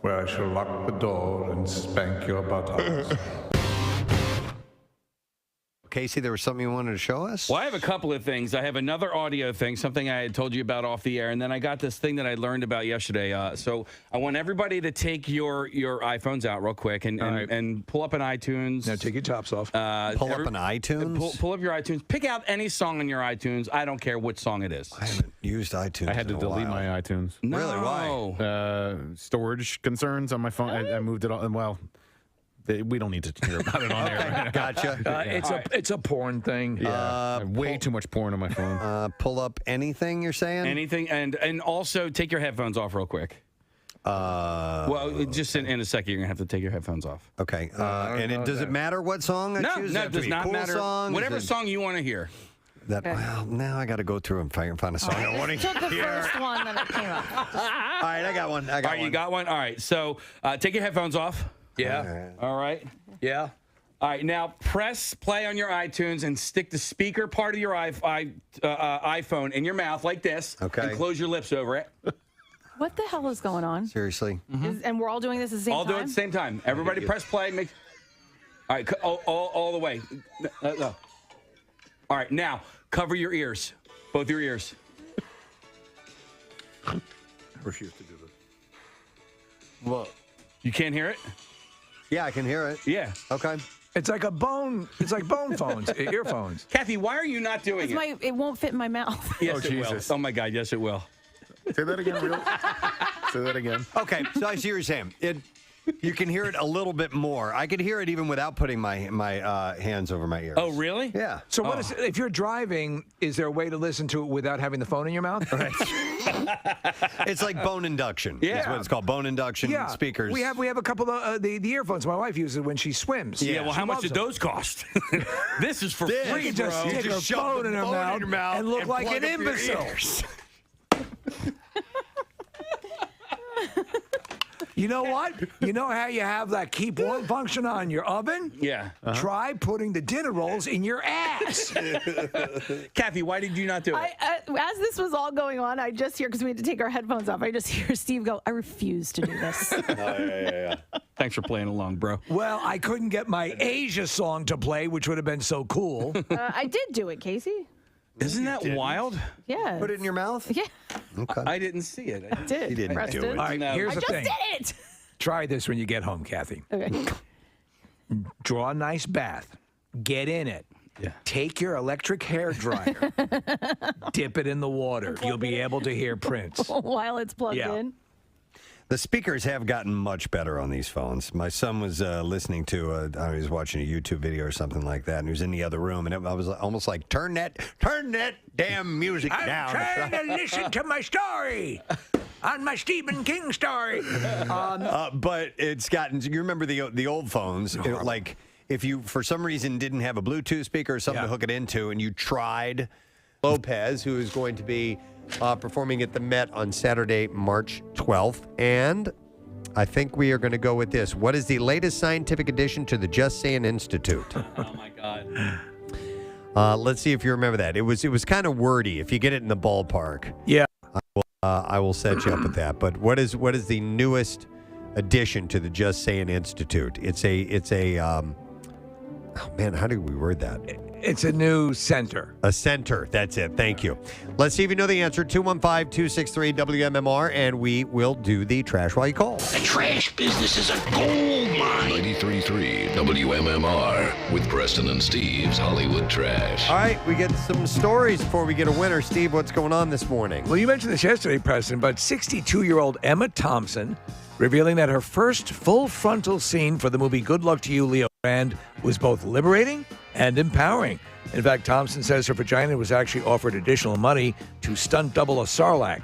where I shall lock the door and spank your buttocks. Casey, there was something you wanted to show us? Well, I have a couple of things. I have another audio thing, something I had told you about off the air, and then I got this thing that I learned about yesterday. So I want everybody to take your iPhones out real quick and pull up an iTunes. Now take your tops off. Pull up an iTunes? Pull up your iTunes. Pick out any song on your iTunes. I don't care which song it is. I haven't used iTunes. I had to in a delete while. my iTunes. No. Really? Why? Storage concerns on my phone. I moved it all. Well, we don't need to hear about it on air. Gotcha. It's a porn thing. Yeah, way too much porn on my phone. Pull up anything you're saying? Anything, and also take your headphones off real quick. Well, just in a second, you're gonna have to take your headphones off. Okay. Does it matter what song I choose? No, it does not cool matter. Song? Whatever song you want to hear. Well, now I got to go through and find a song I want to Took the hear. first one that came up. All right, I got one. All right, you got one? All right, so take your headphones off. Yeah. All right. Yeah. All right, now press play on your iTunes and stick the speaker part of your iPhone in your mouth like this. Okay. And close your lips over it. What the hell is going on? Seriously. And we're all doing this at the same All time? do it at the same time. Everybody press play. All right, all the way. No. All right, now cover your ears, both your ears. I refuse to do this. Well, you can't hear it? Yeah, I can hear it. Yeah. Okay. It's like bone phones, earphones. Kathy, why are you not doing it? It won't fit in my mouth. Yes, it will. Oh my God, yes, it will. Say that again, real. Say that again. Okay, so I see what you're saying. You can hear it a little bit more. I could hear it even without putting my hands over my ears. Oh, really? Yeah. So what is if you're driving? Is there a way to listen to it without having the phone in your mouth? Right. It's like bone induction. Yeah. That's what it's called. Bone induction speakers. We have a couple of the earphones. My wife uses when she swims. Yeah. Well, how much did those cost? This is for free, We can just bro. stick a phone in her mouth and look like an imbecile. You know what? You know how you have that keep warm function on your oven? Yeah. Try putting the dinner rolls in your ass. Kathy, why did you not do it? As this was all going on, I just hear, because we had to take our headphones off, I just hear Steve go, I refuse to do this. Yeah. Thanks for playing along, bro. Well, I couldn't get my Asia song to play, which would have been so cool. I did do it, Casey. Isn't that wild? Yeah. Put it in your mouth? Yeah. Okay. I didn't see it. I did. You didn't Preston. do it. All right, No. here's I the just thing. did it. Try this when you get home, Kathy. Okay. Draw a nice bath. Get in it. Yeah. Take your electric hair dryer. Dip it in the water. You'll be able to hear Prince. While it's plugged in. The speakers have gotten much better on these phones. My son was listening to, he was watching a YouTube video or something like that, and he was in the other room, and I was almost like, turn that damn music down. I'm trying to listen to my story on my Stephen King story. But it's gotten, you remember the old phones, like if you, for some reason, didn't have a Bluetooth speaker or something to hook it into, and you tried Lopez, who is going to be performing at the Met on Saturday, March 12th. And I think we are going to go with this. What is the latest scientific addition to the Just Saying Institute? Oh, my God. Let's see if you remember that. It was kind of wordy. If you get it in the ballpark, Yeah. I will set you up with that. But what is the newest addition to the Just Saying Institute? It's a oh man, how do we word that? It's a new center. A center. That's it. Thank you. Let's see if you know the answer. 215-263-WMMR, and we will do the trash while you call. The trash business is a gold mine. 93.3 WMMR with Preston and Steve's Hollywood Trash. All right, we get some stories before we get a winner. Steve, what's going on this morning? Well, you mentioned this yesterday, Preston, but 62-year-old Emma Thompson revealing that her first full frontal scene for the movie Good Luck to You, Leo Brand was both liberating and empowering. In fact, Thompson says her vagina was actually offered additional money to stunt double a Sarlacc.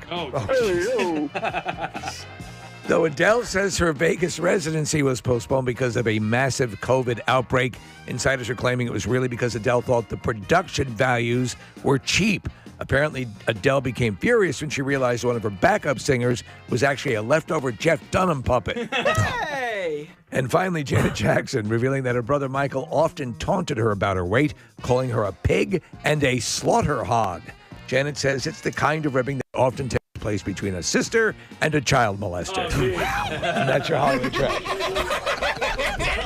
Though Adele says her Vegas residency was postponed because of a massive COVID outbreak, insiders are claiming it was really because Adele thought the production values were cheap. Apparently, Adele became furious when she realized one of her backup singers was actually a leftover Jeff Dunham puppet. Hey! And finally, Janet Jackson revealing that her brother Michael often taunted her about her weight, calling her a pig and a slaughter hog. Janet says it's the kind of ribbing that often takes place between a sister and a child molester. And that's your Hollywood trash.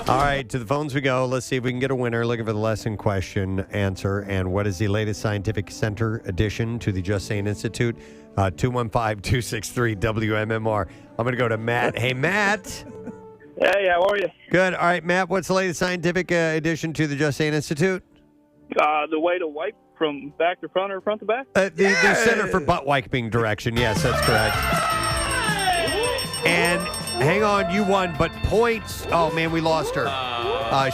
All right, to the phones we go. Let's see if we can get a winner. Looking for the lesson question answer. And what is the latest scientific center addition to the Just Saying Institute? 215-263-WMMR. I'm going to go to Matt. Hey, Matt. Hey, how are you? Good. All right, Matt, what's the latest scientific addition to the Just Saying Institute? The way to wipe from back to front or front to back? The Center for Butt Wiping Direction. Yes, that's correct. And hang on, you won, but points. Oh, man, we lost her.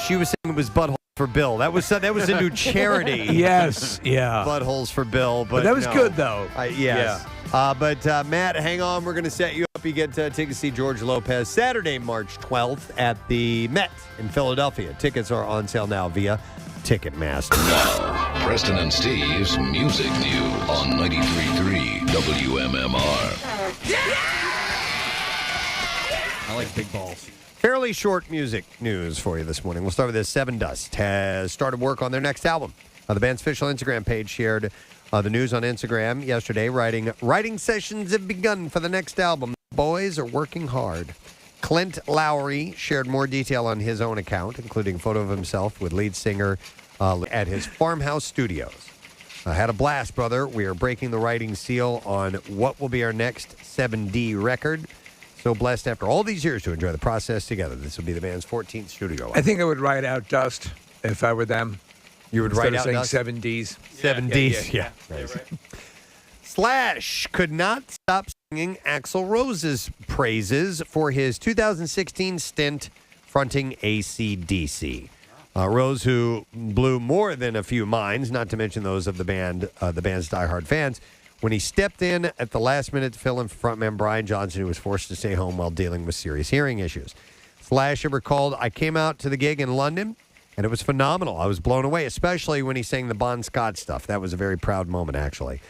She was saying it was Butthole for Bill. That was a new charity. Yes, yeah. Buttholes for Bill. But that was no. good, though. Yes. Yeah. But Matt, hang on. We're going to set you up. You get tickets to see George Lopez Saturday, March 12th at the Met in Philadelphia. Tickets are on sale now via Ticketmaster. Now, Preston and Steve's Music News on 93.3 WMMR. I like big balls. Fairly short music news for you this morning. We'll start with this. Seven Dust has started work on their next album. The band's official Instagram page shared the news on Instagram yesterday, writing sessions have begun for the next album. The boys are working hard. Clint Lowry shared more detail on his own account, including a photo of himself with lead singer at his farmhouse studios. Had a blast, brother. We are breaking the writing seal on what will be our next 7D record. So blessed after all these years to enjoy the process together. This will be the band's 14th studio album. I think I would write out Dust if I were them. You would write out saying Dust? 7 Ds. 7 Ds, yeah. Right. Slash could not stop singing Axl Rose's praises for his 2016 stint fronting AC/DC. Rose, who blew more than a few minds, not to mention those of the band's diehard fans, when he stepped in at the last minute to fill in for frontman Brian Johnson, who was forced to stay home while dealing with serious hearing issues. Slash recalled, I came out to the gig in London, and it was phenomenal. I was blown away, especially when he sang the Bon Scott stuff. That was a very proud moment, actually.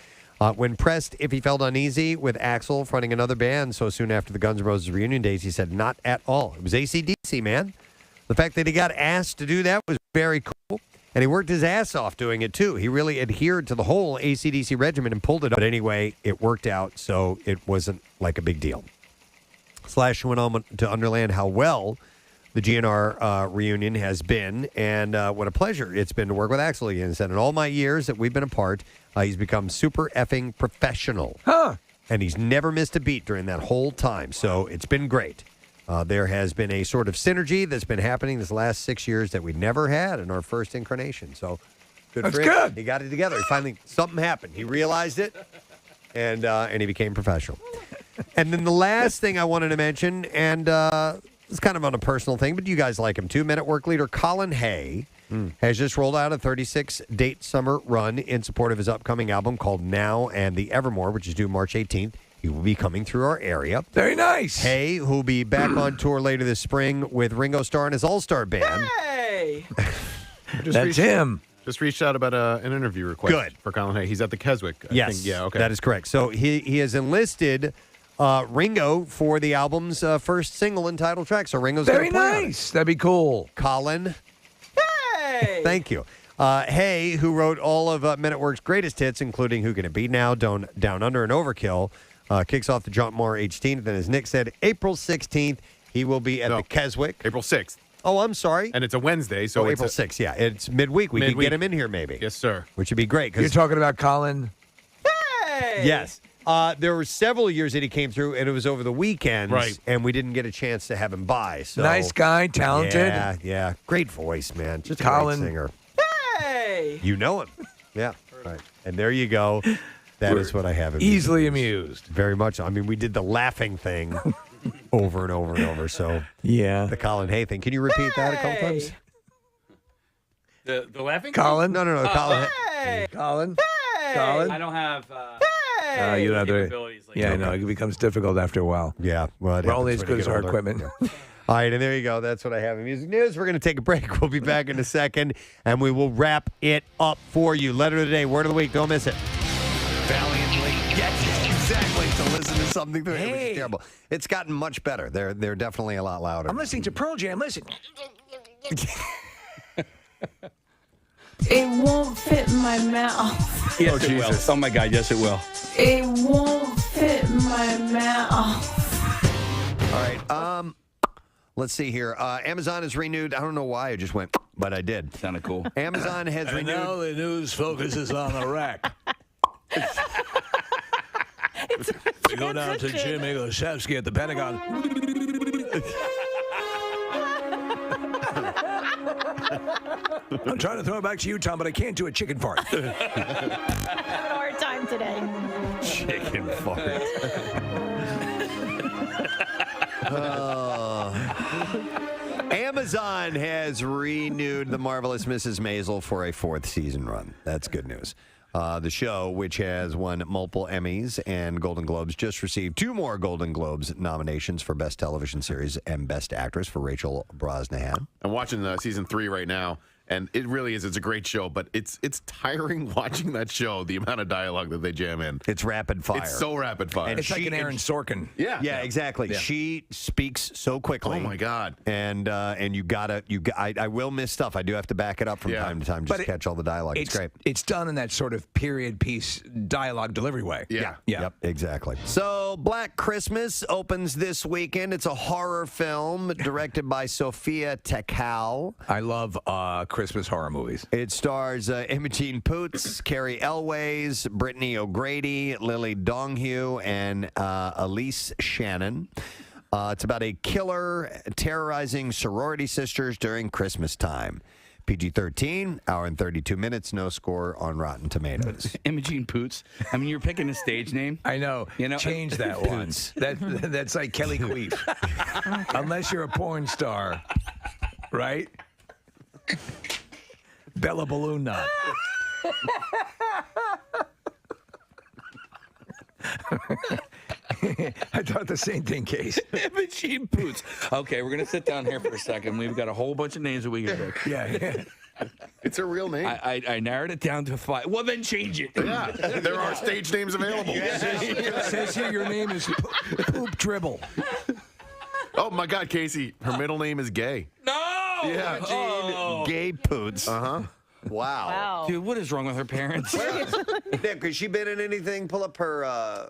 When pressed if he felt uneasy with Axl fronting another band so soon after the Guns N' Roses reunion days, he said, not at all. It was AC/DC, man. The fact that he got asked to do that was very cool. And he worked his ass off doing it, too. He really adhered to the whole AC/DC regimen and pulled it up. But anyway, it worked out, so it wasn't like a big deal. Slash went on to underline how well the GNR reunion has been, and what a pleasure it's been to work with Axl again. He said, in all my years that we've been apart, he's become super effing professional. Huh. And he's never missed a beat during that whole time, so it's been great. There has been a sort of synergy that's been happening this last 6 years that we never had in our first incarnation. So good That's for him. good. He got it together. He finally, something happened. He realized it, and he became professional. And then the last thing I wanted to mention, and it's kind of on a personal thing, but you guys like him too. Men at Work leader Colin Hay has just rolled out a 36-date summer run in support of his upcoming album called Now and the Evermore, which is due March 18th. He will be coming through our area. Very nice. Hay, who will be back on tour later this spring with Ringo Starr and his All-Star Band. Hey! That's him. Just reached out about an interview request Good. for Colin Hay. He's at the Keswick. I think. Yeah, okay. That is correct. So he has enlisted Ringo for the album's first single and title track. So Ringo's Very gonna play on it. nice. That'd be cool. Colin. Hey! Thank you. Hay, who wrote all of Men at Work's greatest hits, including Who Can It Be Now, Down Under, and Overkill, kicks off the jump more 18th. And as Nick said, April 16th, he will be at the Keswick. April 6th. Oh, I'm sorry. And it's a Wednesday, so it's April 6th, yeah. It's midweek. We could Midweek. get him in here, maybe. Yes, sir. Which would be great. You're talking about Colin? Hey! Yes. There were several years that he came through, and it was over the weekends, Right. and we didn't get a chance to have him by. So Nice guy, talented. Yeah. Great voice, man. Just a Colin. great singer. Hey! You know him. Yeah. Right. And there you go. That is what I have. in Easily music. amused. Very much. I mean, we did the laughing thing over and over and over. So Yeah. the Colin Hay thing. Can you repeat that a couple times? The laughing? Colin? No. Colin. Hey! Colin? Hey! Colin? I don't have. Hey! You know, Capabilities like I know. It becomes difficult after a while. Yeah, well, we're only as good as our equipment. All right, and there you go. That's what I have in music news. We're going to take a break. We'll be back in a second, and we will wrap it up for you. Letter of the day, word of the week. Don't miss it. Valiantly. Yes, exactly. To listen to something that was terrible. It's gotten much better. They're definitely a lot louder. I'm listening to Pearl Jam. Listen. It won't fit my mouth. Yes, it will. Oh my God, yes, it will. It won't fit my mouth. All right. Let's see here. Amazon has renewed. I don't know why I just went, but I did. Sounded cool. Amazon has And renewed. now the news focuses on Iraq. We go down to Jimmy Olszewski at the Pentagon. I'm trying to throw it back to you, Tom, but I can't do a chicken fart. Having a hard time today. Chicken fart. Amazon has renewed The Marvelous Mrs. Maisel for a 4th season run. That's good news. The show, which has won multiple Emmys and Golden Globes, just received 2 more Golden Globes nominations for Best Television Series and Best Actress for Rachel Brosnahan. I'm watching season 3 right now, and it really is. It's a great show, but it's tiring watching that show, the amount of dialogue that they jam in. It's rapid fire. It's so rapid fire. And It's like an Aaron Sorkin. Yeah, exactly. Yeah. She speaks so quickly. Oh, my God. And I will miss stuff. I do have to back it up from time to time just to catch all the dialogue. It's great. It's done in that sort of period piece dialogue delivery way. Yeah. Yep, exactly. So, Black Christmas opens this weekend. It's a horror film directed by Sophia Takao. I love Christmas horror movies. It stars Imogen Poots, Carrie Elways, Brittany O'Grady, Lily Donghue, and Elise Shannon. It's about a killer terrorizing sorority sisters during Christmas time. PG-13, hour and 32 minutes, no score on Rotten Tomatoes. Imogene Poots. I mean, you're picking a stage name. I know. Change that one. That's like Kelly Queef. Unless you're a porn star, right? Bella Balloon Knot. I thought the same thing, Case. Imogene Poots. Okay, we're going to sit down here for a second. We've got a whole bunch of names that we can pick. Yeah. It's a real name. I narrowed it down to 5. Well, then change it. Yeah, there are stage names available. Says here your name is Poop Dribble. Oh, my God, Casey. Her middle name is Gay. No! Yeah. Imogene Gay Poots. Uh-huh. Wow. Dude, what is wrong with her parents? Nick, has she been in anything? Pull up her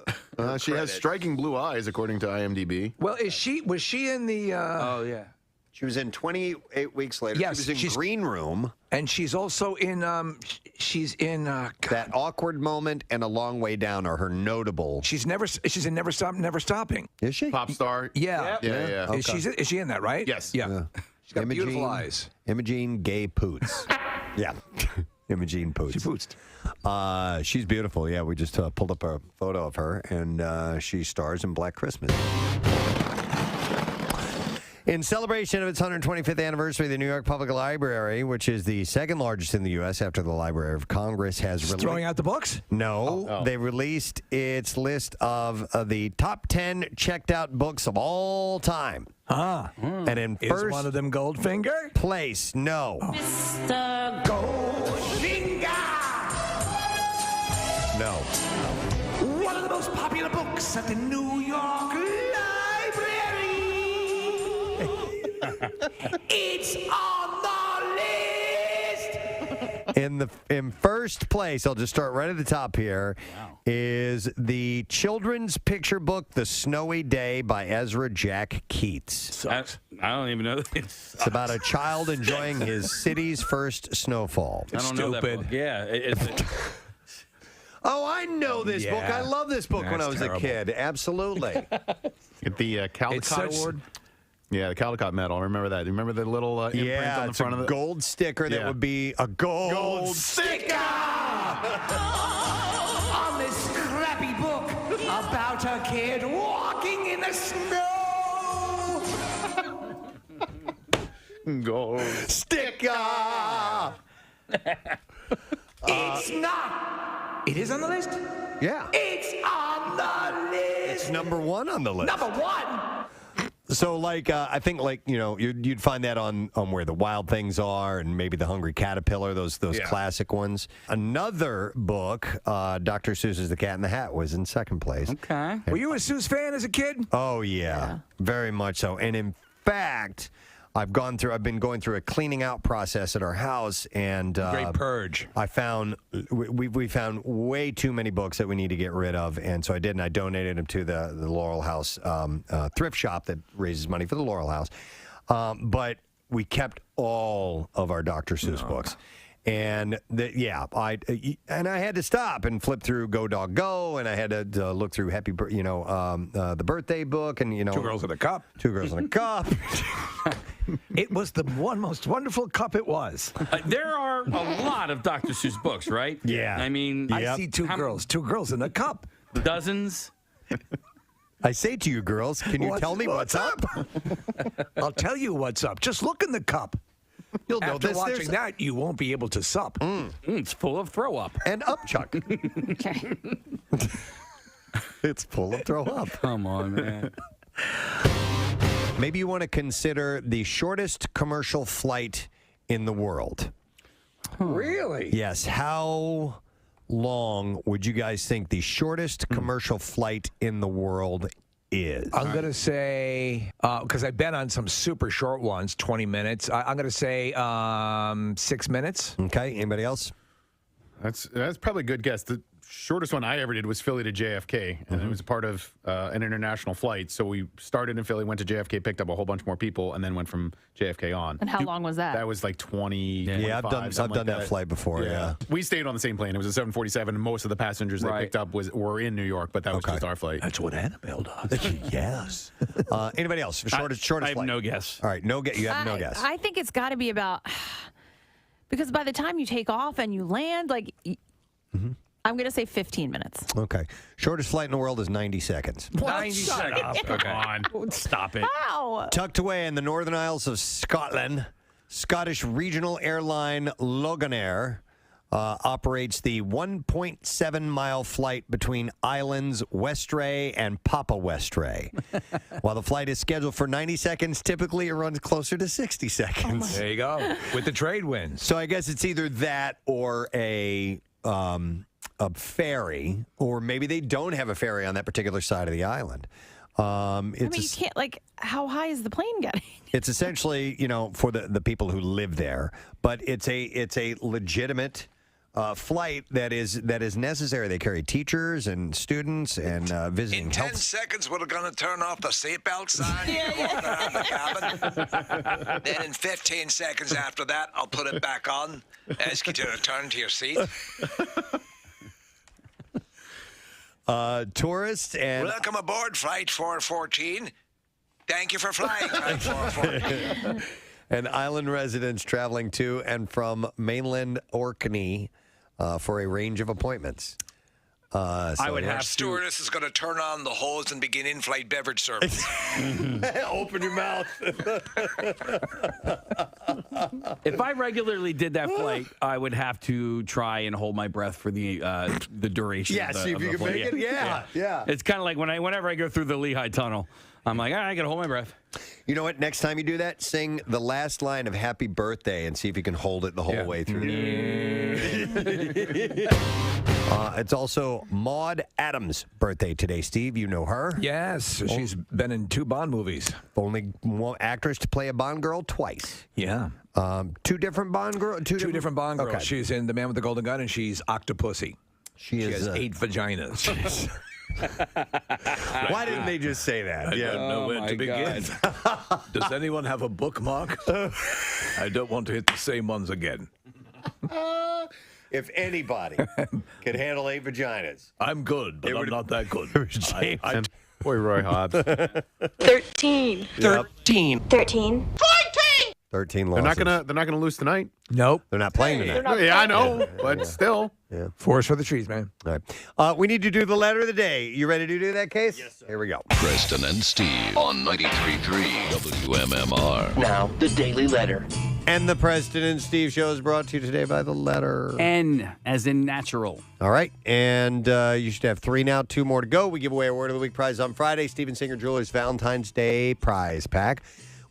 she has striking blue eyes, according to IMDb. Well, was she in the... oh, yeah. She was in 28 Weeks Later. Yes, she was in Green Room. And she's also in... she's in... That Awkward Moment and A Long Way Down are her notable... She's in Never Stop, Never Stopping. Is she? Pop star. Yeah. Yeah. Okay. Is she in that, right? Yes. Yeah. She's got beautiful eyes. Imogen Gay Poots. Yeah. Imogen Poots. She pootsed. She's beautiful. Yeah, we just pulled up a photo of her, and she stars in Black Christmas. In celebration of its 125th anniversary, the New York Public Library, which is the second largest in the U.S. after the Library of Congress, has released... Throwing out the books? No. They released its list of the top 10 checked-out books of all time. And in Is one of them Goldfinger? place, no. Mr. Goldfinger! No. One of the most popular books at the New York Library. It's on the list. In first place, I'll just start right at the top here, is the children's picture book, The Snowy Day by Ezra Jack Keats. I don't even know. It's about a child enjoying his city's first snowfall. I don't know that book. Yeah. Oh, I know this book. I love this book when I was terrible. a kid. Absolutely. Get the Caldecott Award. Yeah, the Caldecott medal. I remember that. Do you remember the little imprint on the front of it? Gold sticker that would be a gold Sticker! On this scrappy book about a kid walking in the snow. Gold sticker. It's not. It is on the list. Yeah. It's on the list. It's number 1 on the list. Number 1. So, I think, you'd find that on Where the Wild Things Are and maybe The Hungry Caterpillar, those classic ones. Another book, Dr. Seuss's The Cat in the Hat, was in second place. Okay. Were you a Seuss fan as a kid? Oh, yeah. Very much so. And in fact, I've been going through a cleaning out process at our house, and Great purge. I found we found way too many books that we need to get rid of, and so I did, and I donated them to the Laurel House thrift shop that raises money for the Laurel House. But we kept all of our Dr. Seuss books. And I had to stop and flip through Go Dog Go, and I had to look through the birthday book, and Two Girls in a Cup. 2 Girls in a Cup. It was the most wonderful cup it was. There are a lot of Dr. Seuss books, right? Yeah. I mean, I see two girls in a cup. Dozens. I say to you, girls, can you tell me what's up? I'll tell you what's up. Just look in the cup. You'll know After this. watching that, you won't be able to sup. It's full of throw up. And upchuck. Okay. It's full of throw up. Come on, man. Maybe you want to consider the shortest commercial flight in the world. Really? Yes. How long would you guys think the shortest commercial flight in the world is? I'm going to say, because I've been on some super short ones, 20 minutes. I'm going to say 6 minutes. Okay. Anybody else? That's probably a good guess. The shortest one I ever did was Philly to JFK, and it was a part of an international flight. So we started in Philly, went to JFK, picked up a whole bunch more people, and then went from JFK on. And how long was that? That was like 20. Yeah, I've done that flight before. Yeah. We stayed on the same plane. It was a 747, and most of the passengers they picked up were in New York, but that was just our flight. That's what Annabelle does. Yes. Anybody else? Shortest I have flight? no guess. All right, no guess. You have no guess. I think it's got to be about, because by the time you take off and you land, I'm going to say 15 minutes. Okay. Shortest flight in the world is 90 seconds. 90 seconds. Come on. Stop it. Wow. Tucked away in the Northern Isles of Scotland, Scottish regional airline Loganair operates the 1.7-mile flight between islands Westray and Papa Westray. While the flight is scheduled for 90 seconds, typically it runs closer to 60 seconds. There you go. With the trade winds. So I guess it's either that or a ferry, or maybe they don't have a ferry on that particular side of the island. You can't, how high is the plane getting? It's essentially, for the people who live there, but it's a legitimate flight that is necessary. They carry teachers and students and visiting In 10 seconds, we're going to turn off the seatbelt sign. You can walk around the cabin. Then in 15 seconds after that, I'll put it back on. Ask you to return to your seat. Tourists and... Welcome aboard Flight 414. Thank you for flying Flight 414. and island residents traveling to and from mainland Orkney for a range of appointments. I would have stewardess is going to turn on the hose and begin in-flight beverage service. Open your mouth. If I regularly did that flight, I would have to try and hold my breath for the duration. Yeah, of the, see if of you the can flight. make it. Yeah. It's kind of like whenever I go through the Lehigh Tunnel, I'm like, I got to hold my breath. You know what? Next time you do that, sing the last line of Happy Birthday and see if you can hold it the whole way through. It's also Maude Adams' birthday today, Steve. You know her? Yes. She's been in 2 Bond movies. Only one actress to play a Bond girl twice. Yeah. 2 different Bond girls? 2 different Bond girls. Okay. She's in The Man with the Golden Gun, and she's Octopussy. She has 8 vaginas. Why didn't they just say that? I don't know where to begin. Does anyone have a bookmark? I don't want to hit the same ones again. If anybody could handle 8 vaginas. I'm good, but I'm not that good. Boy, Roy Hobbs. 13. Yep. 13. 13 They're losses. not gonna lose tonight. Nope. They're not playing tonight. I know, but still. Yeah. Forest for the trees, man. All right. We need to do the letter of the day. You ready to do that, Case? Yes, sir. Here we go. Preston and Steve on 93.3 WMMR. Now, the Daily Letter. And the Preston and Steve show is brought to you today by the letter N, as in natural. All right. And you should have 3 now, 2 more to go. We give away a Word of the Week prize on Friday. Steven Singer Jewelers Valentine's Day prize pack,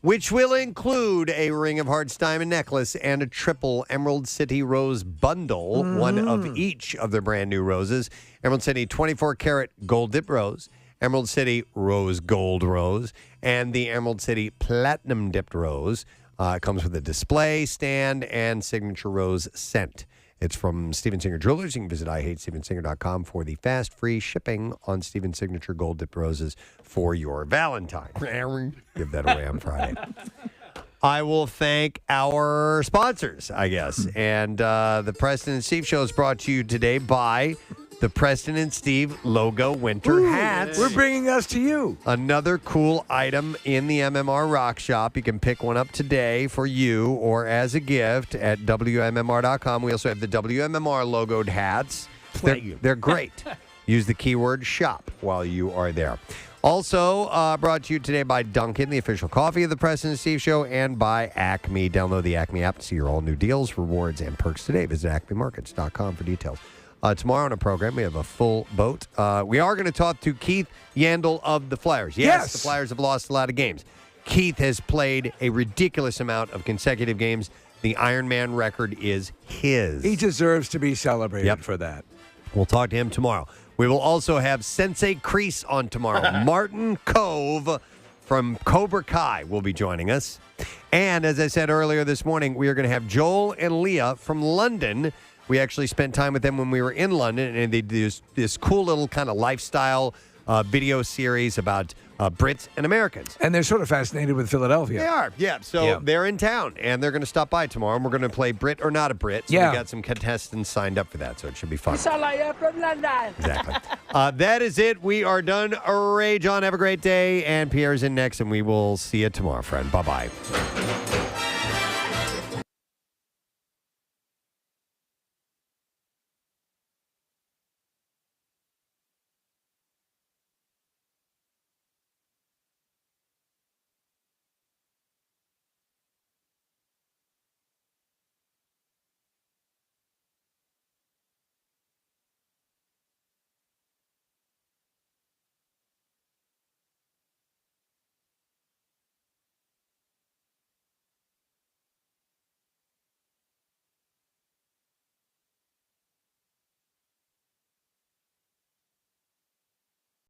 which will include a Ring of Hearts diamond necklace and a triple Emerald City rose bundle, one of each of their brand new roses. Emerald City 24-karat gold dip rose, Emerald City rose gold rose, and the Emerald City platinum dipped rose. It comes with a display stand and signature rose scent. It's from Steven Singer Jewelers. You can visit IHateStevenSinger.com for the fast, free shipping on Steven Signature Gold Dip Roses for your Valentine. Give that away on Friday. I will thank our sponsors, I guess. And the Preston and Steve show is brought to you today by the Preston and Steve logo winter hats. We're bringing us to you. Another cool item in the MMR Rock Shop. You can pick one up today for you or as a gift at WMMR.com. We also have the WMMR logoed hats. They're great. Use the keyword shop while you are there. Also brought to you today by Dunkin', the official coffee of the Preston and Steve Show, and by Acme. Download the Acme app to see your all new deals, rewards, and perks today. Visit acmemarkets.com for details. Tomorrow on the program, we have a full boat. We are going to talk to Keith Yandel of the Flyers. Yes, the Flyers have lost a lot of games. Keith has played a ridiculous amount of consecutive games. The Ironman record is his. He deserves to be celebrated for that. We'll talk to him tomorrow. We will also have Sensei Kreese on tomorrow. Martin Cove from Cobra Kai will be joining us. And as I said earlier this morning, we are going to have Joel and Leah from London. We actually spent time with them when we were in London, and they do this cool little kind of lifestyle video series about Brits and Americans. And they're sort of fascinated with Philadelphia. They are, yeah. So they're in town, and they're going to stop by tomorrow, and we're going to play Brit or Not a Brit. So we got some contestants signed up for that, so it should be fun. You sound like you're from London. Exactly. That is it. We are done. Rage on. Have a great day. And Pierre's in next, and we will see you tomorrow, friend. Bye-bye.